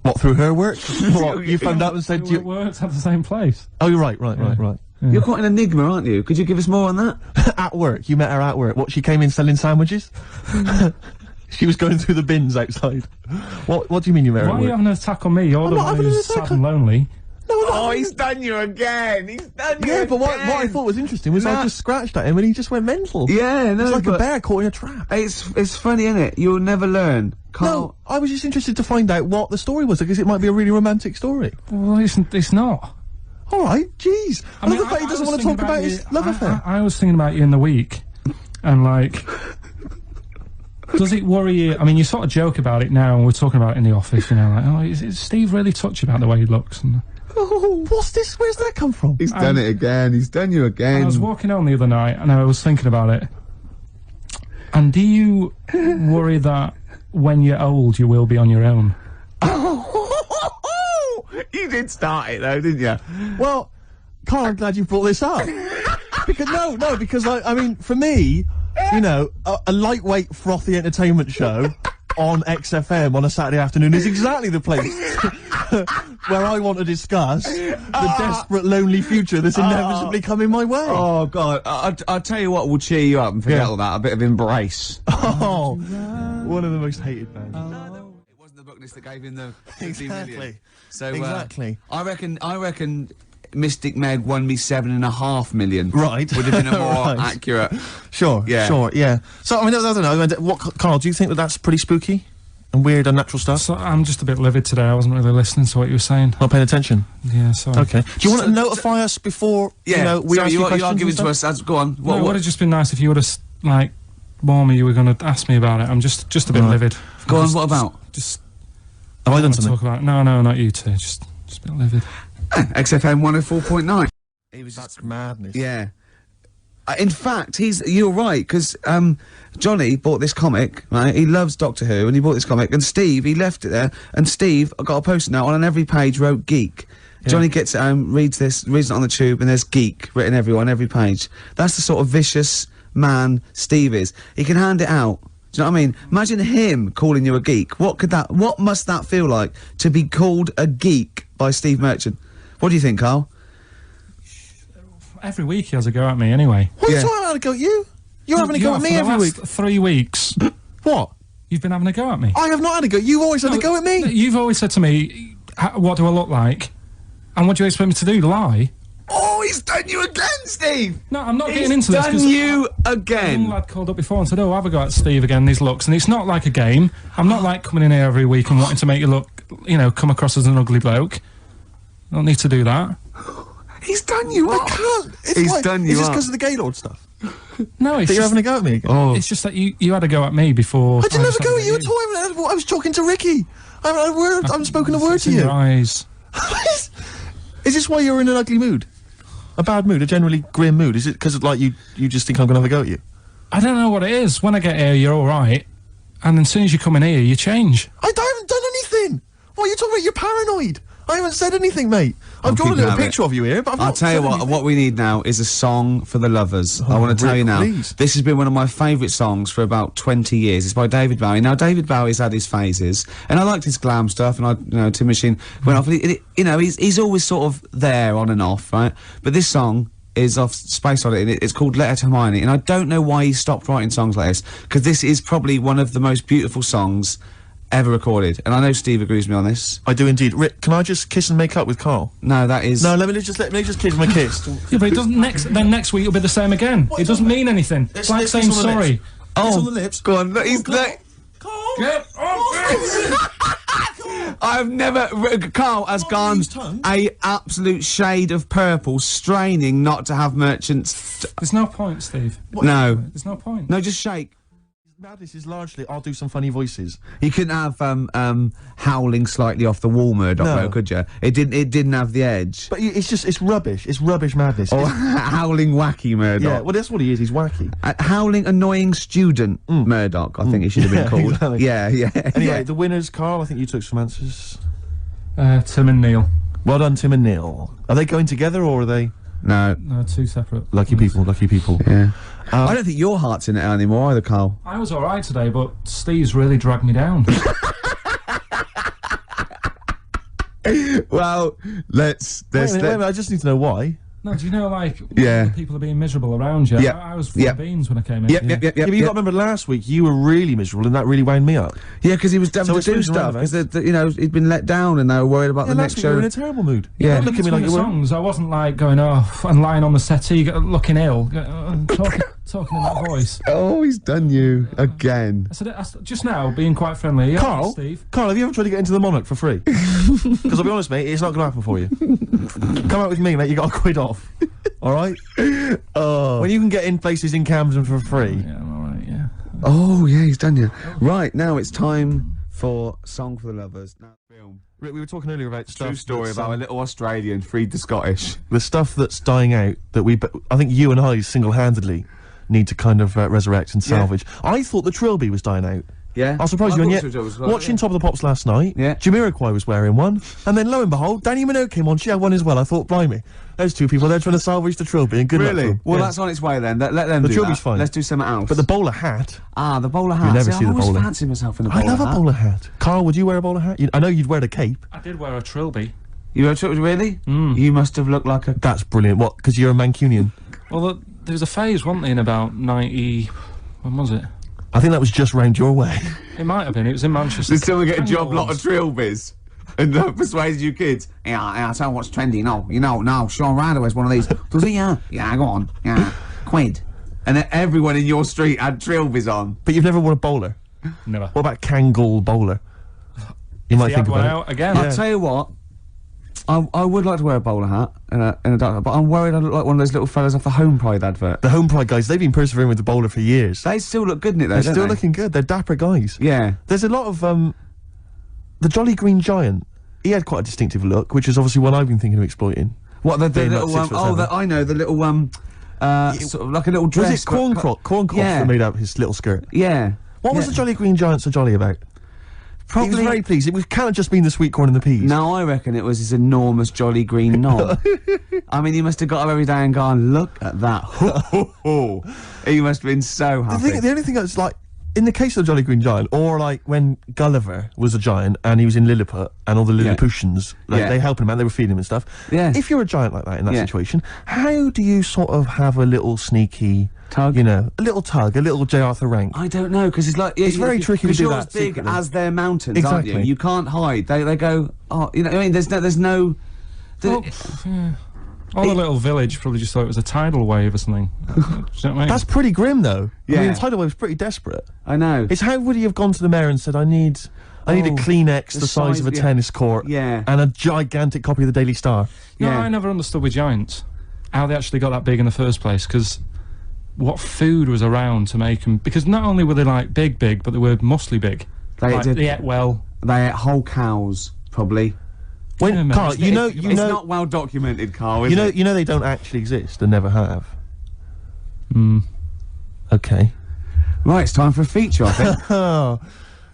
What, through her work? What, you found out and said We worked at the same place. Oh, you're right. You're quite an enigma, aren't you? Could you give us more on that? At work, you met her at work. What, she came in selling sandwiches? She was going through the bins outside. What do you mean you met her Why at are you work? having an attack on me? You're the not one having an who's attack sad and lonely. Oh, he's done you again. He's done you Yeah, but what I thought was interesting was I just scratched at him and he just went mental. Yeah, no, It's like a but bear caught in a trap. it's funny, innit? You'll never learn. No, I was just interested to find out what the story was, because it might be a really romantic story. Well, it's not. Alright, jeez. I mean, love the fact he doesn't was want to thinking talk about you- his love affair. I was thinking about you in the week, and like, does it worry you? I mean, you sort of joke about it now, and we're talking about it in the office, you know, like, oh, is Steve really touchy about the way he looks? And Oh, what's this? Where's that come from? He's done it again. He's done you again. I was walking home the other night, and I was thinking about it. And do you worry that when you're old, you will be on your own? You did start it though, didn't you? Well, Karl, I'm glad you brought this up. because I mean, for me, you know, a lightweight, frothy entertainment show on XFM on a Saturday afternoon is exactly the place where I want to discuss the desperate, lonely future that's inevitably coming my way. Oh God! I'll tell you what will cheer you up and forget all that. A bit of Embrace. Oh, one of the most hated bands. It wasn't the book list that gave him the 50 million. Exactly. So Exactly. I reckon Mystic Meg won me 7.5 million. Right. Would have been a more Right. accurate. Sure. Yeah. Sure. Yeah. So I mean, I don't know. What, Karl? Do you think that that's pretty spooky and weird, unnatural stuff? So I'm just a bit livid today. I wasn't really listening to what you were saying. Not paying attention. Yeah, sorry. Okay. Do you want to notify us before Yeah. you know we so ask you you questions? are giving and to stuff? us. Go on. No, it would have just been nice if you would have like warned me you were going to ask me about it. I'm just a bit Right. livid. Go on. Just- What about? Just Have I done want to something? talk about it. No, not you two. Just a bit livid. XFM 104.9. He was That's madness. Yeah. In fact, you're right, because Johnny bought this comic, right? He loves Doctor Who, and he bought this comic, and Steve, he left it there, and Steve, I got a post-it note on every page wrote geek. Johnny gets it home, reads it on the tube, and there's geek written everywhere on every page. That's the sort of vicious man Steve is. He can hand it out. Do you know what I mean? Imagine him calling you a geek. What must that feel like, to be called a geek by Steve Merchant? What do you think, Karl? Every week he has a go at me anyway. What are Yeah. you talking about? A go at you? You're having a You go have at me for the every last week. 3 weeks. What? You've been having a go at me. I have not had a go. You've always had a go at me. You've always said to me, what do I look like? And what do you expect me to do? Lie? Oh, he's done you again, Steve! No, I'm not He's getting into this. done 'cause you a young again. lad called up before and said, have a go at Steve again, these looks. And it's not like a game. I'm not like coming in here every week and wanting to make you look, come across as an ugly bloke. I don't need to do that. He's done you up. He's done you Is this up. because of the Gaylord stuff? No, it's That you're just, having a go at me again? Oh. it's just that you had a go at me before. I didn't have a just go had at you you. at all. I was talking to Ricky. I haven't spoken a word It's to in you. your eyes. Is this why you're in an ugly mood? A bad mood? A generally grim mood? Is it because like you just think I'm going to have a go at you? I don't know what it is. When I get here, you're all right. And then as soon as you come in here, you change. I haven't done anything. What are you talking about? You're paranoid. I haven't said anything, mate. I've drawn a keeping little at it. picture of you here, but I've I'll not tell you said what, anything. what we need now is a song for the lovers. I want to tell Rick, you now, please. this has been one of my favourite songs for about 20 years. It's by David Bowie. Now, David Bowie's had his phases, and I liked his glam stuff, and Tin Machine went off, and he's always sort of there, on and off, right? But this song is off Space Oddity, and it's called Letter to Hermione, and I don't know why he stopped writing songs like this, because this is probably one of the most beautiful songs ever recorded, and I know Steve agrees with me on this. I do indeed. Rick, can I just kiss and make up with Karl? No, that is... No, let me just kiss my kiss. Yeah, but it doesn't. Next week it'll be the same again. It doesn't mean anything. It's like saying on the sorry. lips. Kiss on the lips. Go on, look, he's... look, I've never... Karl has gone use tongue. a absolute shade of purple, straining not to have Merchant's... There's no point, Steve. No. There's no point. No, just shake. Madness is largely, I'll do some funny voices. You couldn't have, howling slightly off the wall Murdoch, No. though, could you? It didn't have the edge. But it's rubbish. It's rubbish madness. Or It's- howling wacky Murdoch. yeah, well, that's what he is. He's wacky. Howling annoying student Murdoch, I think it should have been Yeah, called. exactly. Yeah. Anyway, yeah. the winners, Karl, I think you took some answers. Tim and Neil. Well done, Tim and Neil. Are they going together, or are they No. No, two separate. lucky people? Lucky people. Yeah. I don't think your heart's in it anymore either, Karl. I was all right today, but Steve's really dragged me down. Well, let's... Wait a minute, I just need to know why. No, do you know, like, Yeah. when people are being miserable around you? Yep. I was full Yep. of beans when I came in. Yep. Yeah, but you got to remember last week you were really miserable, and that really wound me up. Yeah, because he was having So to it's do swings and stuff, roundabouts. because, he'd been let down and they were worried about Yeah, the last next week you show. were in a terrible mood. Yeah. Don't look at me like you the were. songs, I wasn't like going off and lying on the settee, looking ill, talking in that voice. Oh, he's done you again. I said just now, being quite friendly. Yeah, Karl, Steve. Karl, have you ever tried to get into the Monarch for free? Because I'll be honest, mate, it's not going to happen for you. Come out with me, mate. You got a quid off. All right. Oh. When you can get in places in Camden for free. Yeah, I'm all right. Yeah. Oh, yeah, he's done you. Right, now it's time for Song for the Lovers. Now, film. Rick, we were talking earlier about stuff. True story that's, about a little Australian freed the Scottish. the stuff that's dying out that I think you and I single-handedly need to kind of resurrect and salvage. I thought the trilby was dying out. Yeah. I'll surprise I you. And thought yet, it was well, watching yeah. Top of the Pops last night, Yeah. Jamiroquai was wearing one, and then lo and behold, Danny Minogue came on. She had one as well. I thought, blimey, there's two people there trying to salvage the trilby, and good luck to Really? them. Well, Yeah. that's on its way then. Let them The do trilby's that. fine. Let's do something else. But the bowler hat. Ah, the bowler hat. never See, see the I've always bowler. fancied myself in a bowler I love hat. a bowler hat. Karl, would you wear a bowler hat? I know you'd wear a cape. I did wear a trilby. You were really? You must have looked like a... That's brilliant. What? Because you're a Mancunian. Well, there was a phase, wasn't there, in about 90... When was it? I think that was just round your way. It might have been. It was in Manchester. Did someone get a job Awards. lot of trilbies? And persuaded you kids? Yeah, I tell you what's trendy. No, Sean Ryder wears one of these. Does he? Yeah, go on. Yeah, quid. And then everyone in your street had trilbies on. But you've never worn a bowler. Never. What about Kangol bowler? You might He think had one about out again. I'll tell you what. I would like to wear a bowler hat in a dark, but I'm worried I look like one of those little fellas off the Home Pride advert. The Home Pride guys, they've been persevering with the bowler for years. They still look good in it though, They're don't still they? looking good. They're dapper guys. Yeah. There's a lot of the Jolly Green Giant. He had quite a distinctive look, which is obviously one I've been thinking of exploiting. What the Being little like 6'7". I know the little sort of like a little dress. Was it Corncroft Yeah. that made out his little skirt? Yeah. What was the Jolly Green Giant so jolly about? He was Probably. very pleased. It can't have just been the sweet corn and the peas. No, I reckon it was his enormous jolly green knob. I mean, he must have got up every day and gone, look at that. Ho, ho, ho. He must have been so happy. The only thing that's like, in the case of the Jolly Green Giant, or like when Gulliver was a giant and he was in Lilliput and all the Lilliputians, like, Yeah. they helped him out, they were feeding him and stuff. Yeah. If you're a giant like that in that Yeah. situation, how do you sort of have a little sneaky Tug? You know, a little tug, a little J. Arthur Rank. I don't know, because it's like... It's very tricky to do that Because you're as big secretly. as their mountains, aren't you? Exactly. You can't hide. They go, oh, you know, I mean, there's no... Well, yeah. All the little village probably just thought it was a tidal wave or something. Do you know what I mean? That's pretty grim, though. I mean, Yeah. the tidal wave's pretty desperate. I know. It's how would he have gone to the mayor and said, I need a Kleenex the size of a yeah. tennis court Yeah. and a gigantic copy of the Daily Star. No, Yeah. I never understood with giants how they actually got that big in the first place, because what food was around to make them... Because not only were they, like, big, but they were muscly big. They did. They ate well. They ate whole cows, probably. When, Yeah, Carl, mate. It's not well documented, Carl, is it? you know they don't actually exist and never have. Hmm. Okay. Right, it's time for a feature, I think. Oh,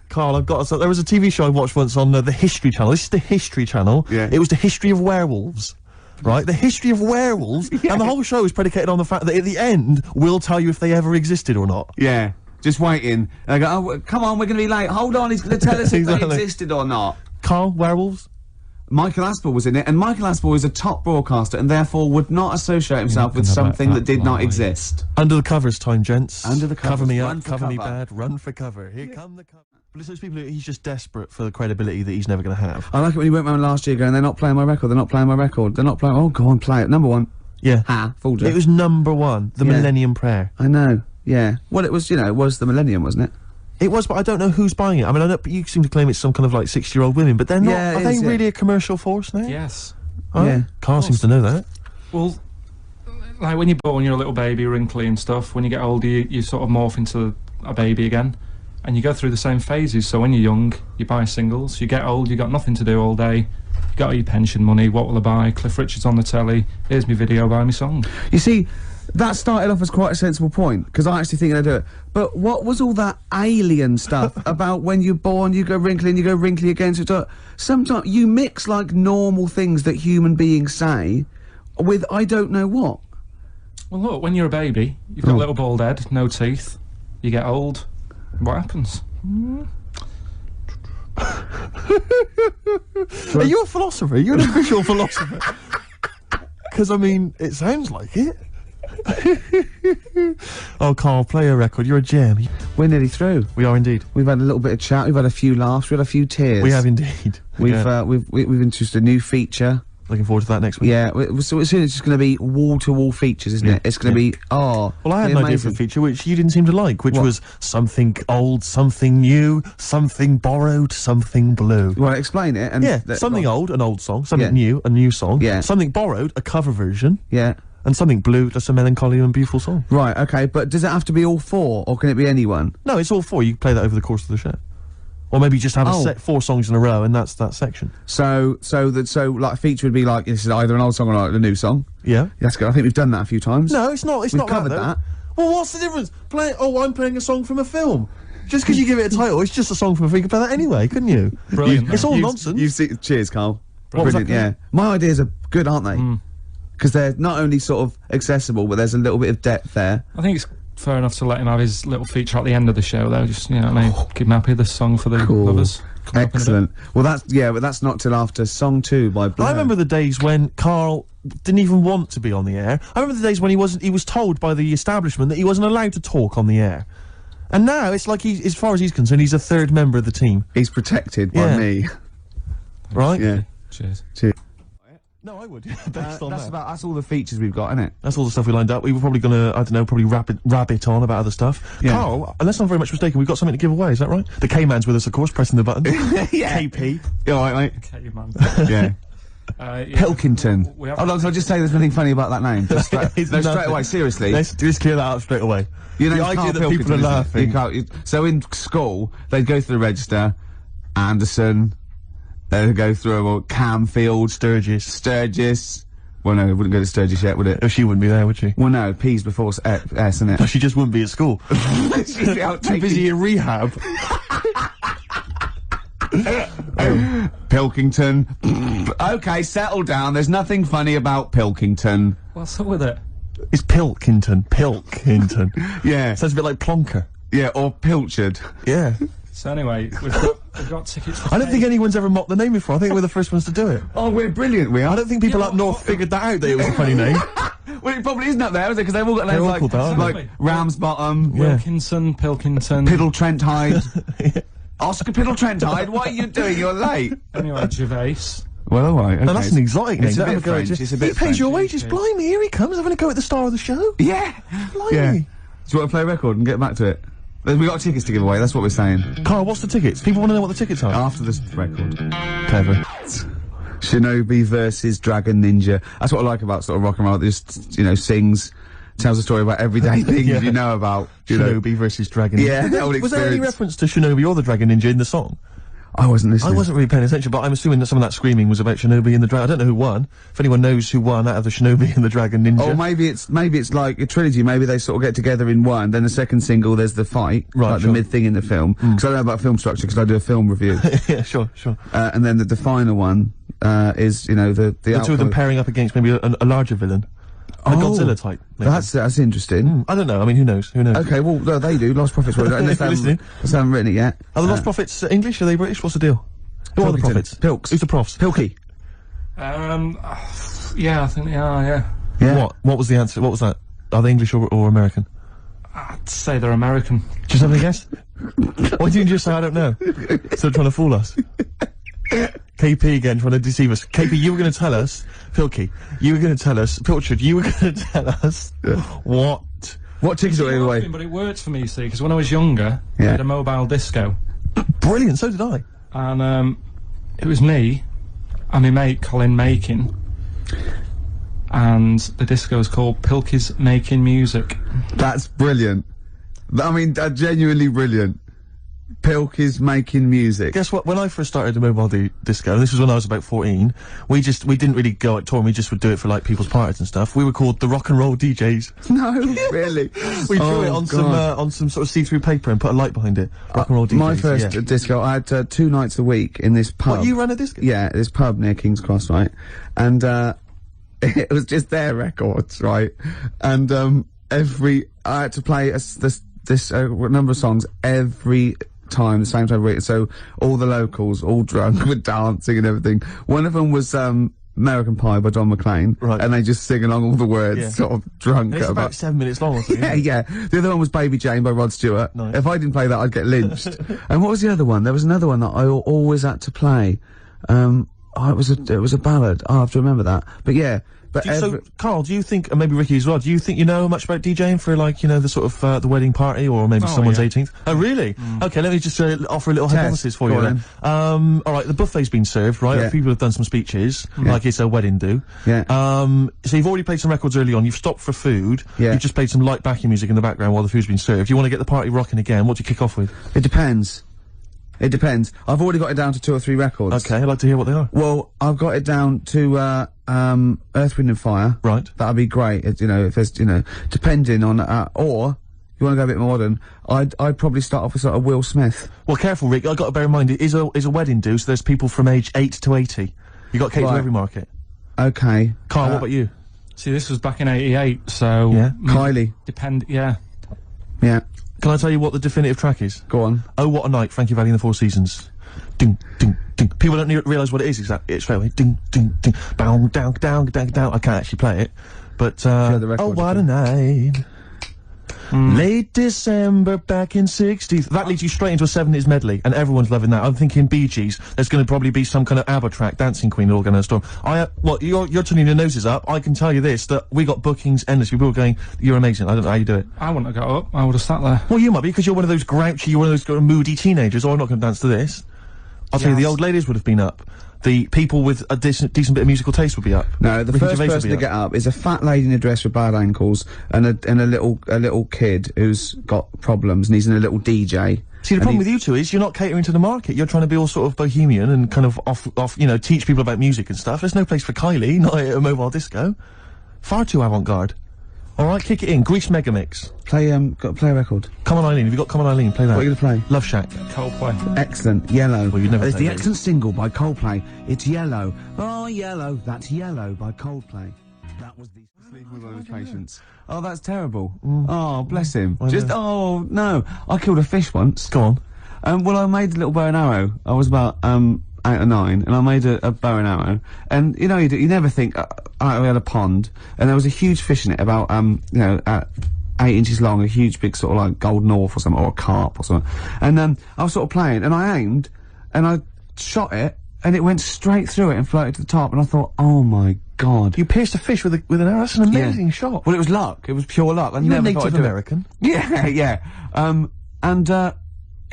Carl, I've got. There was a TV show I watched once on the History Channel. This is the History Channel. Yeah. It was the history of werewolves. Right, the history of werewolves, and the whole show is predicated on the fact that at the end we'll tell you if they ever existed or not. Yeah. Just waiting. And they go, oh, come on, we're going to be late. Hold on, he's going to tell us if they Exactly. existed or not. Carl, werewolves. Michael Aspel was in it, and Michael Aspel is a top broadcaster and therefore would not associate himself with Thinking about something that did not lie. exist. Under the covers, time, gents. Under the Cover covers, me run up, for cover me cover. bad, run for cover. Here come the cover. But it's those people who he's just desperate for the credibility that he's never going to have. I like it when he went round last year going, they're not playing my record, they're not playing my record, they're not playing... Oh, go on, play it. Number one. Yeah. Ha, fooled you. It was #1, the Yeah. Millennium Prayer. I know, yeah. Well, it was, you know, it was the Millennium, wasn't it? It was, but I don't know who's buying it. I mean, I know, but you seem to claim it's some kind of like 60-year-old women, but they're not. Yeah, it are they is, yeah. really a commercial force now? Yes. Oh, Yeah. Carl seems to know that. Well, like when you're born, you're a little baby, wrinkly and stuff. When you get older, you sort of morph into a baby again. And you go through the same phases. So when you're young, you buy singles. You get old, you got nothing to do all day. You got all your pension money. What will I buy? Cliff Richard's on the telly. Here's my video, buy me song. You see, that started off as quite a sensible point, because I actually think I'd do it. But what was all that alien stuff about when you're born, you go wrinkly and you go wrinkly again? So sometimes you mix, like, normal things that human beings say with I don't know what. Well, look, when you're a baby, you've got a little bald head, no teeth. You get old. What happens? Are you a philosopher? You're an official philosopher. Because, I mean, it sounds like it. Oh, Carl, play a record. You're a gem. We're nearly through. We are indeed. We've had a little bit of chat, we've had a few laughs, we've had a few tears. We have indeed. We've Yeah. we've introduced a new feature. Looking forward to that next week. Yeah, so soon it's just going to be wall-to-wall features, isn't it? It's going to be, Well, I had an idea for a amazing. feature which you didn't seem to like, which What? was something old, something new, something borrowed, something blue. Well, explain it. And Yeah, something old, an old song. Something Yeah. new, a new song. Yeah. Something borrowed, a cover version. Yeah. And something blue, just a melancholy and beautiful song. Right, okay, but does it have to be all four, or can it be anyone? No, it's all four. You can play that over the course of the show. Or maybe just have Oh. a set 4 songs in a row, and that's that section. So like, feature would be like, this is either an old song or like a new song. Yeah. That's good, I think we've done that a few times. No, it's not. It's We've not covered that, though. that. Well, what's the difference? I'm playing a song from a film. Just because you give it a title, it's just a song from a freaking feather anyway, couldn't you? Brilliant. It's all You've- nonsense. You've seen, cheers, Karl. What was Brilliant, that, yeah. My ideas are good, aren't they? Because they're not only sort of accessible, but there's a little bit of depth there. I think it's fair enough to let him have his little feature at the end of the show, though. Just, you know what I mean? Keep him happy, this song for the lovers. Coming up in a bit. Excellent. Well, but that's not till after song 2 by Blur. I remember the days when Karl didn't even want to be on the air. I remember the days when he was told by the establishment that he wasn't allowed to talk on the air. And now it's like as far as he's concerned, he's a third member of the team. He's protected by Yeah. me. Right? Yeah. Cheers. Cheers. No, I would. Based on that. That's all the features we've got, isn't it? That's all the stuff we lined up. We were probably gonna, I don't know, probably rabbit on about other stuff. Yeah. Karl, unless I'm very much mistaken, we've got something to give away, is that right? The K-Man's with us, of course, pressing the button. Yeah. KP. You all right, mate? Okay, man. Yeah. Yeah. Pilkington. We have- Hold on, so I'll just say there's nothing funny about that name. Just straight, It's no, straight nothing. away, seriously. Let's just clear that up straight away. You know, the idea Karl that people Pilkington, are isn't it? laughing. You can't- so in school, they'd go through the register, Anderson, they'd go through all Camfield, Sturgis. Well, no, it wouldn't go to Sturgis yet, would it? Oh, she wouldn't be there, would she? Well, no, P's before S, isn't it? She just wouldn't be at school. She'd be out Too busy in rehab. Pilkington. Okay, settle down. There's nothing funny about Pilkington. What's up with it? It's Pilkington. Pilkington. Yeah. Sounds a bit like Plonker. Yeah, or Pilchard. Yeah. So anyway, we've got tickets for I don't think anyone's ever mocked the name before. I think we're the first ones to do it. Oh, we're brilliant, we are. I don't think people up north figured that out, that it was a funny name. Well, it probably isn't up there, is it? Because they've all got names all like, called that, aren't like they? Ramsbottom, Yeah. Wilkinson, Pilkington. Piddle Trent Hyde. Oscar Piddle Trent Hyde, what are you doing? You're late. Anyway, Gervais. Well, all right. Okay. No, that's an exotic name. It's a Don't bit have go at French, you. it's a bit He pays French. your wages. Blimey, here he comes, having a go at the star of the show. Yeah. Blimey. Yeah. Do you want to play a record and get back to it? We got tickets to give away, that's what we're saying. Karl, what's the tickets? People want to know what the tickets are. After this record. Clever. Shinobi versus Dragon Ninja. That's what I like about sort of rock and roll. It just, you know, sings, tells a story about everyday things Yeah. you know about. You know. Shinobi versus Dragon Ninja. Yeah, that would Was there any experience. reference to Shinobi or the Dragon Ninja in the song? I wasn't I listening. wasn't really paying attention, but I'm assuming that some of that screaming was about Shinobi and the Dragon. I don't know who won. If anyone knows who won out of the Shinobi and the Dragon Ninja. Or maybe it's like a trilogy. Maybe they sort of get together in one. Then the second single, there's the fight, Right, like sure. the mid thing in the film. Because I don't know about film structure because I do a film review. Yeah, sure. And then the final one is, you know, the The two of them outcome. pairing up against maybe a larger villain. A Godzilla type. maybe. That's interesting. I don't know. I mean, who knows? Okay, well, no, they do. Lost Prophets. Well, unless they If you're haven't written it yet. Are the Lost Prophets English? Are they British? What's the deal? Who are the Pilkington. prophets? Pilks. Who's the profs? Pilky. Yeah, I think they are, yeah. Yeah. What was the answer? What was that? Are they English or American? I'd say they're American. Just have a guess. Why didn't you just say I don't know? So trying to fool us. KP again trying to deceive us. KP, you were going to tell us, Pilky, you were going to tell us, Pilchard, you were going to tell us what? What tickets are we away? But it worked for me, you see, because when I was younger, Yeah. we had a mobile disco. Brilliant, so did I. And it was me and my mate Colin Makin. And the disco was called Pilky's Making Music. That's brilliant. I mean, genuinely brilliant. Pilk is making music. Guess what? When I first started the mobile disco, and this was when I was about 14, we didn't really go out touring, we just would do it for like people's parties and stuff. We were called the rock and roll DJs. No, really. We drew Oh, it on God. some sort of see-through paper and put a light behind it. Rock and roll DJs. My first yeah. disco, I had 2 nights a week in this pub. What, you ran a disco? Yeah, this pub near King's Cross, right? And it was just their records, right? And I had to play this number of songs every time, the same time of week. So all the locals, all drunk, with dancing and everything. One of them was American Pie by Don McLean, Right. and they just sing along all the words, Yeah. sort of drunk. And it's at about 7 minutes long or something. Yeah, isn't it? yeah. The other one was Baby Jane by Rod Stewart. Nice. If I didn't play that, I'd get lynched. And what was the other one? There was another one that I always had to play. It was a ballad. I have to remember that. But yeah, but So, Karl, do you think, and maybe Ricky as well, do you think you know much about DJing for, like, you know, the sort of, the wedding party, or maybe someone's yeah. 18th? Oh, really? Okay, let me just offer a little hypothesis for Go you on then. Alright, the buffet's been served, right? Yeah. People have done some speeches, like it's a wedding do. Yeah. So you've already played some records early on, you've stopped for food, Yeah. you've just played some light backing music in the background while the food's been served. You want to get the party rocking again, what do you kick off with? it depends. It depends. I've already got it down to 2 or 3 records. Okay, I'd like to hear what they are. Well, I've got it down to Earth, Wind and Fire. Right. That'd be great. You know, if there's, you know, depending on or you want to go a bit more modern, I'd probably start off with sort of Will Smith. Well, careful, Rick. I got to bear in mind it is a wedding do, so there's people from age 8 to 80. You got to cater to Right. every market. Okay. Karl, what about you? See, this was back in '88, so Yeah. Kylie. Yeah. Yeah. Can I tell you what the definitive track is? Go on. Oh, What a Night, Frankie Valli and the Four Seasons. Ding, ding, ding. People don't realise what it is exactly. It's straight away. Ding, ding, ding. Down, down, down, down, down. I can't actually play it. But, the record, oh, what you a night. Late December back in 60s. That leads you straight into a 70s medley, and everyone's loving that. I'm thinking Bee Gees. There's going to probably be some kind of ABBA track, Dancing Queen, all going to storm. What, you're turning your noses up. I can tell you this, that we got bookings endlessly. People are going, you're amazing. I don't know how you do it. I wouldn't have got up. I would have sat there. Well, you might be, because you're one of those grouchy, you're one of those kind of moody teenagers. Oh, I'm not going to dance to this. I'll tell you, the old ladies would have been up. The people with a decent bit of musical taste would be up. No, the Ricky first Gervais would person be to get up is a fat lady in a dress with bad ankles and a little kid who's got problems and he's in a little DJ. See, the problem with you two is you're not catering to the market. You're trying to be all sort of bohemian and kind of off, you know, teach people about music and stuff. There's no place for Kylie, not at a mobile disco. Far too avant-garde. All right, kick it in. Grease Megamix. Play a record. Come on, Eileen. Have you got Come on, Eileen? Play that. What are you gonna play? Love Shack. Coldplay. Excellent. Yellow. Well, you'd never There's play the that. excellent single by Coldplay. It's Yellow. Oh, Yellow. That's Yellow by Coldplay. That was the... With all his patience. Oh, that's terrible. Oh, bless him. Oh, no. I killed a fish once. Go on. Well, I made a little bow and arrow. I was about, 8 or 9, and I made a bow and arrow. And, you know, you never think, we had a pond, and there was a huge fish in it, about, 8 inches long, a huge big sort of like gold north or something, or a carp or something. And, I was sort of playing, and I aimed, and I shot it, and it went straight through it and floated to the top, and I thought, oh my God. You pierced a fish with an arrow. That's an amazing shot. Well, it was luck. It was pure luck. I You're never Native thought I'd do it. American. Yeah, yeah.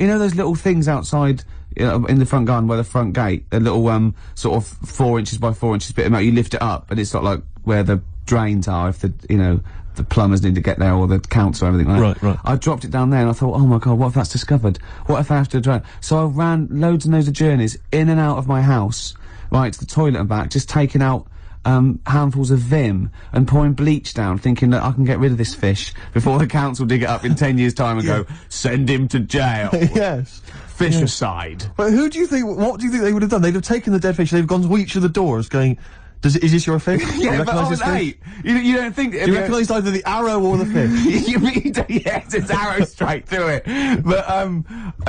You know those little things outside in the front garden by the front gate? A little, sort of 4 inches by 4 inches bit of metal. You lift it up, and it's not like where the drains are if the plumbers need to get there, or the council or everything like that. Right. I dropped it down there, and I thought, oh my God, what if that's discovered? What if I have to drain? So I ran loads and loads of journeys in and out of my house, right, to the toilet and back, just taking out handfuls of Vim and pouring bleach down, thinking that I can get rid of this fish before the council dig it up in 10 years' time and go, send him to jail. Yes. Fish aside. But what do you think they would have done? They'd have taken the dead fish, they've gone to each of the doors going, is this your fish? Do you Yeah, but recognise I this was fish? 8. You don't think... Do you recognise either the arrow or the fish? You mean, yes, it's arrow straight through it. But,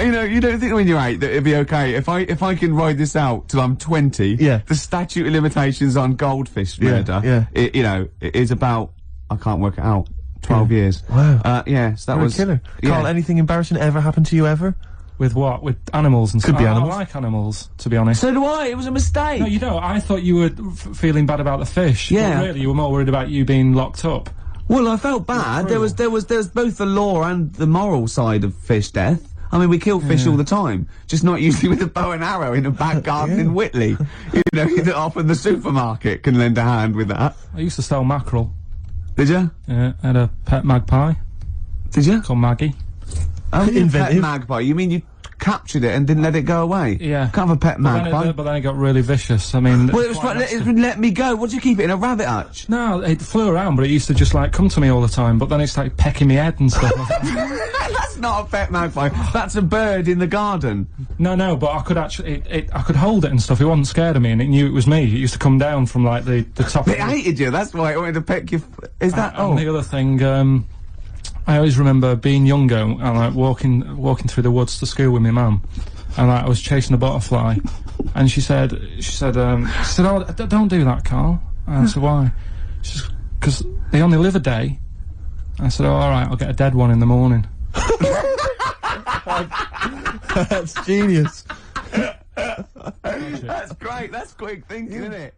you don't think when you're 8 that it'd be okay. If I can ride this out till I'm 20, Yeah. the statute of limitations on goldfish murder, yeah. it is about, I can't work it out, 12 years. Wow. Yes, that You're was... a killer. Yeah. Karl, anything embarrassing ever happened to you ever? With what? With animals and Could stuff? be animals. I like animals, to be honest. So do I, it was a mistake. No, you don't. I thought you were feeling bad about the fish. Yeah. But really, you were more worried about you being locked up. Well, I felt bad. There was both the law and the moral side of fish death. I mean, we kill fish all the time, just not usually with a bow and arrow in a back garden in Whitley. You know, often the supermarket can lend a hand with that. I used to sell mackerel. Did you? Yeah, I had a pet magpie Did you? called Maggie. Oh, you pet Inventive. magpie. You mean you captured it and didn't let it go away? Yeah. Can't have a pet magpie. But then it got really vicious. I mean... Well, it was let me go. What do you keep it in, a rabbit hutch? No, it flew around, but it used to just, like, come to me all the time, but then it started pecking my head and stuff. That's not a pet magpie. That's a bird in the garden. No, but I could actually... I could hold it and stuff. It wasn't scared of me, and it knew it was me. It used to come down from, like, the top It hated you. That's why it wanted to peck you. Is that... And the other thing, I always remember being younger and, like, walking through the woods to school with my mum, and, like, I was chasing a butterfly, and she said, oh, don't do that, Karl. And I said, why? She said, 'cause they only live a day. I said, oh, alright, I'll get a dead one in the morning. That's genius. That's great. That's quick thinking, isn't it?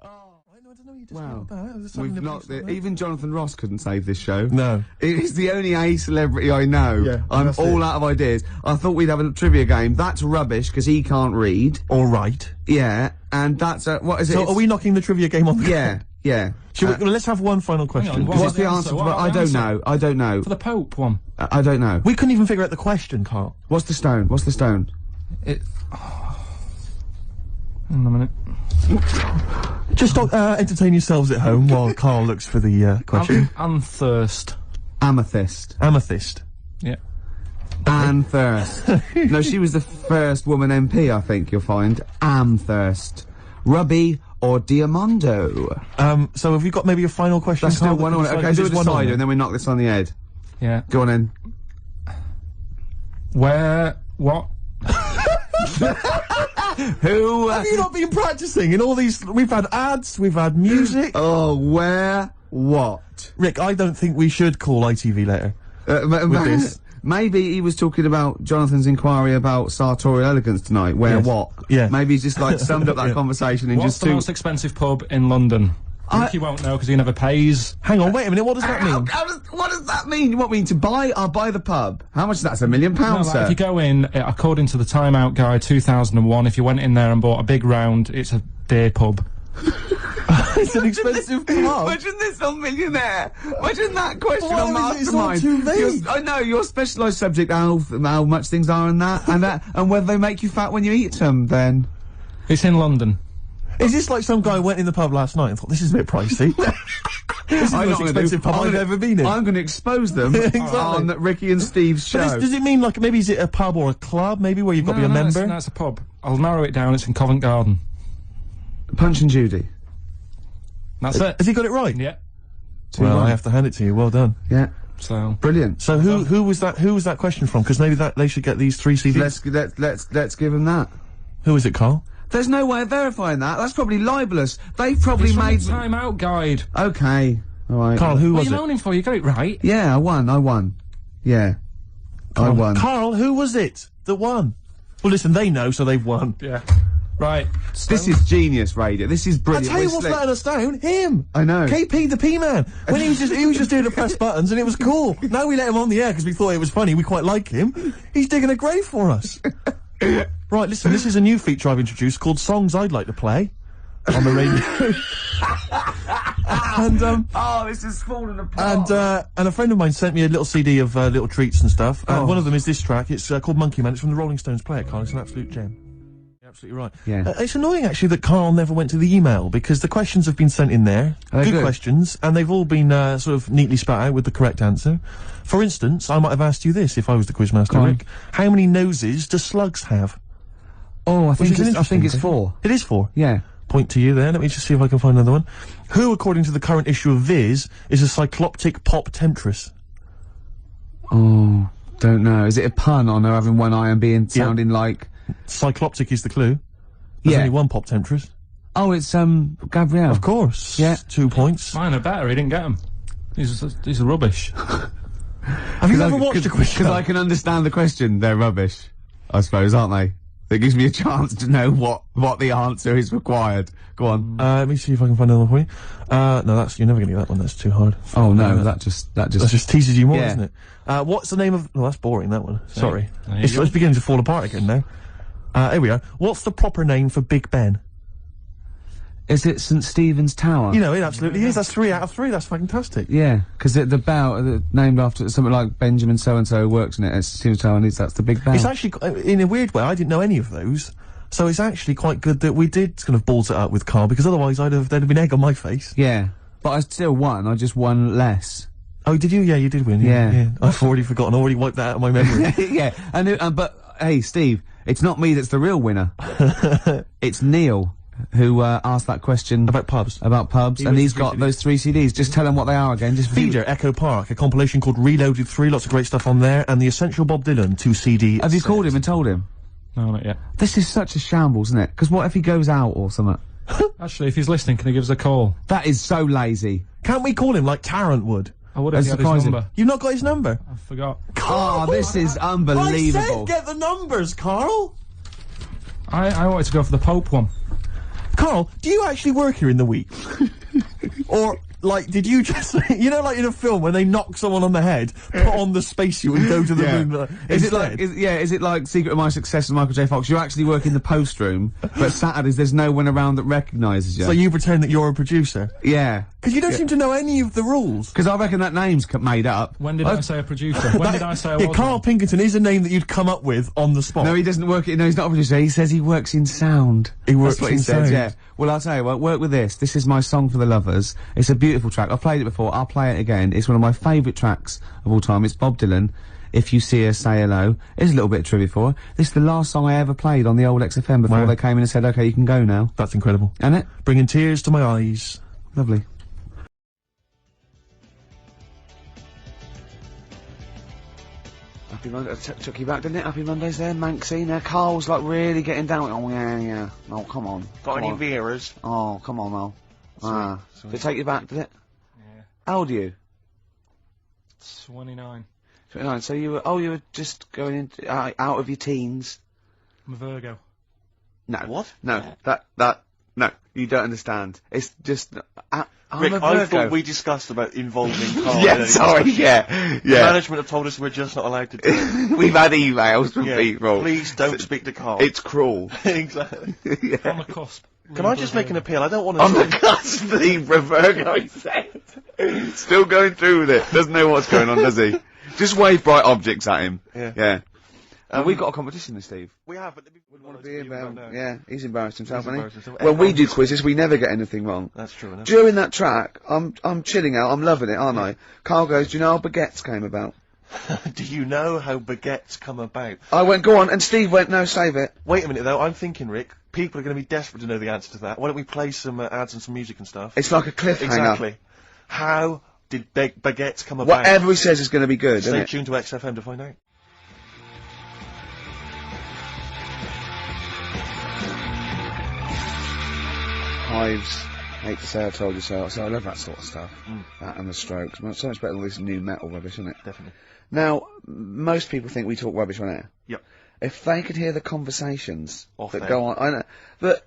I don't know, you just Wow. There's We've something not. about it. Even Jonathan Ross couldn't save this show. No. It is the only A celebrity I know. Yeah, I'm that's all it. out of ideas. I thought we'd have a trivia game. That's rubbish because he can't read. All right. Yeah, and that's what is it? So are we knocking the trivia game on the Yeah, yeah. Should we, let's have one final question. what What's was the the answer? answer? Well, What I was the don't answer? know. I don't know. For the Pope one. I don't know. We couldn't even figure out the question, Karl. What's the stone? What's the stone? Hang on a minute. Just entertain yourselves at home while Karl looks for the question. And thirst. Amethyst. Amethyst. Yeah. Anne Thirst. No, she was the first woman MP, I think, you'll find. Amthirst. Ruby or Diamondo? So have you got maybe a final question? That's still not one on it. that- Okay, do a just one on decider it? and then we knock this on the head. Yeah. Go on in. What? Who, Have you not been practicing in all these? We've had ads, we've had music. oh, where, what? Rick, I don't think we should call ITV later. With this. Maybe he was talking about Jonathan's inquiry about sartorial elegance tonight. Where, Yes. what? Yeah. Maybe he's just like summed up that Yeah. conversation in What's just the two. most expensive pub in London? Ricky won't know because he never pays. Hang on, wait a minute. What does that mean? What does that mean? You want me to buy? I'll buy the pub. How much is that? It's £1 million, No, like, sir. if you go in, according to the Time Out Guide 2001, if you went in there and bought a big round, it's a day pub. It's an expensive pub. Imagine this on Millionaire. Imagine that question Why on is it- it's all Mastermind. too vague. I know your specialised subject, how much things are in that, and whether they make you fat when you eat them. Then It's in London. Is this like some guy went in the pub last night and thought, this is a bit pricey? This is the most expensive pub I've ever been in. I'm going to expose them on Ricky and Steve's show. But does it mean like, maybe is it a pub or a club, maybe, where you've got to be a member? No, it's a pub. I'll narrow it down. It's in Covent Garden. Punch and Judy. That's it. Has he got it right? Yeah. Well, right. I have to hand it to you. Well done. Yeah, So. brilliant. So who was that question from? Because maybe they should get these 3 CDs. Let's give them that. Who is it, Karl? There's no way of verifying that. That's probably libelous. They've probably It's from made. the Time Out Guide. Okay. All right. Karl, who What are was you it? moaning for? You got it right. Yeah, I won. Yeah. I won. Karl, who was it that won? Well, listen, they know, so they've won. Yeah. Right. This is genius radio. This is I brilliant. tell you We're what's slick. letting us down? Him. I know. KP the P-Man. When he was just doing the press buttons and it was cool. Now we let him on the air because we thought it was funny. We quite like him. He's digging a grave for us. Right, listen, this is a new feature I've introduced called Songs I'd Like to Play on the radio. And Oh, this is falling apart. and a friend of mine sent me a little CD of little treats and stuff. And one of them is this track. It's called Monkey Man. It's from the Rolling Stones. Play it, Karl. It's an absolute gem. You're absolutely right. Yeah. It's annoying actually that Karl never went to the email because the questions have been sent in there. Are they good? Questions, and they've all been sort of neatly spat out with the correct answer. For instance, I might have asked you this if I was the quizmaster, Go on. Rick. How many noses do slugs have? Oh, I think Which is an I think it's interesting 4. It is 4. Yeah. Point to you there. Let me just see if I can find another one. Who, according to the current issue of Viz, is a cycloptic pop temptress? Oh, don't know. Is it a pun on her having one eye and being sounding like? Cycloptic is the clue. There's Yeah. only one pop temptress. Oh, it's Gabrielle. Of course. Yeah. 2 points. Mine are better. He didn't get them. These are rubbish. Have you ever watched a quiz show? Because I can understand the question. They're rubbish, I suppose, aren't they? That gives me a chance to know what the answer is required. Go on. Let me see if I can find another one for you. No, you're never gonna get that one. That's too hard. Oh no, that just That just teases you more, Yeah. doesn't it? What's the name of? Well, that's boring. That one. Sorry. There you It's go. beginning to fall apart again now. Here we are. What's the proper name for Big Ben? Is it St Stephen's Tower? You know, it absolutely is. That's 3 out of 3. That's fantastic. Yeah, because the bell named after something like Benjamin so and so works in it. It's St Stephen's Tower, and that's the big bell. It's actually, in a weird way, I didn't know any of those. So it's actually quite good that we did kind of balls it up with Karl, because otherwise there'd have been egg on my face. Yeah, but I still won. I just won less. Oh, did you? Yeah, you did win. Yeah. I've already forgotten. I already wiped that out of my memory. Yeah, and but hey, Steve, it's not me that's the real winner. It's Neil who asked that question About pubs. and was he's the got 3 those 3 CDs. Just tell him what they are again. Just Feeder, Echo Park, a compilation called Reloaded 3, lots of great stuff on there, and the Essential Bob Dylan 2 CD. Have you called him and told him? No, not yet. This is such a shambles, isn't it? Because what if he goes out or something? Actually, if he's listening, can he give us a call? That is so lazy. Can't we call him like Tarrant would? I would have That's had his surprising. number. You've not got his number? I forgot. Oh, this is unbelievable. I said get the numbers, Karl! I wanted to go for the Pope one. Karl, do you actually work here in the week? Or, like, did you just, you know, like in a film when they knock someone on the head, put on the spacesuit and go to the moon? Is it instead? like, is it like Secret of My Success with Michael J. Fox? You actually work in the post room, but Saturdays there's no one around that recognises you. So you pretend that you're a producer? Yeah. Because you don't seem to know any of the rules. Because I reckon that name's made up. When did I say a producer? When did I say I was? Karl Pilkington is a name that you'd come up with on the spot. No, he doesn't work. No, he's not a producer. He says he works in sound. He works That's what in he says. sound. Yeah. Well, I'll tell you what. Work with this. This is my song for the lovers. It's a beautiful. beautiful track. I've played it before. I'll play it again. It's one of my favourite tracks of all time. It's Bob Dylan. If You See Her, Say Hello. Here's a little bit of trivia for her. This is the last song I ever played on the old XFM before they came in and said, OK, you can go now. That's incredible. Isn't it? Bringing tears to my eyes. Lovely. Happy Monday, took you back, didn't it? Happy Mondays there, Manxie. Now Karl's like really getting down. Oh yeah. Oh come on. Got come any on. Veras? Oh come on now. Sweet. Did it take you back, did it? Yeah. How old are you? 29. 29. So you were just going into out of your teens. I'm a Virgo. No. What? No. No. You don't understand. It's just. I'm Rick, a I Virgo. thought we discussed about involving Karl. Yeah, sorry, yeah. Management have told us we're just not allowed to do it. We've had emails from people. Please don't speak to Karl. It's cruel. Exactly. On the cusp. Can I just make an appeal? I don't want to. On the cusp, the Virgo, he said. Still going through with it. Doesn't know what's going on, does he? Just wave bright objects at him. Yeah. We've got a competition this, Steve. We have, but Yeah, he's embarrassed himself, He's hasn't embarrassed himself. he? When we do quizzes, we never get anything wrong. That's true enough. During that track, I'm chilling out, I'm loving it, aren't I? Karl goes, do you know how baguettes came about? Do you know how baguettes come about? I went, go on, and Steve went, no, save it. Wait a minute though, I'm thinking, Rick, people are going to be desperate to know the answer to that. Why don't we play some ads and some music and stuff? It's like a cliffhanger. Exactly. How did baguettes come about? Whatever he says is going to be good, isn't Stay it? tuned to XFM to find out. Hives, hate to say I told you so, so I love that sort of stuff. That and the Strokes. Well, it's so much better than all this new metal rubbish, isn't it? Definitely. Now, most people think we talk rubbish on air. Yep. If they could hear the conversations Off that air. go on, I know, but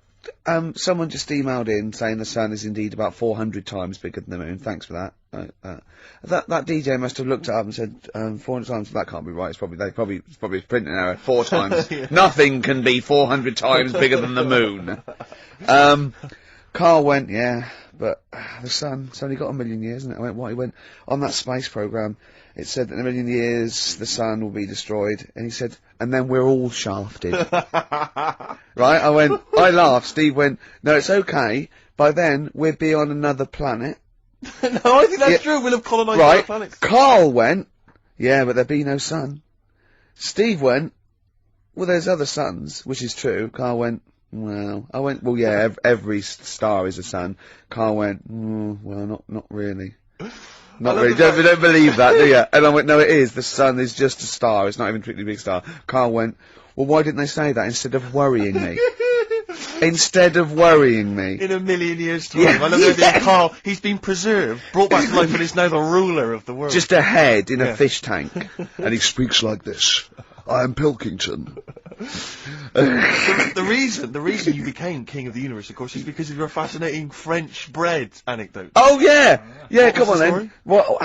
someone just emailed in saying the sun is indeed about 400 times bigger than the moon. Thanks for that. That DJ must have looked it up and said 400 times. That can't be right. It's probably it's probably a printing error. 4 times. Nothing can be 400 times bigger than the moon. Karl went, yeah, but the sun's only got 1 million years, isn't it? I went, what? He went, on that space program, it said that in 1 million years the sun will be destroyed, and he said, and then we're all shafted. Right? I went, I laughed. Steve went, no, it's okay. By then we'll be on another planet. No, I think that's true. We'll have colonised Right? other planets. Karl went, yeah, but there'll be no sun. Steve went, well, there's other suns, which is true. Karl went, well, I went, well, yeah, every star is a sun. Karl went, well, not really. Not really. Don't believe that, do you? And I went, no, it is. The sun is just a star. It's not even a particularly big star. Karl went, well, why didn't they say that instead of worrying me? Instead of worrying me. In 1 million years' time. I love the idea of Karl. He's been preserved, brought back to life, and is now the ruler of the world. Just a head in a fish tank. And he speaks like this. I am Pilkington. The reason you became king of the universe, of course, is because of your fascinating French bread anecdote. Oh yeah, yeah. Come on was the then. story? What?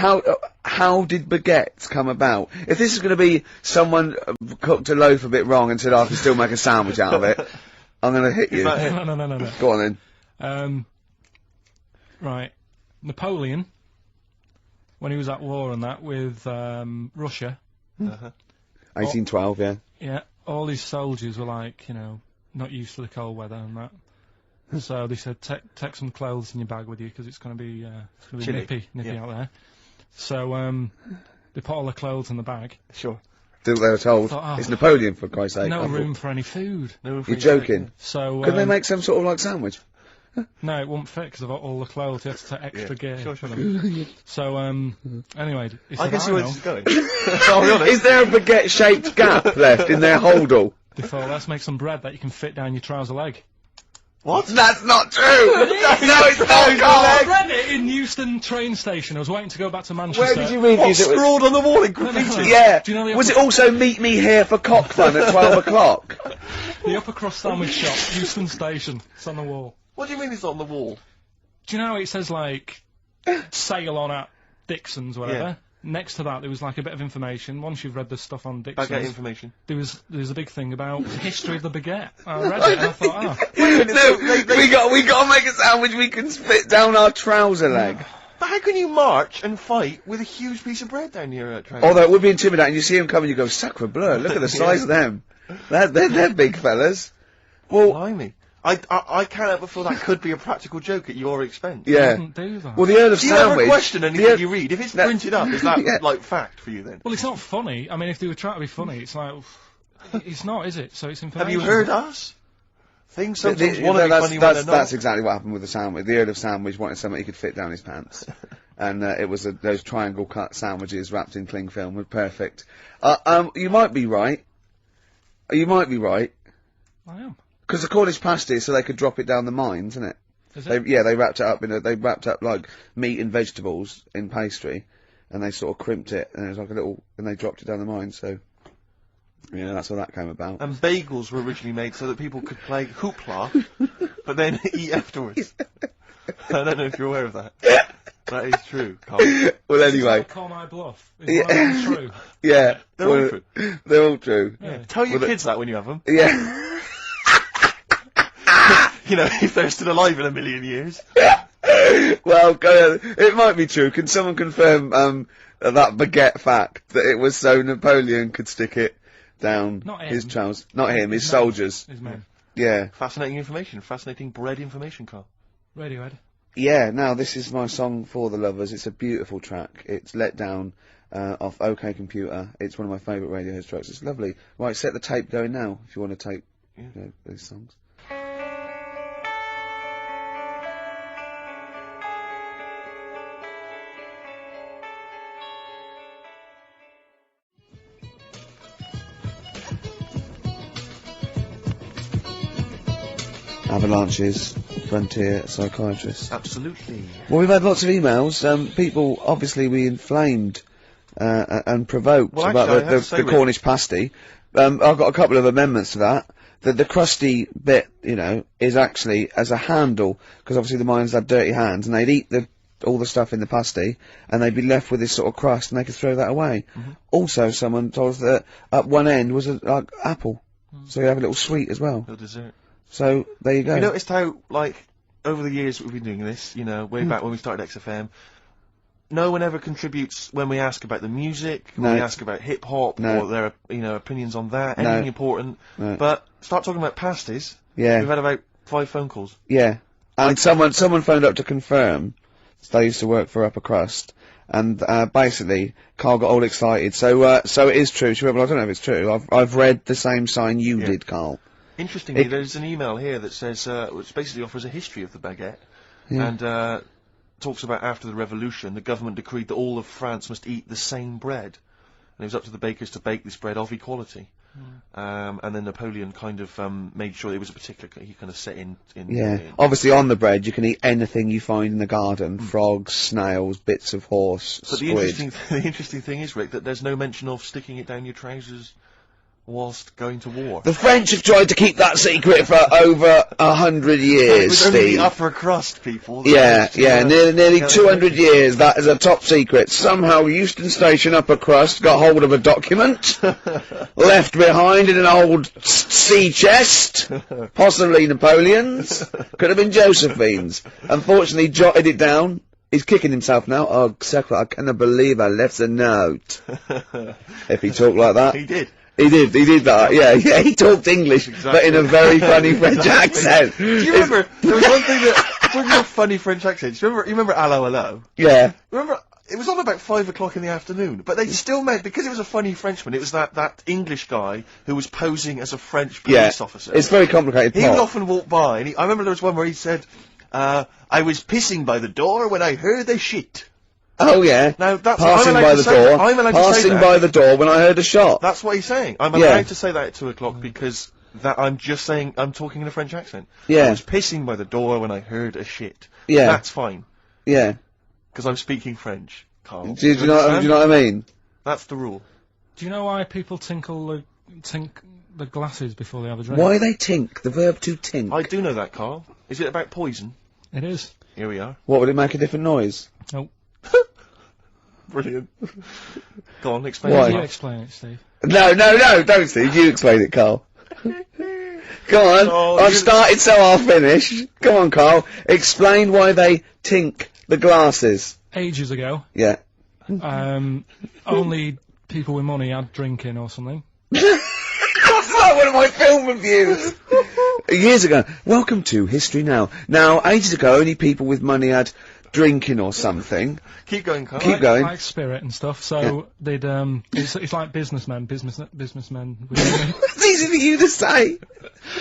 How did baguettes come about? If this is going to be someone cooked a loaf a bit wrong and said, "I can still make a sandwich out of it," I'm going to hit you. No. Go on then. Right. Napoleon, when he was at war and that with Russia. 1812. Yeah. Yeah, all his soldiers were like, not used to the cold weather and that. So they said, take some clothes in your bag with you because it's going to be Chilly. nippy out there. So they put all the clothes in the bag. Sure. Did what they were told. Thought, It's Napoleon, for Christ's sake. No room for any food. No, You're joking. So Couldn't they make some sort of like sandwich? no, it wouldn't fit because of all the clothes. You had to take extra gear. Sure. For them. So anyway, he said, I can see where know. this is going. I'll be honest. Is there a baguette-shaped gap left in their holdall? They thought, let's make some bread that you can fit down your trouser leg. What? That's not true! No, it's not, Karl! I read it in Euston train station. I was waiting to go back to Manchester. Where did you read What, this? scrawled on the wall in graffiti? Yeah. Do you know the Was it also meet me here for cock fun at 12 o'clock? The upper crust sandwich shop, Euston Station. It's on the wall. What do you mean it's not on the wall? Do you know it says like sail on at Dixon's, whatever? Yeah. Next to that, there was like a bit of information. Once you've read the stuff on Dixon's, Baguette information. there was a big thing about the history of the baguette. I read it and I thought, No, we got to make a sandwich we can spit down our trouser leg. But how can you march and fight with a huge piece of bread down your train? Although it would be intimidating. You see them coming, you go, sacre bleu, look at the size of them. They're big fellas. Well, Blimey. I can't help but feel that could be a practical joke at your expense. Yeah. Wouldn't do that. Well, the Earl of Do you ever Sandwich. question anything you read? If it's printed up, is that Yeah. like fact for you then? Well, it's not funny. I mean, if they were trying to be funny, it's like, it's not, is it? So it's information. Have you heard us? Things sometimes want to be funny when they're not. That's exactly what happened with the sandwich. The Earl of Sandwich wanted something he could fit down his pants. And it was those triangle cut sandwiches wrapped in cling film were perfect. You might be right. You might be right. I am. Because the Cornish pasty is so they could drop it down the mines, isn't it? Is it? They wrapped it up they wrapped up like meat and vegetables in pastry, and they sort of crimped it, and it was like and they dropped it down the mine, so. Yeah, that's how that came about. And bagels were originally made so that people could play hoopla, but then eat afterwards. I don't know if you're aware of that. That is true, Karl. Well, anyway. Call my bluff. Is one of them true? Yeah. They're all true. They're all true. Yeah. Tell your kids that when you have them. Yeah. You know, if they're still alive in a million years. Well, it might be true. Can someone confirm that baguette fact that it was so Napoleon could stick it down Not his him. trousers? Not him, his men. soldiers. His men. Yeah. Fascinating information. Fascinating bread information, Karl. Radiohead. Yeah, now this is my song for the lovers. It's a beautiful track. It's Let Down off OK Computer. It's one of my favourite Radiohead tracks. It's lovely. Right, set the tape going now if you want to tape these songs. Avalanches, Frontier Psychiatrists. Absolutely. Well, we've had lots of emails. People obviously we inflamed and provoked Well, about actually, I have to say, the Rick- Cornish pasty. I've got a couple of amendments to that. The crusty bit, you know, is actually as a handle, because obviously the miners had dirty hands, and they'd eat all the stuff in the pasty, and they'd be left with this sort of crust, and they could throw that away. Also, someone told us that at one end was a apple, so you have a little sweet as well. No dessert. So there you go. You noticed how, like, over the years we've been doing this, you know, way back when we started XFM, no one ever contributes when we ask about the music, when No. we ask about hip-hop, No. or their, you know, opinions on that, No. anything important. No. But start talking about pasties, Yeah. we've had about 5 phone calls. Yeah, and someone phoned up to confirm. They used to work for Upper Crust, and basically Karl got all excited. So it is true. She went, well, I don't know if it's true. I've read the same sign you did, Karl. Interestingly, there's an email here that says, which basically offers a history of the baguette, and talks about after the revolution, the government decreed that all of France must eat the same bread, and it was up to the bakers to bake this bread of equality. And then Napoleon kind of made sure it was a particular, he kind of set in. Obviously on the bread you can eat anything you find in the garden: frogs, snails, bits of horse, But squid. the interesting thing is, Rick, that there's no mention of sticking it down your trousers whilst going to war. The French have tried to keep that secret for over 100 It years, was only Steve. the upper crust people. Yeah, nearly Yeah, 200 years, that is a top secret. Somehow Euston Station Upper Crust got hold of a document, left behind in an old sea chest, possibly Napoleon's, could have been Josephine's. Unfortunately, jotted it down. He's kicking himself now. Oh, Secret, I cannot believe I left a note. If he talked like that. He did. He did that, yeah, he talked English, but in a very funny French accent. Do you remember, there was one thing that, talking about funny French accents, you remember Allo Allo? Yeah. Remember, it was on about 5 o'clock in the afternoon, but they still meant, because it was a funny Frenchman, it was that English guy who was posing as a French police officer. It's very complicated He would plot. often walk by, and I remember there was one where he said, I was pissing by the door when I heard a shit. Oh yeah. Now, that's passing I'm allowed by to the say door. that. I'm allowed to say Passing that. by the door when I heard a shot. That's what he's saying. I'm Yeah. allowed to say that at 2 o'clock because I'm just saying I'm talking in a French accent. Yeah. I was pissing by the door when I heard a shit. Yeah. That's fine Yeah. because I'm speaking French, Karl. Do you know what I mean? That's the rule. Do you know why people tink the glasses before they have a drink? Why they tink? The verb to tink. I do know that, Karl. Is it about poison? It is. Here we are. What would it make a different noise? Nope. Brilliant. Go on, explain Why? it. You Karl. explain it, Steve. No, don't Steve. You explain it, Karl. Come on. Oh, I've you- started, so I'll finish. Come on, Karl. Explain why they tink the glasses. Ages ago, Yeah. only people with money had drinking or something. That's not one of my film reviews. Years ago. Welcome to History Now. Now, ages ago, only people with money had drinking or something. Keep going, Karl. Keep going. Like spirit and stuff. So they'd it's like businessmen with It's easy for you to say.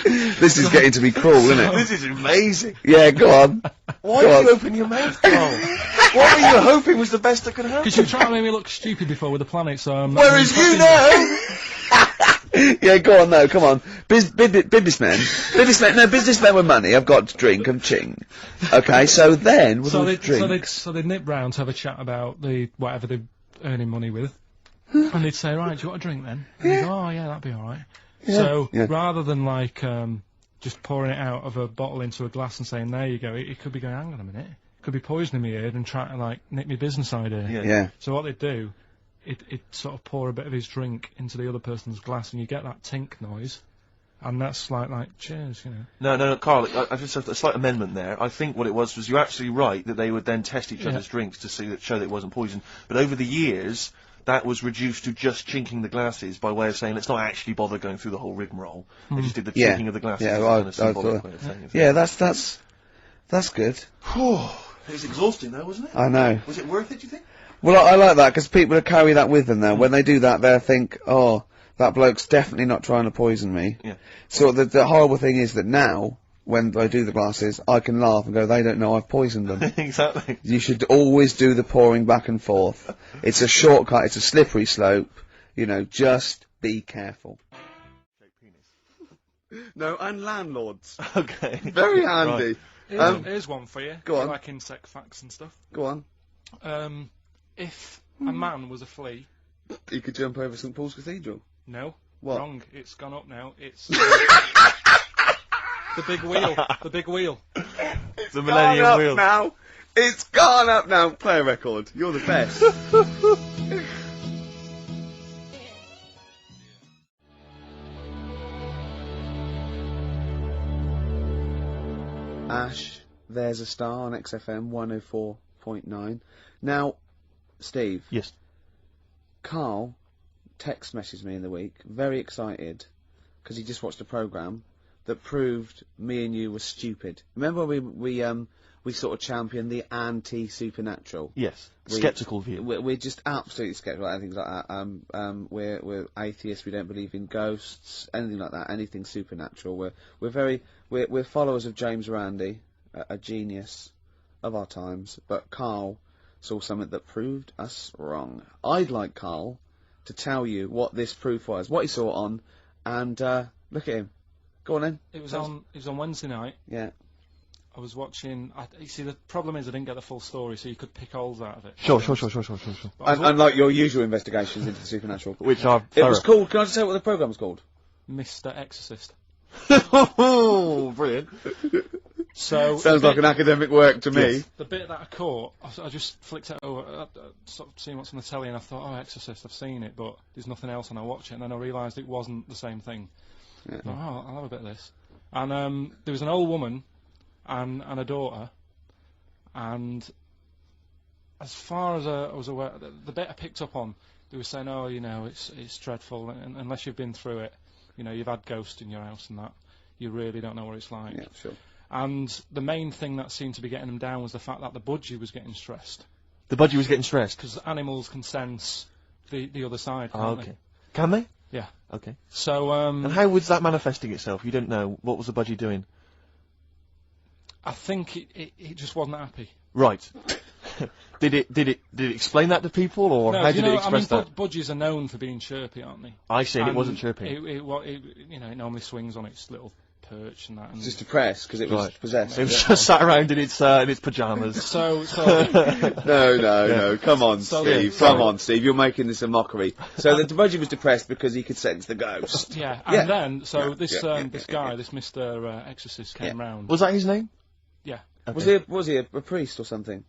This is getting to be cruel, isn't it? This is amazing. Yeah, go on. Why Go did on. you open your mouth, Karl? What were you hoping was the best that could happen? Because you were trying to make me look stupid before with the planet, so I'm Whereas you know. Yeah, go on, no, come on. Businessmen with money, I've got to drink and ching. Okay, so then, with all the drinks... So they'd nip round to have a chat about whatever they're earning money with, and they'd say, right, do you want a drink then? And they'd go, oh yeah, that'd be alright. So, rather than like, just pouring it out of a bottle into a glass and saying, there you go, it could be going, hang on a minute, it could be poisoning me ear and trying to like, nick me business idea. Yeah. So what they'd do, it'd sort of pour a bit of his drink into the other person's glass and you get that tink noise. And that's like, cheers, you know. No, Karl, I just have a slight amendment there. I think what it was you're absolutely right that they would then test each other's drinks to show that it wasn't poison. But over the years, that was reduced to just chinking the glasses by way of saying, let's not actually bother going through the whole rigmarole. They just did the chinking of the glasses. Yeah, as a kind of symbolic way of saying it. Yeah, that's good. It was exhausting though, wasn't it? I know. Was it worth it, do you think? Well, I like that, because people carry that with them now. When they do that, they'll think, oh, that bloke's definitely not trying to poison me. Yeah. So the horrible thing is that now, when I do the glasses, I can laugh and go, they don't know I've poisoned them. Exactly. You should always do the pouring back and forth. It's a shortcut, it's a slippery slope. You know, just be careful. No, and landlords. Okay. Very handy. Here's one for you. Go on. Like insect facts and stuff. Go on. If a man was a flea... You could jump over St Paul's Cathedral. No. What? Wrong. It's gone up now. It's... the big wheel. The big wheel. It's the Millennium Wheel. Now. It's gone up now. Play a record. You're the best. Ash, there's a star on XFM 104.9. Now, Steve. Yes. Karl text messaged me in the week, very excited, because he just watched a programme that proved me and you were stupid. Remember we sort of championed the anti-supernatural? Yes. Sceptical view. We're just absolutely sceptical about things like that. We're atheists. We don't believe in ghosts, anything like that. Anything supernatural. We're followers of James Randi, a genius of our times. But Karl saw something that proved us wrong. I'd like Karl to tell you what this proof was, what he saw on, and look at him. Go on then. It was on Wednesday night. Yeah. I was watching. You see, the problem is I didn't get the full story, so you could pick holes out of it. Sure. Unlike your usual investigations into the supernatural. Which are It was called, can I just say what the programme was called? Mr. Exorcist. Oh, brilliant. So Sounds like an academic work to me. Yes. The bit that I caught, I just flicked it over, sort of seeing what's on the telly, and I thought, oh, Exorcist, I've seen it, but there's nothing else, and I watch it, and then I realised it wasn't the same thing. I thought, oh, I'll have a bit of this. And there was an old woman and a daughter, and as far as I was aware, the bit I picked up on, they were saying, oh, you know, it's dreadful, and unless you've been through it, you know, you've had ghosts in your house and that, you really don't know what it's like. Yeah, sure. And the main thing that seemed to be getting them down was the fact that the budgie was getting stressed. The budgie was getting stressed? Because animals can sense the other side, can't okay. they? Can they? Yeah. Okay. So, and how was that manifesting itself? You don't know. What was the budgie doing? I think it just wasn't happy. Right. Did it explain that to people, or no, how did it express that? Budgies are known for being chirpy, aren't they? I said it wasn't chirpy. It normally swings on its little perch and that. And just depressed because it was possessed. It was just sat around in its pyjamas. So no, come on, Steve. Come on, Steve. You're making this a mockery. So the budgie was depressed because he could sense the ghost. Yeah, and then this guy, this Mr. Exorcist, came round. Was that his name? Yeah. Okay. Was he a priest or something?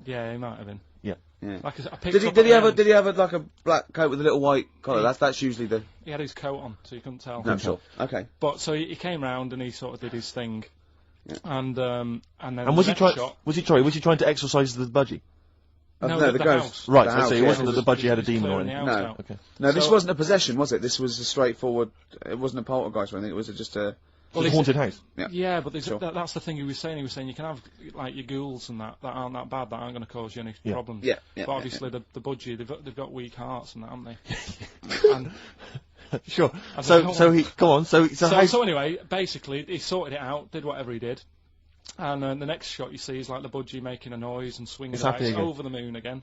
Yeah, he might have been. Yeah. Like did he have like a black coat with a little white collar? That's usually the. He had his coat on, so you couldn't tell. No, sure. Okay. But so he came round and he sort of did his thing, and then. And was he trying to exorcise the budgie? No, the ghost. Right. So it wasn't that the budgie had a demon or anything. No. Okay. No, this wasn't a possession, was it? This was a straightforward. It wasn't a poltergeist or anything. It was just a It's a haunted house. Yeah, but that's the thing he was saying. He was saying you can have like your ghouls and that aren't that bad, that aren't going to cause you any problems. Yeah. But obviously the budgie, they've got weak hearts and that, haven't they? And Sure. So he go on. So anyway, basically he sorted it out, did whatever he did, and the next shot you see is like the budgie making a noise and swinging about over the moon again,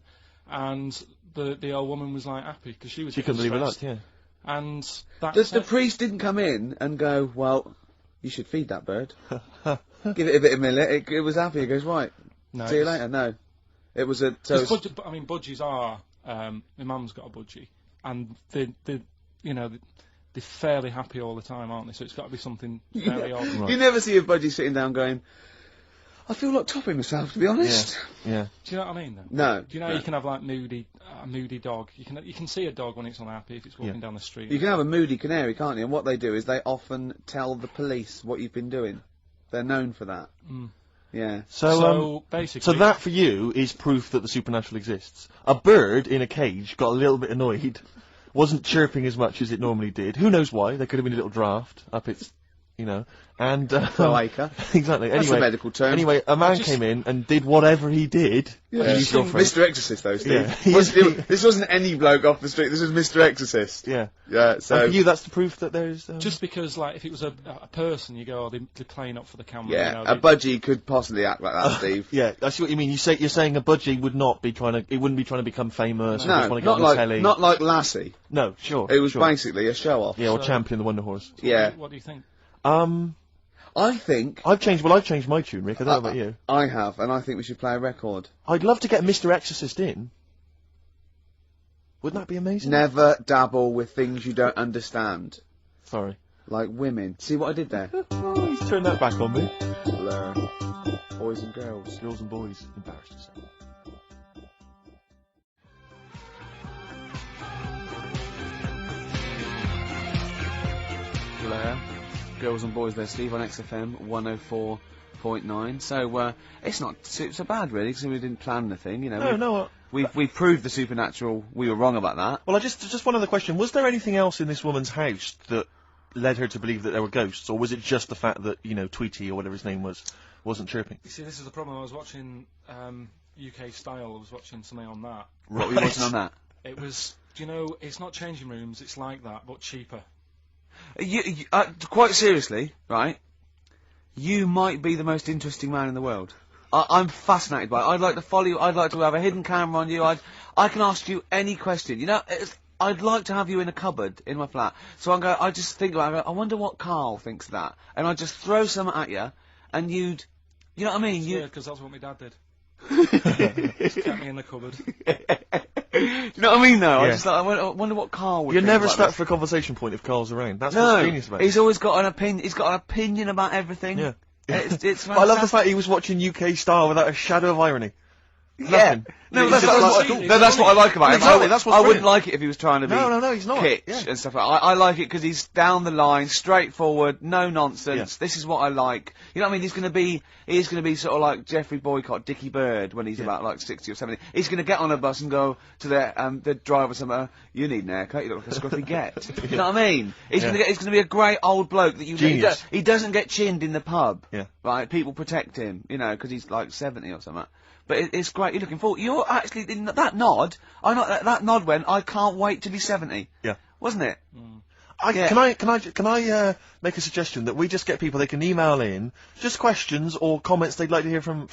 and the old woman was like happy because she couldn't believe it. Yeah. And the priest didn't come in and go, well, you should feed that bird. Give it a bit of millet. It was happy. He goes, right. No, see you later. No, it was a. I mean, budgies are. My mum's got a budgie, and they're fairly happy all the time, aren't they? So it's got to be something very odd. Right. You never see a budgie sitting down going, I feel like topping myself, to be honest. Yeah. Do you know what I mean, though? No. Do you know you can have, like, a moody dog? You can see a dog when it's unhappy if it's walking down the street. You can have a moody canary, can't you? And what they do is they often tell the police what you've been doing. They're known for that. Mm. Yeah. So basically... So that, for you, is proof that the supernatural exists. A bird in a cage got a little bit annoyed, wasn't chirping as much as it normally did. Who knows why? There could have been a little draft up its... and cloaca. Exactly. That's anyway, a medical term. Anyway, a man came in and did whatever he did. Yeah. Mr. Exorcist, though, Steve. Yeah. This wasn't any bloke off the street. This was Mr. Exorcist. Yeah. Yeah. So and for you, that's the proof that there's. Just because, like, if it was a person, you go, they're playing up for the camera. Yeah. A budgie could possibly act like that, Steve. Yeah. I see what you mean. You're saying a budgie would not be trying to. It wouldn't be trying to become famous. No, or just want to get on the telly. not like Lassie. No, sure. It was basically a show off. Yeah, or Champion the Wonder Horse. Yeah. What do you think? I think... I've changed my tune, Rick. I don't know about you. I have, and I think we should play a record. I'd love to get Mr. Exorcist in. Wouldn't that be amazing? Never dabble with things you don't understand. Sorry. Like women. See what I did there? Oh, he's turned that back on me. Blur. Boys and girls. Girls and boys. Embarrassed yourself. Blur. Girls and boys there, Steve, on XFM 104.9. So, it's not so bad, really, because we didn't plan anything, No. We've proved the supernatural. We were wrong about that. Well, just one other question. Was there anything else in this woman's house that led her to believe that there were ghosts, or was it just the fact that, Tweety, or whatever his name was, wasn't chirping? You see, this is the problem. I was watching UK Style. I was watching something on that. What were you watching on that? It was, it's not changing rooms, it's like that, but cheaper. Quite seriously, right? You might be the most interesting man in the world. I'm fascinated by it. I'd like to follow you. I'd like to have a hidden camera on you. I can ask you any question. I'd like to have you in a cupboard in my flat. So I just think about it. I wonder what Karl thinks of that. And I'd just throw some at you, and you'd... You know what I mean? Yeah, because that's what my dad did. Just kept me in the cupboard. Do you know what I mean, though? Yeah. I wonder what Karl would You're think never about stuck this. for a conversation point if Karl's around. That's what's genius about it. He's always got an opinion. He's got an opinion about everything. Yeah. It's But I love the fact he was watching UK Star without a shadow of irony. Yeah. Nothing. No, He's that's just what I like about him. Exactly, that's what's I wouldn't brilliant. like it if he was trying to be No, he's not. kitsch Yeah. and stuff like that. I like it because he's down the line, straightforward, no nonsense. Yeah. This is what I like. You know what I mean? He's going to be sort of like Jeffrey Boycott, Dickie Bird when he's about like 60 or 70. He's going to get on a bus and go to the driver somewhere. You need an haircut. You look like a scruffy get. You know what I mean? He's going to be a great old bloke that he doesn't get chinned in the pub. Yeah. Right? People protect him. Because he's like 70 or something. But it's great. You're looking forward. You're actually in that nod. That nod went. I can't wait to be 70. Yeah. Wasn't it? Can I make a suggestion that we just get people, they can email in just questions or comments they'd like to hear from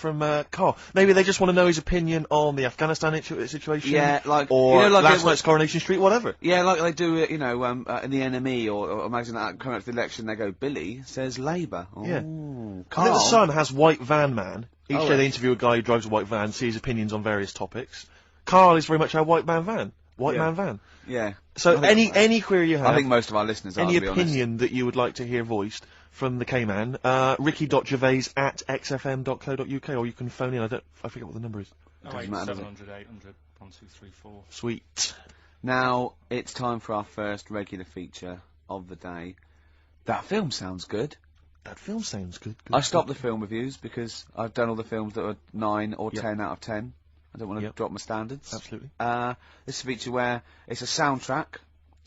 Karl. Maybe they just want to know his opinion on the Afghanistan situation. Yeah, like last night's Coronation Street, whatever. Yeah, like they do, in the NME or imagine that coming up to the election, they go, Billy says Labour. Yeah. Ooh, I think the Sun has White Van Man. Each day yeah. they interview a guy who drives a white van, see his opinions on various topics. Karl is very much our white man van. Man van. Yeah. So any query you have, I think most of our listeners are, any to be opinion that you would like to hear voiced from the K-Man, ricky.gervais@xfm.co.uk, or you can phone in. I forget what the number is. Doesn't matter, 700 800 1234. Sweet. Now, it's time for our first regular feature of the day. That film sounds good. That film sounds good. I stopped the film reviews because I've done all the films that are 9 or 10 out of 10. I don't want to drop my standards. Absolutely. This is a feature where it's a soundtrack,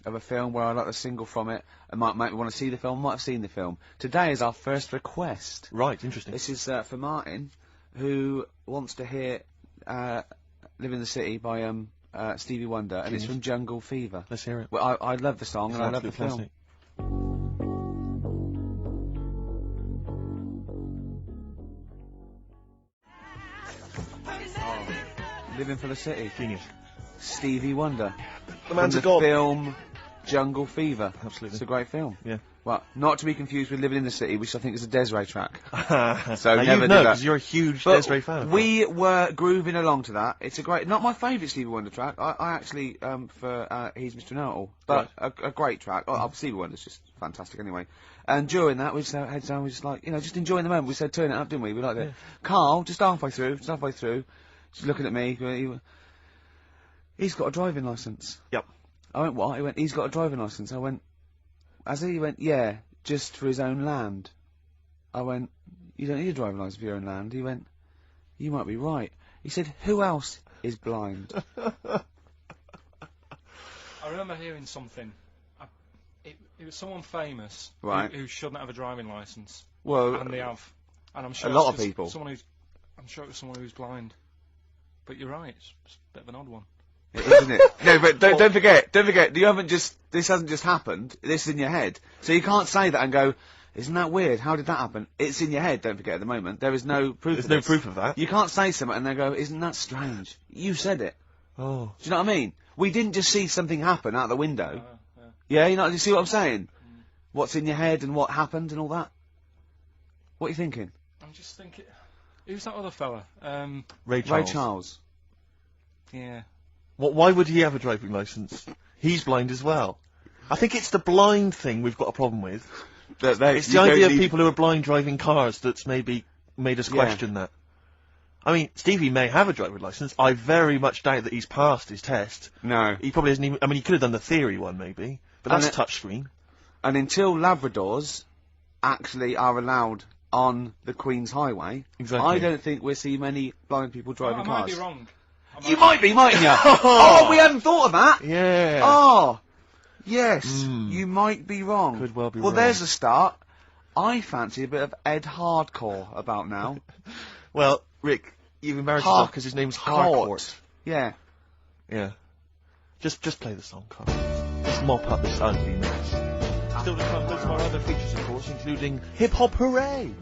of a film where I like the single from it and might make me want to see the film, might have seen the film. Today is our first request. Right, interesting. This is for Martin, who wants to hear Live in the City by Stevie Wonder, and it's from Jungle Fever. Let's hear it. Well, I love the song and I love the film. Living for the City. Genius. Stevie Wonder. The man's From a god. film Jungle Fever. Absolutely. It's a great film. Yeah. Well, not to be confused with Living in the City, which I think is a Desiree track. So never you did know, that. because you're a huge But Desiree fan. we were grooving along to that. It's a great, not my favourite Stevie Wonder track. I actually, for He's Mr. Know-It-All, but a great track. Stevie Wonder's just fantastic anyway. And during that, we just had heads down, we just like, just enjoying the moment. We said, turn it up, didn't we? We liked it. Karl, just halfway through, just looking at me, he's got a driving licence. Yep. I went, what? He went, he's got a driving licence. I went, has he? He went, yeah, just for his own land. I went, you don't need a driving licence for your own land. He went, you might be right. He said, who else is blind? I remember hearing something. It was someone famous Right. who shouldn't have a driving licence. Well, And they have. And I'm sure a lot it's of people. I'm sure it was someone who's blind. But you're right, it's a bit of an odd one. isn't it? No, but don't forget, this hasn't just happened, this is in your head. So you can't say that and go, isn't that weird? How did that happen? It's in your head, don't forget at the moment. There is no proof There's of no this. proof of that. You can't say something and they go, isn't that strange? You said it. Oh. Do you know what I mean? We didn't just see something happen out the window. Yeah, you see what I'm saying? What's in your head and what happened and all that? What are you thinking? I'm just thinking, who's that other fella? Ray Charles. Ray Charles. Yeah. Why would he have a driving licence? He's blind as well. I think it's the blind thing we've got a problem with. It's the idea of people who are blind driving cars that's maybe made us question that. I mean, Stevie may have a driving licence. I very much doubt that he's passed his test. No. He probably hasn't even... I mean, he could have done the theory one, maybe. But that's touchscreen. And until Labradors actually are allowed on the Queen's Highway, Exactly. I don't think we'll see many blind people driving I cars. might be wrong. You might be, mightn't you? Oh, we hadn't thought of that. Yeah. Oh, yes, you might be wrong. Could well be well, wrong. there's a start. I fancy a bit of Ed Hardcore about now. Well, Rick, you've embarrassed yourself because his name's Harcourt. Yeah. Yeah. Just play the song, Carl. Just mop up this ugly mess. Still to come, loads of our other features, of course, including Hip Hop Hooray!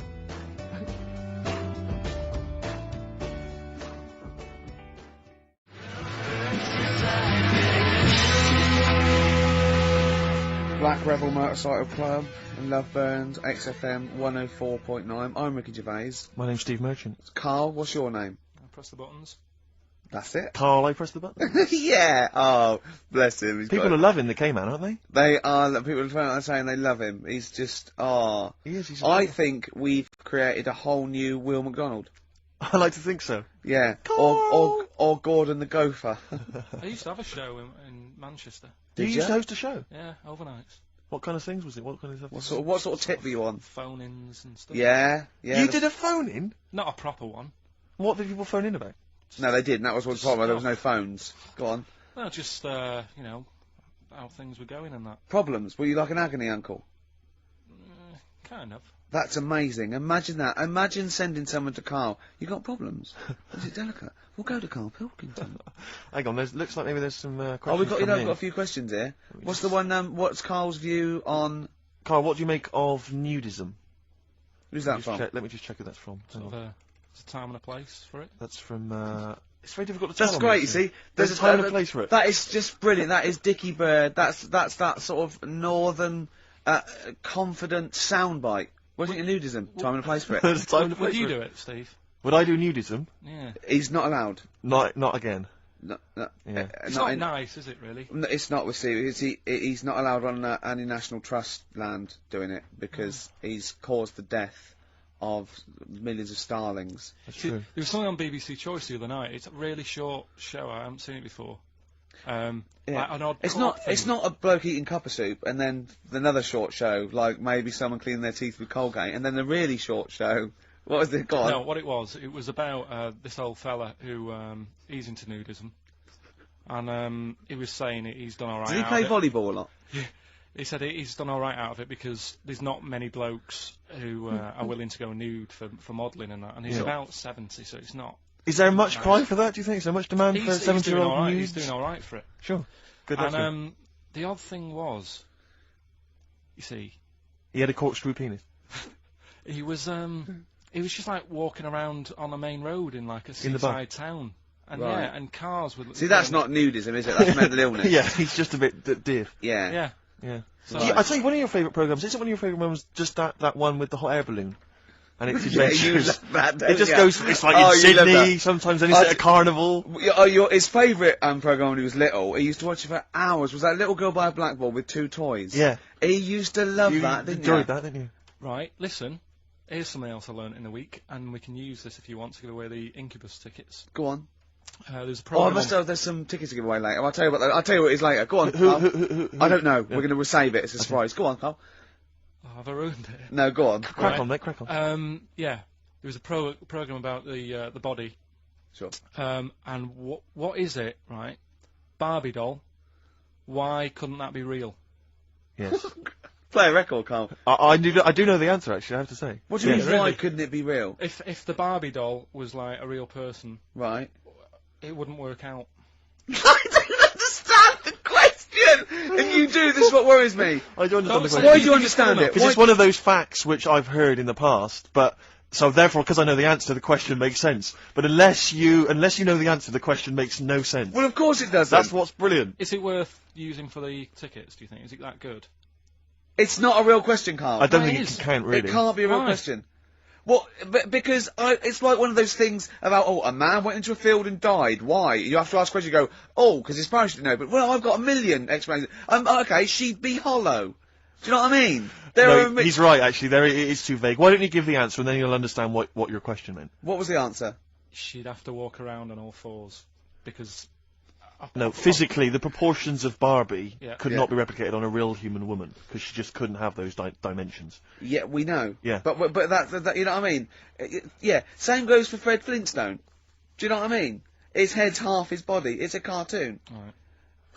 Black Rebel Motorcycle Club and Love Burns, XFM 104.9. I'm Ricky Gervais. My name's Steve Merchant. Carl, what's your name? I press the buttons. That's it. Carl, I press the button. Yeah. Oh, bless him. He's People got are loving the K-Man, aren't they? They are. People are saying they love him. He's just. Oh. He is. He's I think we've created a whole new Will McDonald. I like to think so. Yeah. Carl! Or Gordon the Gopher. I used to have a show in Manchester. You Did used to ya? host a show? Yeah, overnights. What kind of things was it? What kind of stuff? What sort of tip were you on? Phone-ins and stuff. Yeah. Yeah. You did a phone-in? Not a proper one. What did people phone in about? No, they didn't. That was one problem. There was no phones. Go on. No, just, how things were going and that. Problems. Were you like an agony uncle? Kind of. That's amazing. Imagine that. Imagine sending someone to Karl. You got problems? Is it delicate? We'll go to Karl Pilkington. Hang on, looks like maybe there's some questions. Oh, we've got, coming I've in. got a few questions here. What's the one, what's Karl's view on... Carl, what do you make of nudism? Who's that from? Let me just check who that's from. Hang Sort on. of there's a time and a place for it. That's from, it's very difficult to tell. That's on great, you these see. things. There's a time and a place for it. That is just brilliant. That is Dickie Bird. That's that sort of northern, confident soundbite. Wasn't it nudism? Time and a place for it. There's a time and a place Would you for do it. it, Steve? Would I do nudism? Yeah. He's not allowed. Not again. No, Yeah. It's not nice, is it, really? No, it's not with Steve. He's not allowed on any National Trust land doing it because he's caused the death of millions of starlings. That's See, true. there was something on BBC Choice the other night. It's a really short show. I haven't seen it before. Yeah. Like an odd It's court not. It's thing. not a bloke eating cup of soup and then another short show like maybe someone cleaning their teeth with Colgate and then a really short show. What was it? Go on. No, what it was about this old fella who he's into nudism, and he was saying he's done all right. Did he out play of it. volleyball a lot? He said he's done all right out of it because there's not many blokes who are willing to go nude for modelling and that, and he's about 70, so it's not. Is there much cry for that? Do you think? Is there much demand for a He's doing 70-year-old all right. nudes? He's doing all right for it. Sure. Good. And the odd thing was, you see, he had a corkscrew penis. he was just like walking around on a main road in like a In the seaside town, and Right. yeah, and cars would. See, that's not nudism, is it? That's mental illness. Yeah, he's just a bit diff. Yeah. Yeah. Yeah. So I tell you, one of your favourite programmes. Isn't one of your favourite programmes just that one with the hot air balloon? And it's Yeah, you adventures. love that, It just yeah. goes. It's like Oh, in you love Sydney. that. Sometimes then it's at a carnival. His favourite programme when he was little, he used to watch it for hours, was that little girl by a blackboard with 2 toys. Yeah. He used to love You that, didn't enjoyed you? that, didn't you? right, listen. Here's something else I learnt in the week, and we can use this if you want to give away the Incubus tickets. Go on. There's a Oh, I program. must have, there's some tickets to give away later. I'll tell you what it is later. Go on, Who? Carl. I don't know. We're going to save it. It's a surprise. Go on, Carl. Oh, have I ruined it? No, go on. Crack on, mate. Crack on. Yeah, there was a program about the body. Sure. And what is it, right? Barbie doll. Why couldn't that be real? Yes. Play a record, Carl. I do know the answer. Actually, I have to say. What do you mean, really? why couldn't it be real? If the Barbie doll was like a real person, Right. it wouldn't work out. I don't understand the question! If you do, this is what worries me. I don't understand the Don't question. say- Why do you understand it? Because Why it's one of those facts which I've heard in the past, but so therefore, because I know the answer, the question makes sense. But unless you know the answer, the question makes no sense. Well, of course it does. That's what's brilliant. Is it worth using for the tickets, do you think? Is it that good? It's not a real question, Carl. I don't Well, think it it is. can really. It can't be a real Why? question. Well, because it's like one of those things about, a man went into a field and died. Why? You have to ask a question, you go, because his parents didn't know. But, well, I've got a million explanations. Okay, she'd be hollow. Do you know what I mean? No, he's right, actually. It is too vague. Why don't you give the answer, and then you'll understand what your question meant. What was the answer? She'd have to walk around on all fours because. No, physically, the proportions of Barbie Yeah. could Yeah. not be replicated on a real human woman, because she just couldn't have those dimensions. Yeah, we know. Yeah. But that you know what I mean? Yeah. Same goes for Fred Flintstone. Do you know what I mean? His head's half his body. It's a cartoon. Right.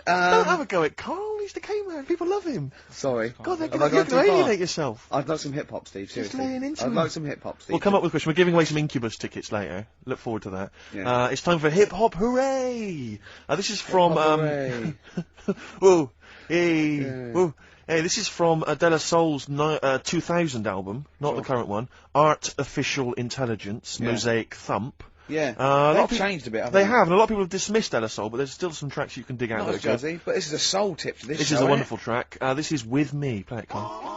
Don't have a go at Karl. He's the caveman. People love him. Sorry. God, Have I you're gone going too to far? alienate yourself. I'd like some hip hop, Steve. Seriously. laying into I'd him. like some hip hop, Steve. We'll come up with a question. We're giving away some Incubus tickets later. Look forward to that. Yeah. It's time for Hip Hop Hooray! This is from Hooray. whoa, hey, whoa. Hey, this is from De La Soul's 2000 album, not the current one. Artificial Intelligence, Yeah. Mosaic Thump. Yeah. lot They've of changed a bit, haven't They have, and a lot of people have dismissed De La Soul, but there's still some tracks you can dig out Not that are as good. jazzy, but this is a soul tip to this This show, is a isn't wonderful track. This is With Me. Play it, Karl.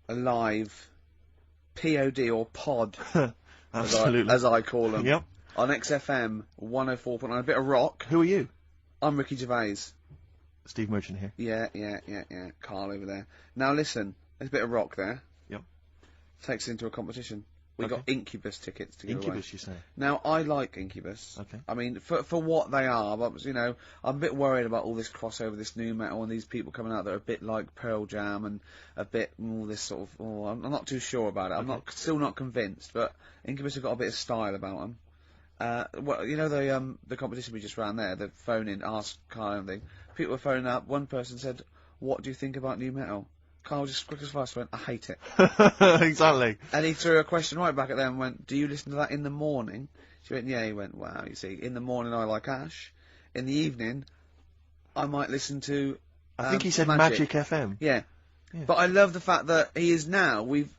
A live POD or pod, Absolutely. as I call them. Yep. On XFM 104.9, a bit of rock. Who are you? I'm Ricky Gervais. Steve Merchant here. Yeah. Karl over there. Now listen, there's a bit of rock there. Yep. Takes us into a competition. We Okay. got Incubus tickets to give away. Incubus, you say? Now, I like Incubus. Okay. I mean, for what they are, but, I'm a bit worried about all this crossover, this new metal, and these people coming out that are a bit like Pearl Jam and a bit all this sort of. I'm not too sure about it. I'm still not convinced, but Incubus have got a bit of style about them. The competition we just ran there, the phone in, ask Karl and thing. People were phoning up. One person said, "What do you think about new metal?" Karl just quick as fast went, "I hate it." Exactly. And he threw a question right back at them and went, "Do you listen to that in the morning?" She went, "Yeah." He went, "Wow, you see, in the morning I like Ash. In the evening, I might listen to I think he said Magic FM. Yeah. But I love the fact that he is now, we've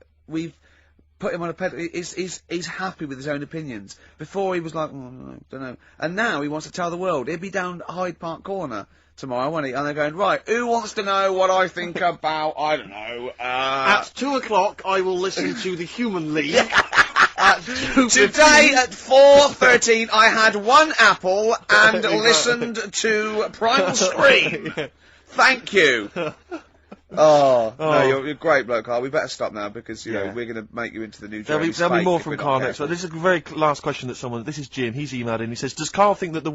put him on a pedestal, he's happy with his own opinions. Before he was like, don't know. And now he wants to tell the world. He'll be down Hyde Park Corner tomorrow, won't he? And they're going, right, who wants to know what I think about, I don't know, At 2 o'clock, I will listen to the Human League. Today at 4:13 I had one apple and listened to Primal Scream. Thank you. No, you're great, bloke, Karl. We better stop now because, you know, we're going to make you into the new There'll be more from Karl next. So this is a very last question that this is Jim, he's emailed in, he says, does Karl think that that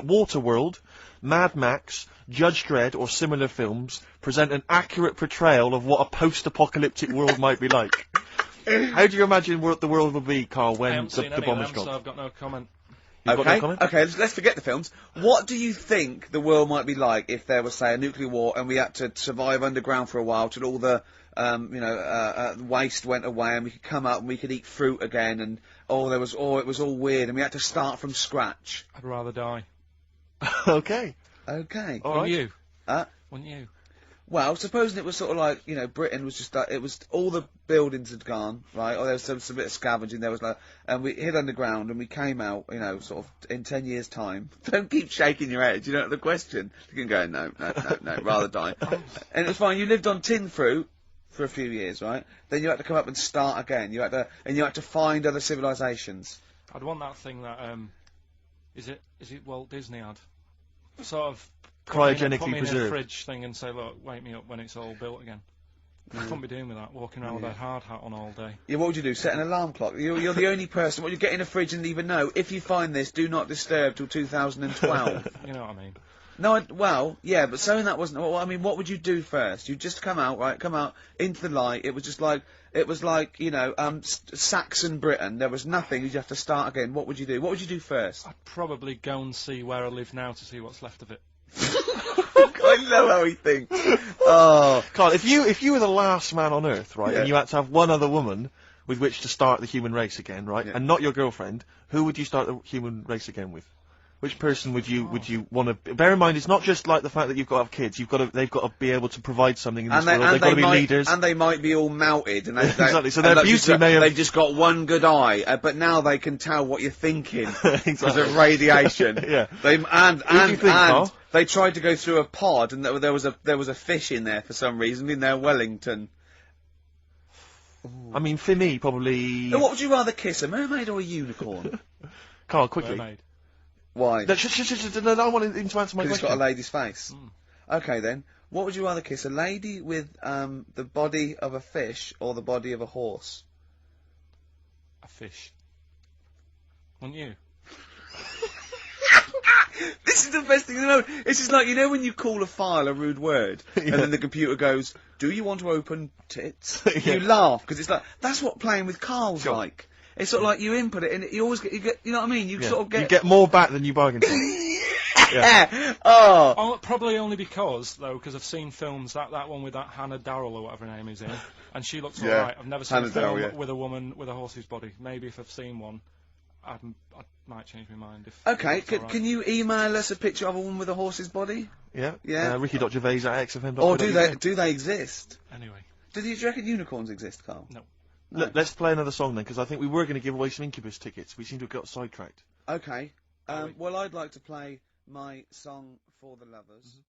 Waterworld, Mad Max, Judge Dredd or similar films present an accurate portrayal of what a post-apocalyptic world might be like? How do you imagine the world will be, Karl, when the bomb is dropped? So I've got no comment. Okay, let's forget the films. What do you think the world might be like if there was, say, a nuclear war and we had to survive underground for a while till all the, waste went away and we could come out and we could eat fruit again and, it was all weird and we had to start from scratch? I'd rather die. Okay. Okay. All right. Wouldn't you? Wouldn't you? Well, supposing it was sort of like, you know, Britain was just it was all the buildings had gone, right? Or there was some bit of scavenging. There was like, and we hid underground and we came out, you know, sort of in 10 years' time. Don't keep shaking your head. You know the question. You can go, no, rather die. And it was fine. You lived on tin fruit for a few years, right? Then you had to come up and start again. You had to find other civilizations. I'd want that thing that is it Walt Disney had? Sort of cryogenically put me in preserved. a fridge thing and say, look, wake me up when it's all built again. I couldn't be doing with that, walking around with a hard hat on all day. Yeah, what would you do? Set an alarm clock? You're the only person. What you get in a fridge and even know, if you find this, do not disturb till 2012. You know what I mean? No, well, yeah, but saying that wasn't. Well, I mean, what would you do first? You'd just come out into the light. It was like, you know, Saxon Britain. There was nothing. You'd have to start again. What would you do? What would you do first? I'd probably go and see where I live now to see what's left of it. I know how he thinks. Oh, Karl, if you were the last man on Earth, right, and you had to have one other woman with which to start the human race again, right, and not your girlfriend, who would you start the human race again with? Which person would you want to? Bear in mind, it's not just like the fact that you've got to have kids. They've got to be able to provide something in this world. They've got to be leaders, and they might be all melted. And exactly. So their beauty may have. They've just got one good eye, but now they can tell what you're thinking because of radiation. Yeah. And they tried to go through a pod, and there was a fish in there for some reason in their Wellington. I mean, for me, probably. Now, what would you rather kiss, a mermaid or a unicorn? Karl, quickly. Mermaid. Why? No, I want him to answer my question. It's got a lady's face. Okay then. What would you rather kiss? A lady with the body of a fish or the body of a horse? A fish. Wouldn't you? This is the best thing to know. It's just like, you know when you call a file a rude word, and then the computer goes, do you want to open tits? You laugh, because it's like, that's what playing with Karl's like. It's sort of like you input it, and you always get, you know what I mean? You sort of get... You get more back than you bargained for. Yeah. Oh. Probably only because I've seen films, that one with that Hannah Darrell or whatever her name is in, and she looks alright. I've never seen a film with a woman with a horse's body. Maybe if I've seen one, I might change my mind. Okay, can you email us a picture of a woman with a horse's body? Yeah. Yeah. Ricky.gervais@xfm.co.uk. Or do they exist? Anyway. Do you reckon unicorns exist, Karl? No. Look, let's play another song then, because I think we were going to give away some Incubus tickets. We seem to have got sidetracked. Okay. Well, I'd like to play my song for the lovers.